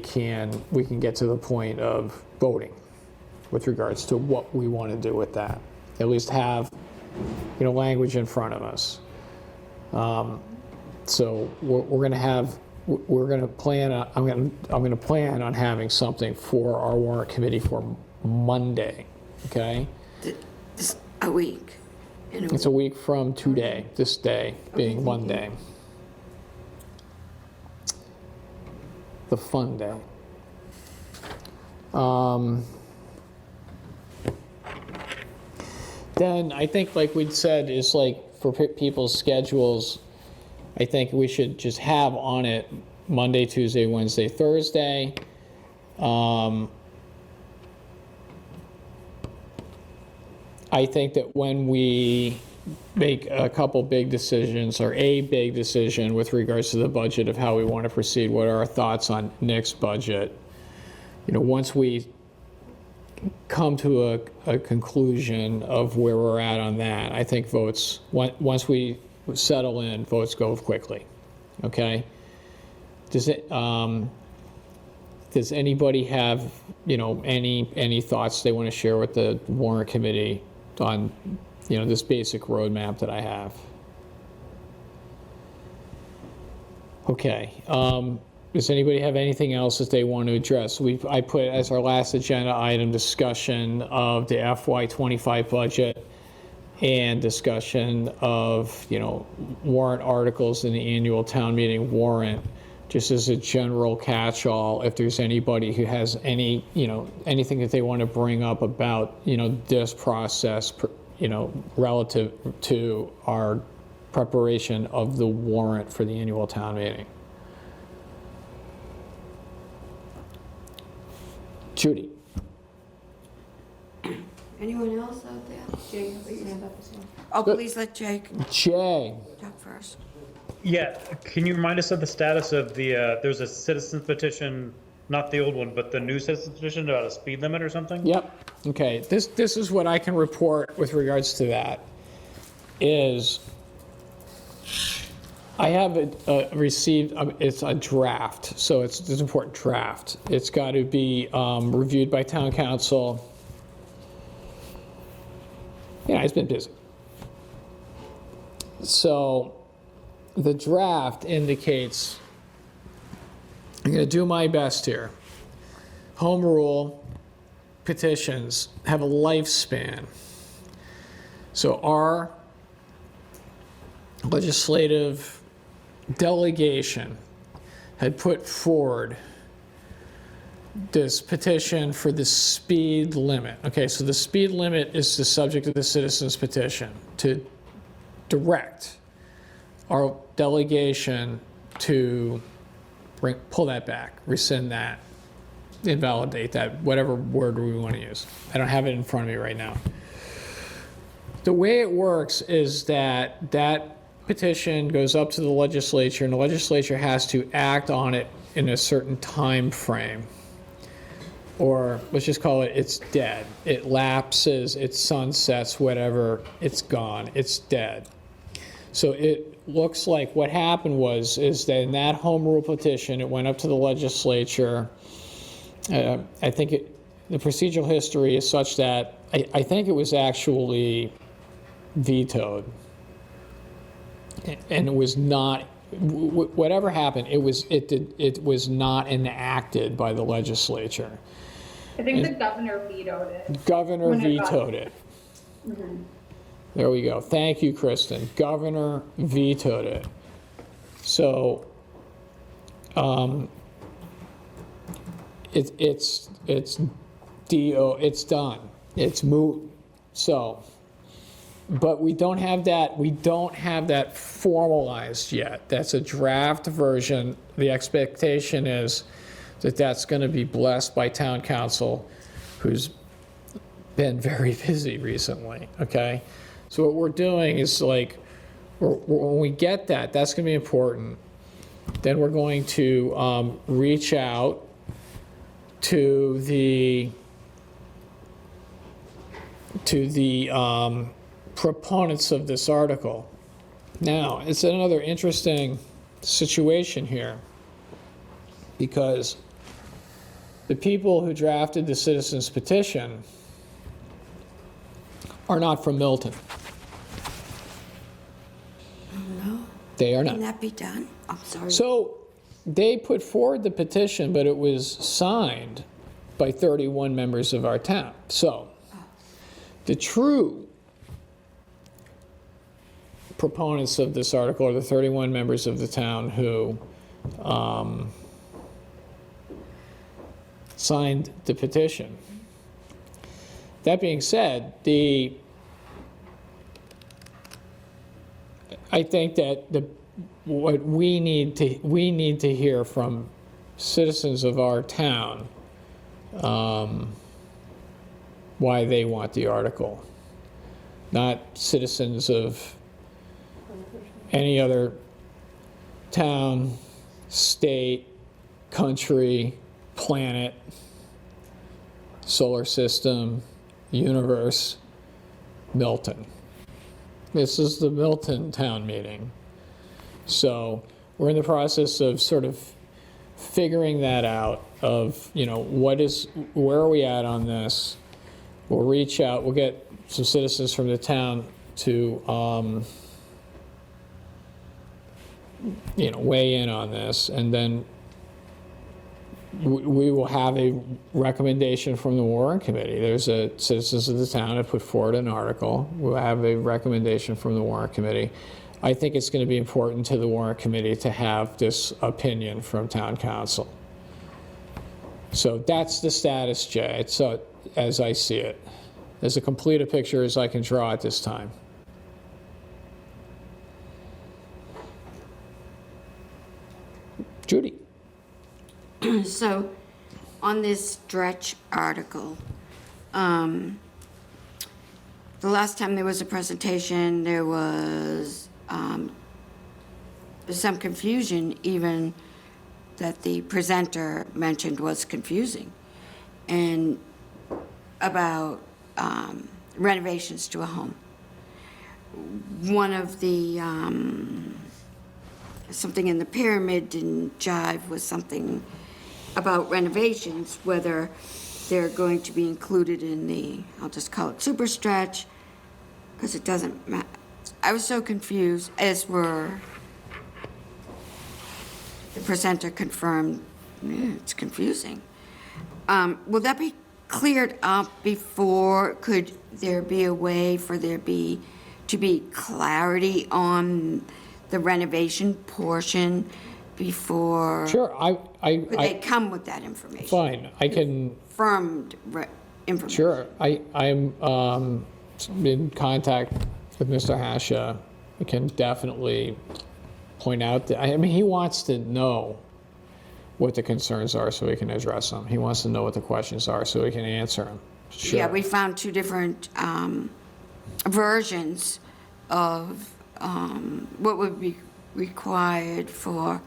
we can get to the point of voting with regards to what we want to do with that. At least have, you know, language in front of us. So we're going to plan. I'm going to plan on having something for our warrant committee for Monday. Okay. This a week. It's a week from today. This day being Monday. The fun day. Then I think, like we'd said, is like for people's schedules, I think we should just have on it Monday, Tuesday, Wednesday, Thursday. I think that when we make a couple big decisions or a big decision with regards to the budget of how we want to proceed, what are our thoughts on next budget, you know, once we come to a conclusion of where we're at on that, I think votes, once we settle in, votes go quickly. Okay? Does anybody have, you know, any thoughts they want to share with the warrant committee on, you know, this basic roadmap that I have? Okay. Does anybody have anything else that they want to address? I put as our last agenda item discussion of the FY25 budget and discussion of, you know, warrant articles in the annual town meeting warrant, just as a general catch-all. If there's anybody who has any, you know, anything that they want to bring up about, you know, this process, you know, relative to our preparation of the warrant for the annual town meeting. Judy. Anyone else out there? Jake, put your hand up as well. Oh, please let Jake Jay. talk first. Yeah, can you remind us of the status of the, there's a citizen's petition, not the old one, but the new citizen's petition about a speed limit or something? Yep. Okay. This is what I can report with regards to that. Is I have received, it's a draft, so it's an important draft. It's got to be reviewed by town council. Yeah, it's been busy. So the draft indicates, I'm going to do my best here. Home rule petitions have a lifespan. So our legislative delegation had put forward this petition for the speed limit. Okay, so the speed limit is the subject of the citizens petition to direct our delegation to pull that back, rescind that, invalidate that, whatever word we want to use. I don't have it in front of me right now. The way it works is that that petition goes up to the legislature, and the legislature has to act on it in a certain time frame. Or let's just call it, it's dead. It lapses, it sunsets, whatever, it's gone, it's dead. So it looks like what happened is that in that home rule petition, it went up to the legislature. I think the procedural history is such that I think it was actually vetoed. And it was not, whatever happened, it was not enacted by the legislature. I think the governor vetoed it. Governor vetoed it. Mm-hmm. There we go. Thank you, Kristen. Governor vetoed it. So it's done. It's moot. So, but we don't have that formalized yet. That's a draft version. The expectation is that that's going to be blessed by town council, who's been very busy recently, okay? So what we're doing is like, when we get that, that's going to be important. Then we're going to reach out to the proponents of this article. Now, it's another interesting situation here, because the people who drafted the citizens petition are not from Milton. No. They are not. Can that be done? I'm sorry. So they put forward the petition, but it was signed by 31 members of our town. So the true proponents of this article are the 31 members of the town who signed the petition. That being said, I think that what we need to hear from citizens of our town why they want the article, not citizens of any other town, state, country, planet, solar system, universe, Milton. This is the Milton town meeting. So we're in the process of sort of figuring that out of, where are we at on this? We'll reach out, we'll get some citizens from the town to, weigh in on this, and then we will have a recommendation from the Warrant Committee. There's citizens of the town have put forward an article. We'll have a recommendation from the Warrant Committee. I think it's going to be important to the Warrant Committee to have this opinion from town council. So that's the status, Jay. It's as I see it, as complete a picture as I can draw at this time. Judy. So, on this stretch article, the last time there was a presentation, there was some confusion, even that the presenter mentioned was confusing, and about renovations to a home. One of the something in the pyramid didn't jive with something about renovations, whether they're going to be included in the, I'll just call it super stretch, because it doesn't matter. I was so confused, as were the presenter confirmed. It's confusing. Will that be cleared up before? Could there be a way for there to be clarity on the renovation portion before? Sure, Could they come with that information? Fine, I can. Confirmed information. Sure, I'm in contact with Mr. Hasha. I can definitely point out that, I mean, he wants to know what the concerns are so we can address them. He wants to know what the questions are so we can answer them. Sure. Yeah, we found two different versions of what would be required for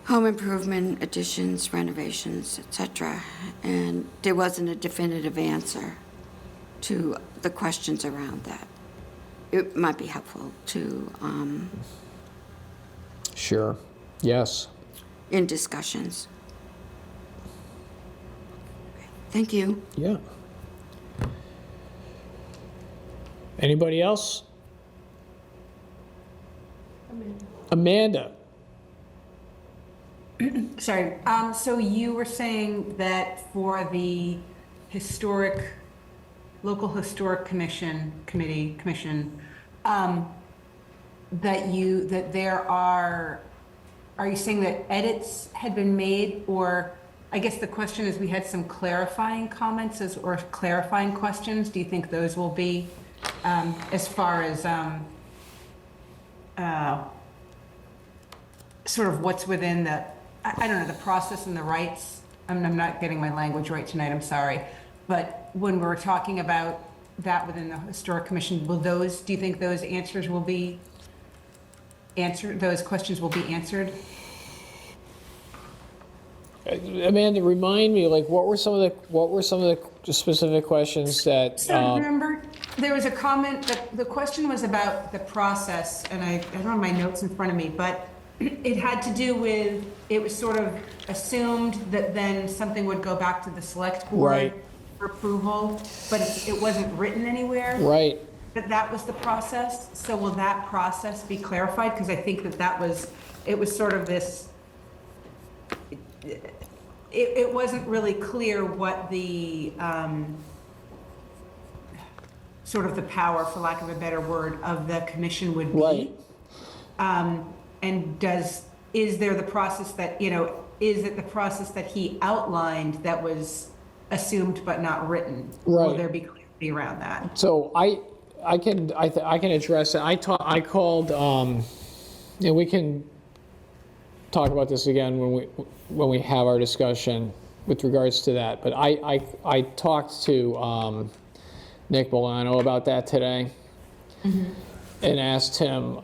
home improvement, additions, renovations, etc. And there wasn't a definitive answer to the questions around that. It might be helpful to, Sure, yes. in discussions. Thank you. Yeah. Anybody else? Amanda. Sorry, so you were saying that for the local historic commission, that there are you saying that edits had been made? Or I guess the question is, we had some clarifying comments or clarifying questions. Do you think those will be, as far as sort of what's within the, I don't know, the process and the rights? I'm not getting my language right tonight, I'm sorry. But when we're talking about that within the Historic Commission, do you think those answers will be answered, those questions will be answered? Amanda, remind me, like, what were some of the specific questions that? So remember, there was a comment that the question was about the process, and I don't have my notes in front of me, but it had to do with, it was sort of assumed that then something would go back to the select board Right. for approval, but it wasn't written anywhere. Right. But that was the process. So will that process be clarified? Because I think it was sort of this, it wasn't really clear what the, sort of the power, for lack of a better word, of the commission would be. Right. And is there the process that, is it the process that he outlined that was assumed but not written? Right. Will there be clarity around that? So I can address it. I called, and we can talk about this again when we have our discussion with regards to that. But I talked to Nick Bolano about that today, and asked him,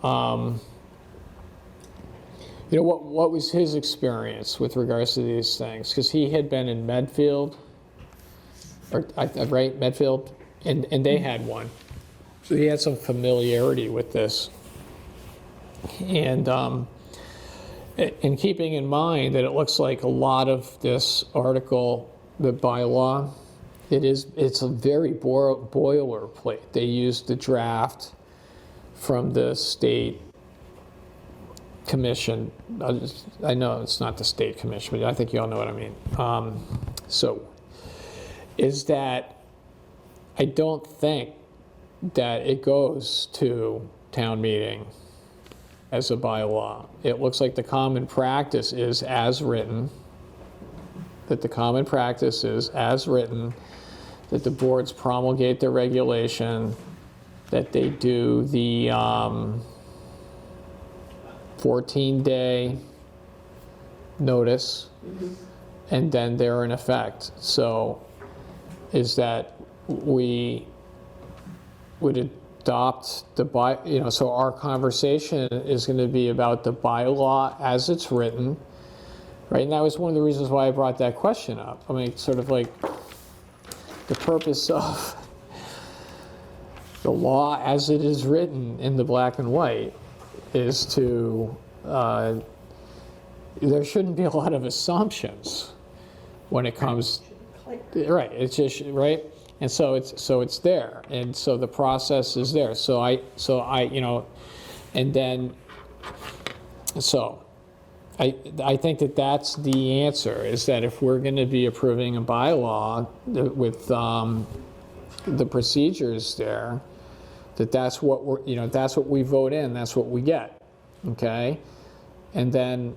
what was his experience with regards to these things? Because he had been in Medfield, right, Medfield, and they had one. So he had some familiarity with this. And in keeping in mind that it looks like a lot of this article, the bylaw, it's a very boilerplate. They used the draft from the state commission. I know it's not the state commission, but I think you all know what I mean. So is that I don't think that it goes to town meeting as a bylaw. It looks like the common practice is as written, that the boards promulgate the regulation, that they do the 14-day notice, and then they're in effect. So is that we would adopt so our conversation is going to be about the bylaw as it's written, right? And that was one of the reasons why I brought that question up. I mean, sort of like the purpose of the law as it is written in the black and white is to, there shouldn't be a lot of assumptions when it comes, right, it's just, right? And so it's there, and so the process is there. So I, you know, and then, so I think that that's the answer, is that if we're going to be approving a bylaw with the procedures there, that's what we're, you know, that's what we vote in, that's what we get, okay? And then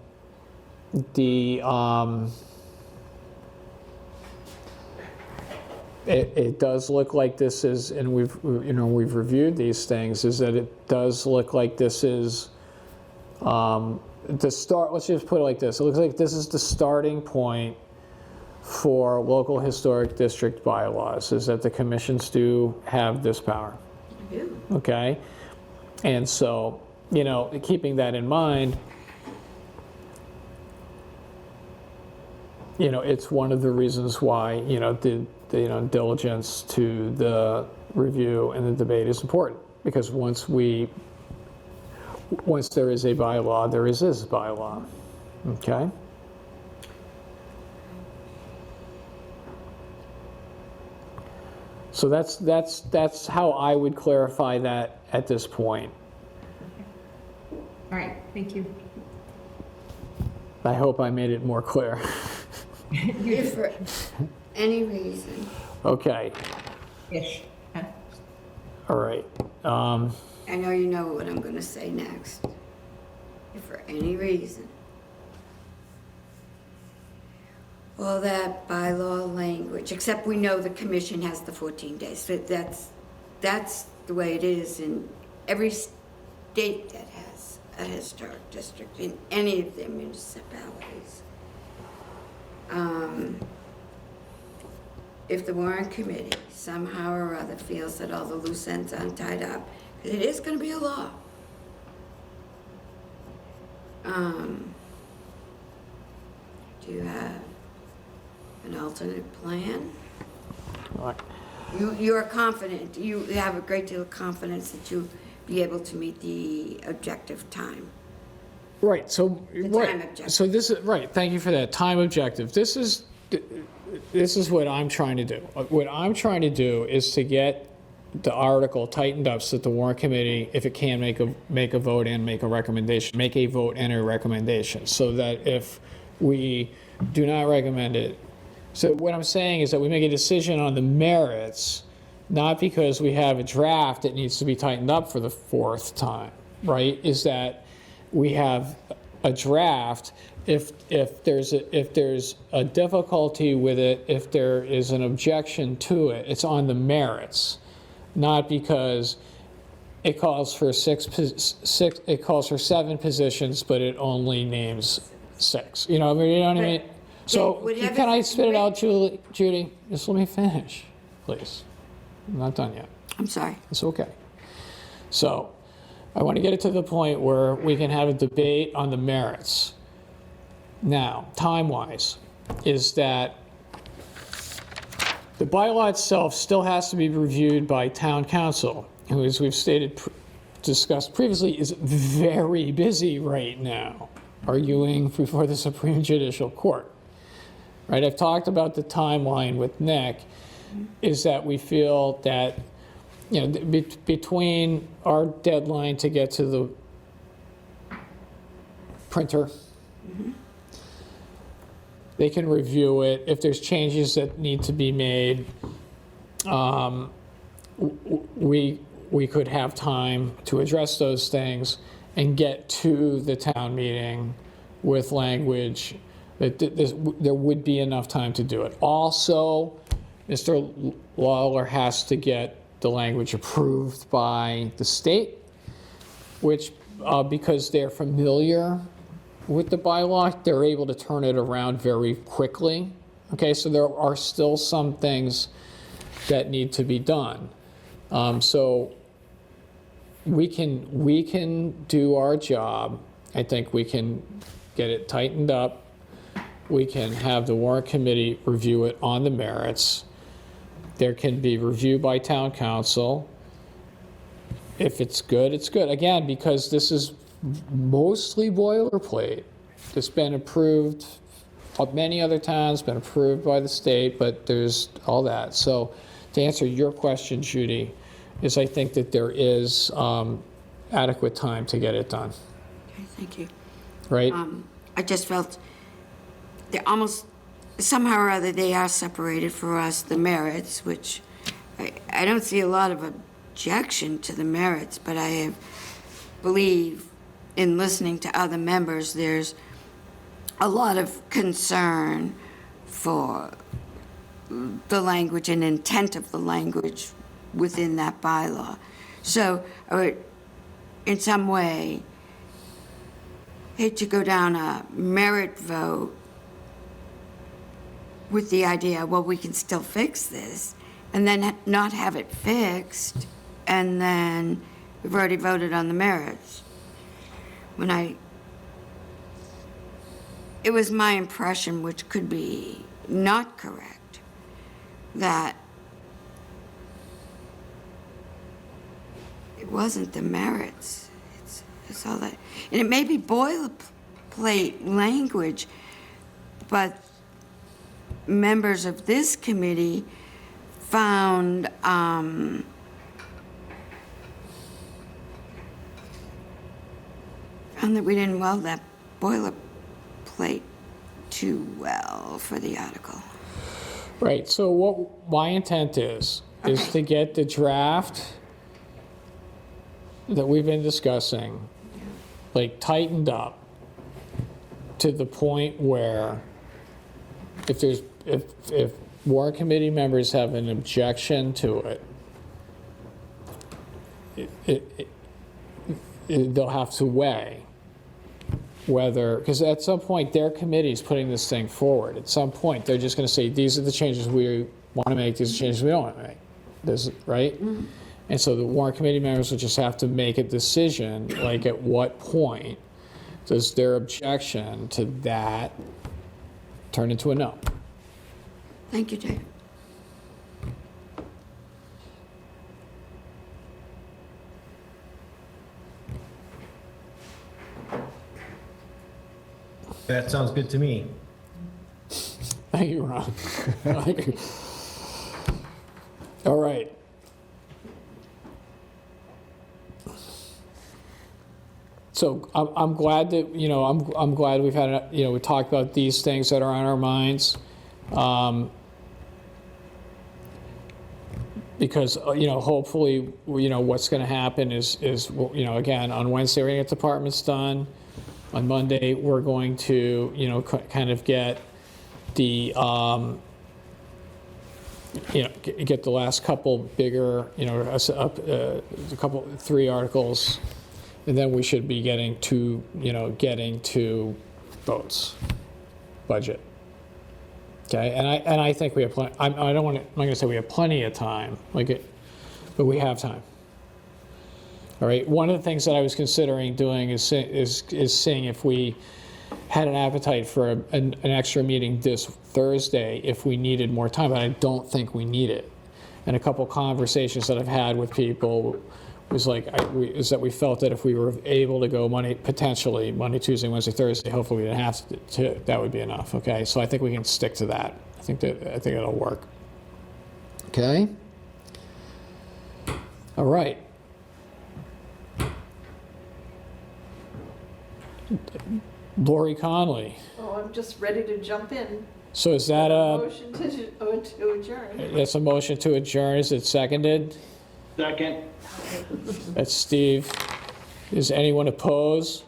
the, it does look like this is, and we've reviewed these things, is that it does look like this is the start. Let's just put it like this. It looks like this is the starting point for local historic district bylaws, is that the commissions do have this power. Okay? And so, you know, keeping that in mind, you know, it's one of the reasons why, you know, the diligence to the review and the debate is important, because once there is a bylaw, there is this bylaw. Okay? So that's how I would clarify that at this point. All right, thank you. I hope I made it more clear. If for any reason. Okay. Ish. All right. I know you know what I'm going to say next. If for any reason, all that bylaw language, except we know the commission has the 14 days. So that's the way it is in every state that has a historic district, in any of their municipalities. If the Warrant Committee somehow or other feels that all the loose ends aren't tied up, it is going to be a law. Do you have an alternate plan? You are confident, you have a great deal of confidence that you'll be able to meet the objective time. Right. So time objective. So this is right. Thank you for that time objective. This is what I'm trying to do. What I'm trying to do is to get the article tightened up so that the Warrant Committee, if it can, make a vote and make a recommendation, make a vote and a recommendation, so that if we do not recommend it. So what I'm saying is that we make a decision on the merits, not because we have a draft that needs to be tightened up for the fourth time, right? Is that we have a draft. If there's a difficulty with it, if there is an objection to it, it's on the merits, not because it calls for it calls for 7 positions, but it only names 6. You know what I mean? So can I spit it out, Judy? Just let me finish, please. I'm not done yet. I'm sorry. It's okay. So I want to get it to the point where we can have a debate on the merits. Now, time-wise, is that the bylaw itself still has to be reviewed by town council, who, as we've discussed previously, is very busy right now, arguing before the Supreme Judicial Court. Right? I've talked about the timeline with Nick, is that we feel that, you know, between our deadline to get to the printer, they can review it. If there's changes that need to be made, we could have time to address those things and get to the town meeting with language that there would be enough time to do it. Also, Mr. Lawler has to get the language approved by the state, which, because they're familiar with the bylaw, they're able to turn it around very quickly. Okay, so there are still some things that need to be done. So we can do our job. I think we can get it tightened up. We can have the Warrant Committee review it on the merits. There can be review by town council. If it's good, it's good. Again, because this is mostly boilerplate. It's been approved of many other towns, been approved by the state, but there's all that. So to answer your question, Judy, is I think that there is adequate time to get it done, Okay, thank you. right? I just felt they're almost, somehow or other, they are separated for us, the merits, which I don't see a lot of objection to the merits, but I believe in listening to other members, there's a lot of concern for the language and intent of the language within that bylaw. So I would, in some way, hate to go down a merit vote with the idea, well, we can still fix this, and then not have it fixed, and then we've already voted on the merits. It was my impression, which could be not correct, that it wasn't the merits. It's all that, and it may be boilerplate language, but members of this committee found that we didn't weld that boilerplate too well for the article. Right, so what my intent is to get the draft that we've been discussing, like, tightened up to the point where if warrant committee members have an objection to it, they'll have to weigh whether, because at some point their committee is putting this thing forward. At some point they're just going to say, these are the changes we want to make, these are the changes we don't want to make. This, right? Mm-hmm. And so the warrant committee members will just have to make a decision, like at what point does their objection to that turn into a no? Thank you, Dave. That sounds good to me. Thank you, Ron. Thank you. All right. So I'm glad that, I'm glad we've had, we talked about these things that are on our minds. Because, hopefully, what's going to happen is, again, on Wednesday, we're going to get departments done. On Monday, we're going to, kind of get the, get the last couple bigger, a couple, 3 articles, and then we should be getting to votes, budget. Okay, and I think we have plenty. I'm not going to say we have plenty of time, but we have time. All right. One of the things that I was considering doing is seeing if we had an appetite for an extra meeting this Thursday if we needed more time, but I don't think we need it. And a couple conversations that I've had with people was is that we felt that if we were able to go potentially Monday, Tuesday, Wednesday, Thursday, hopefully we didn't have to, that would be enough. Okay, so I think we can stick to that. I think it'll work. Okay. All right. Lori Conley. Oh, I'm just ready to jump in. So is that a Motion to adjourn. That's a motion to adjourn. Is it seconded? Second. That's Steve. Is anyone opposed?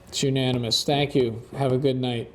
It's unanimous. Thank you. Have a good night.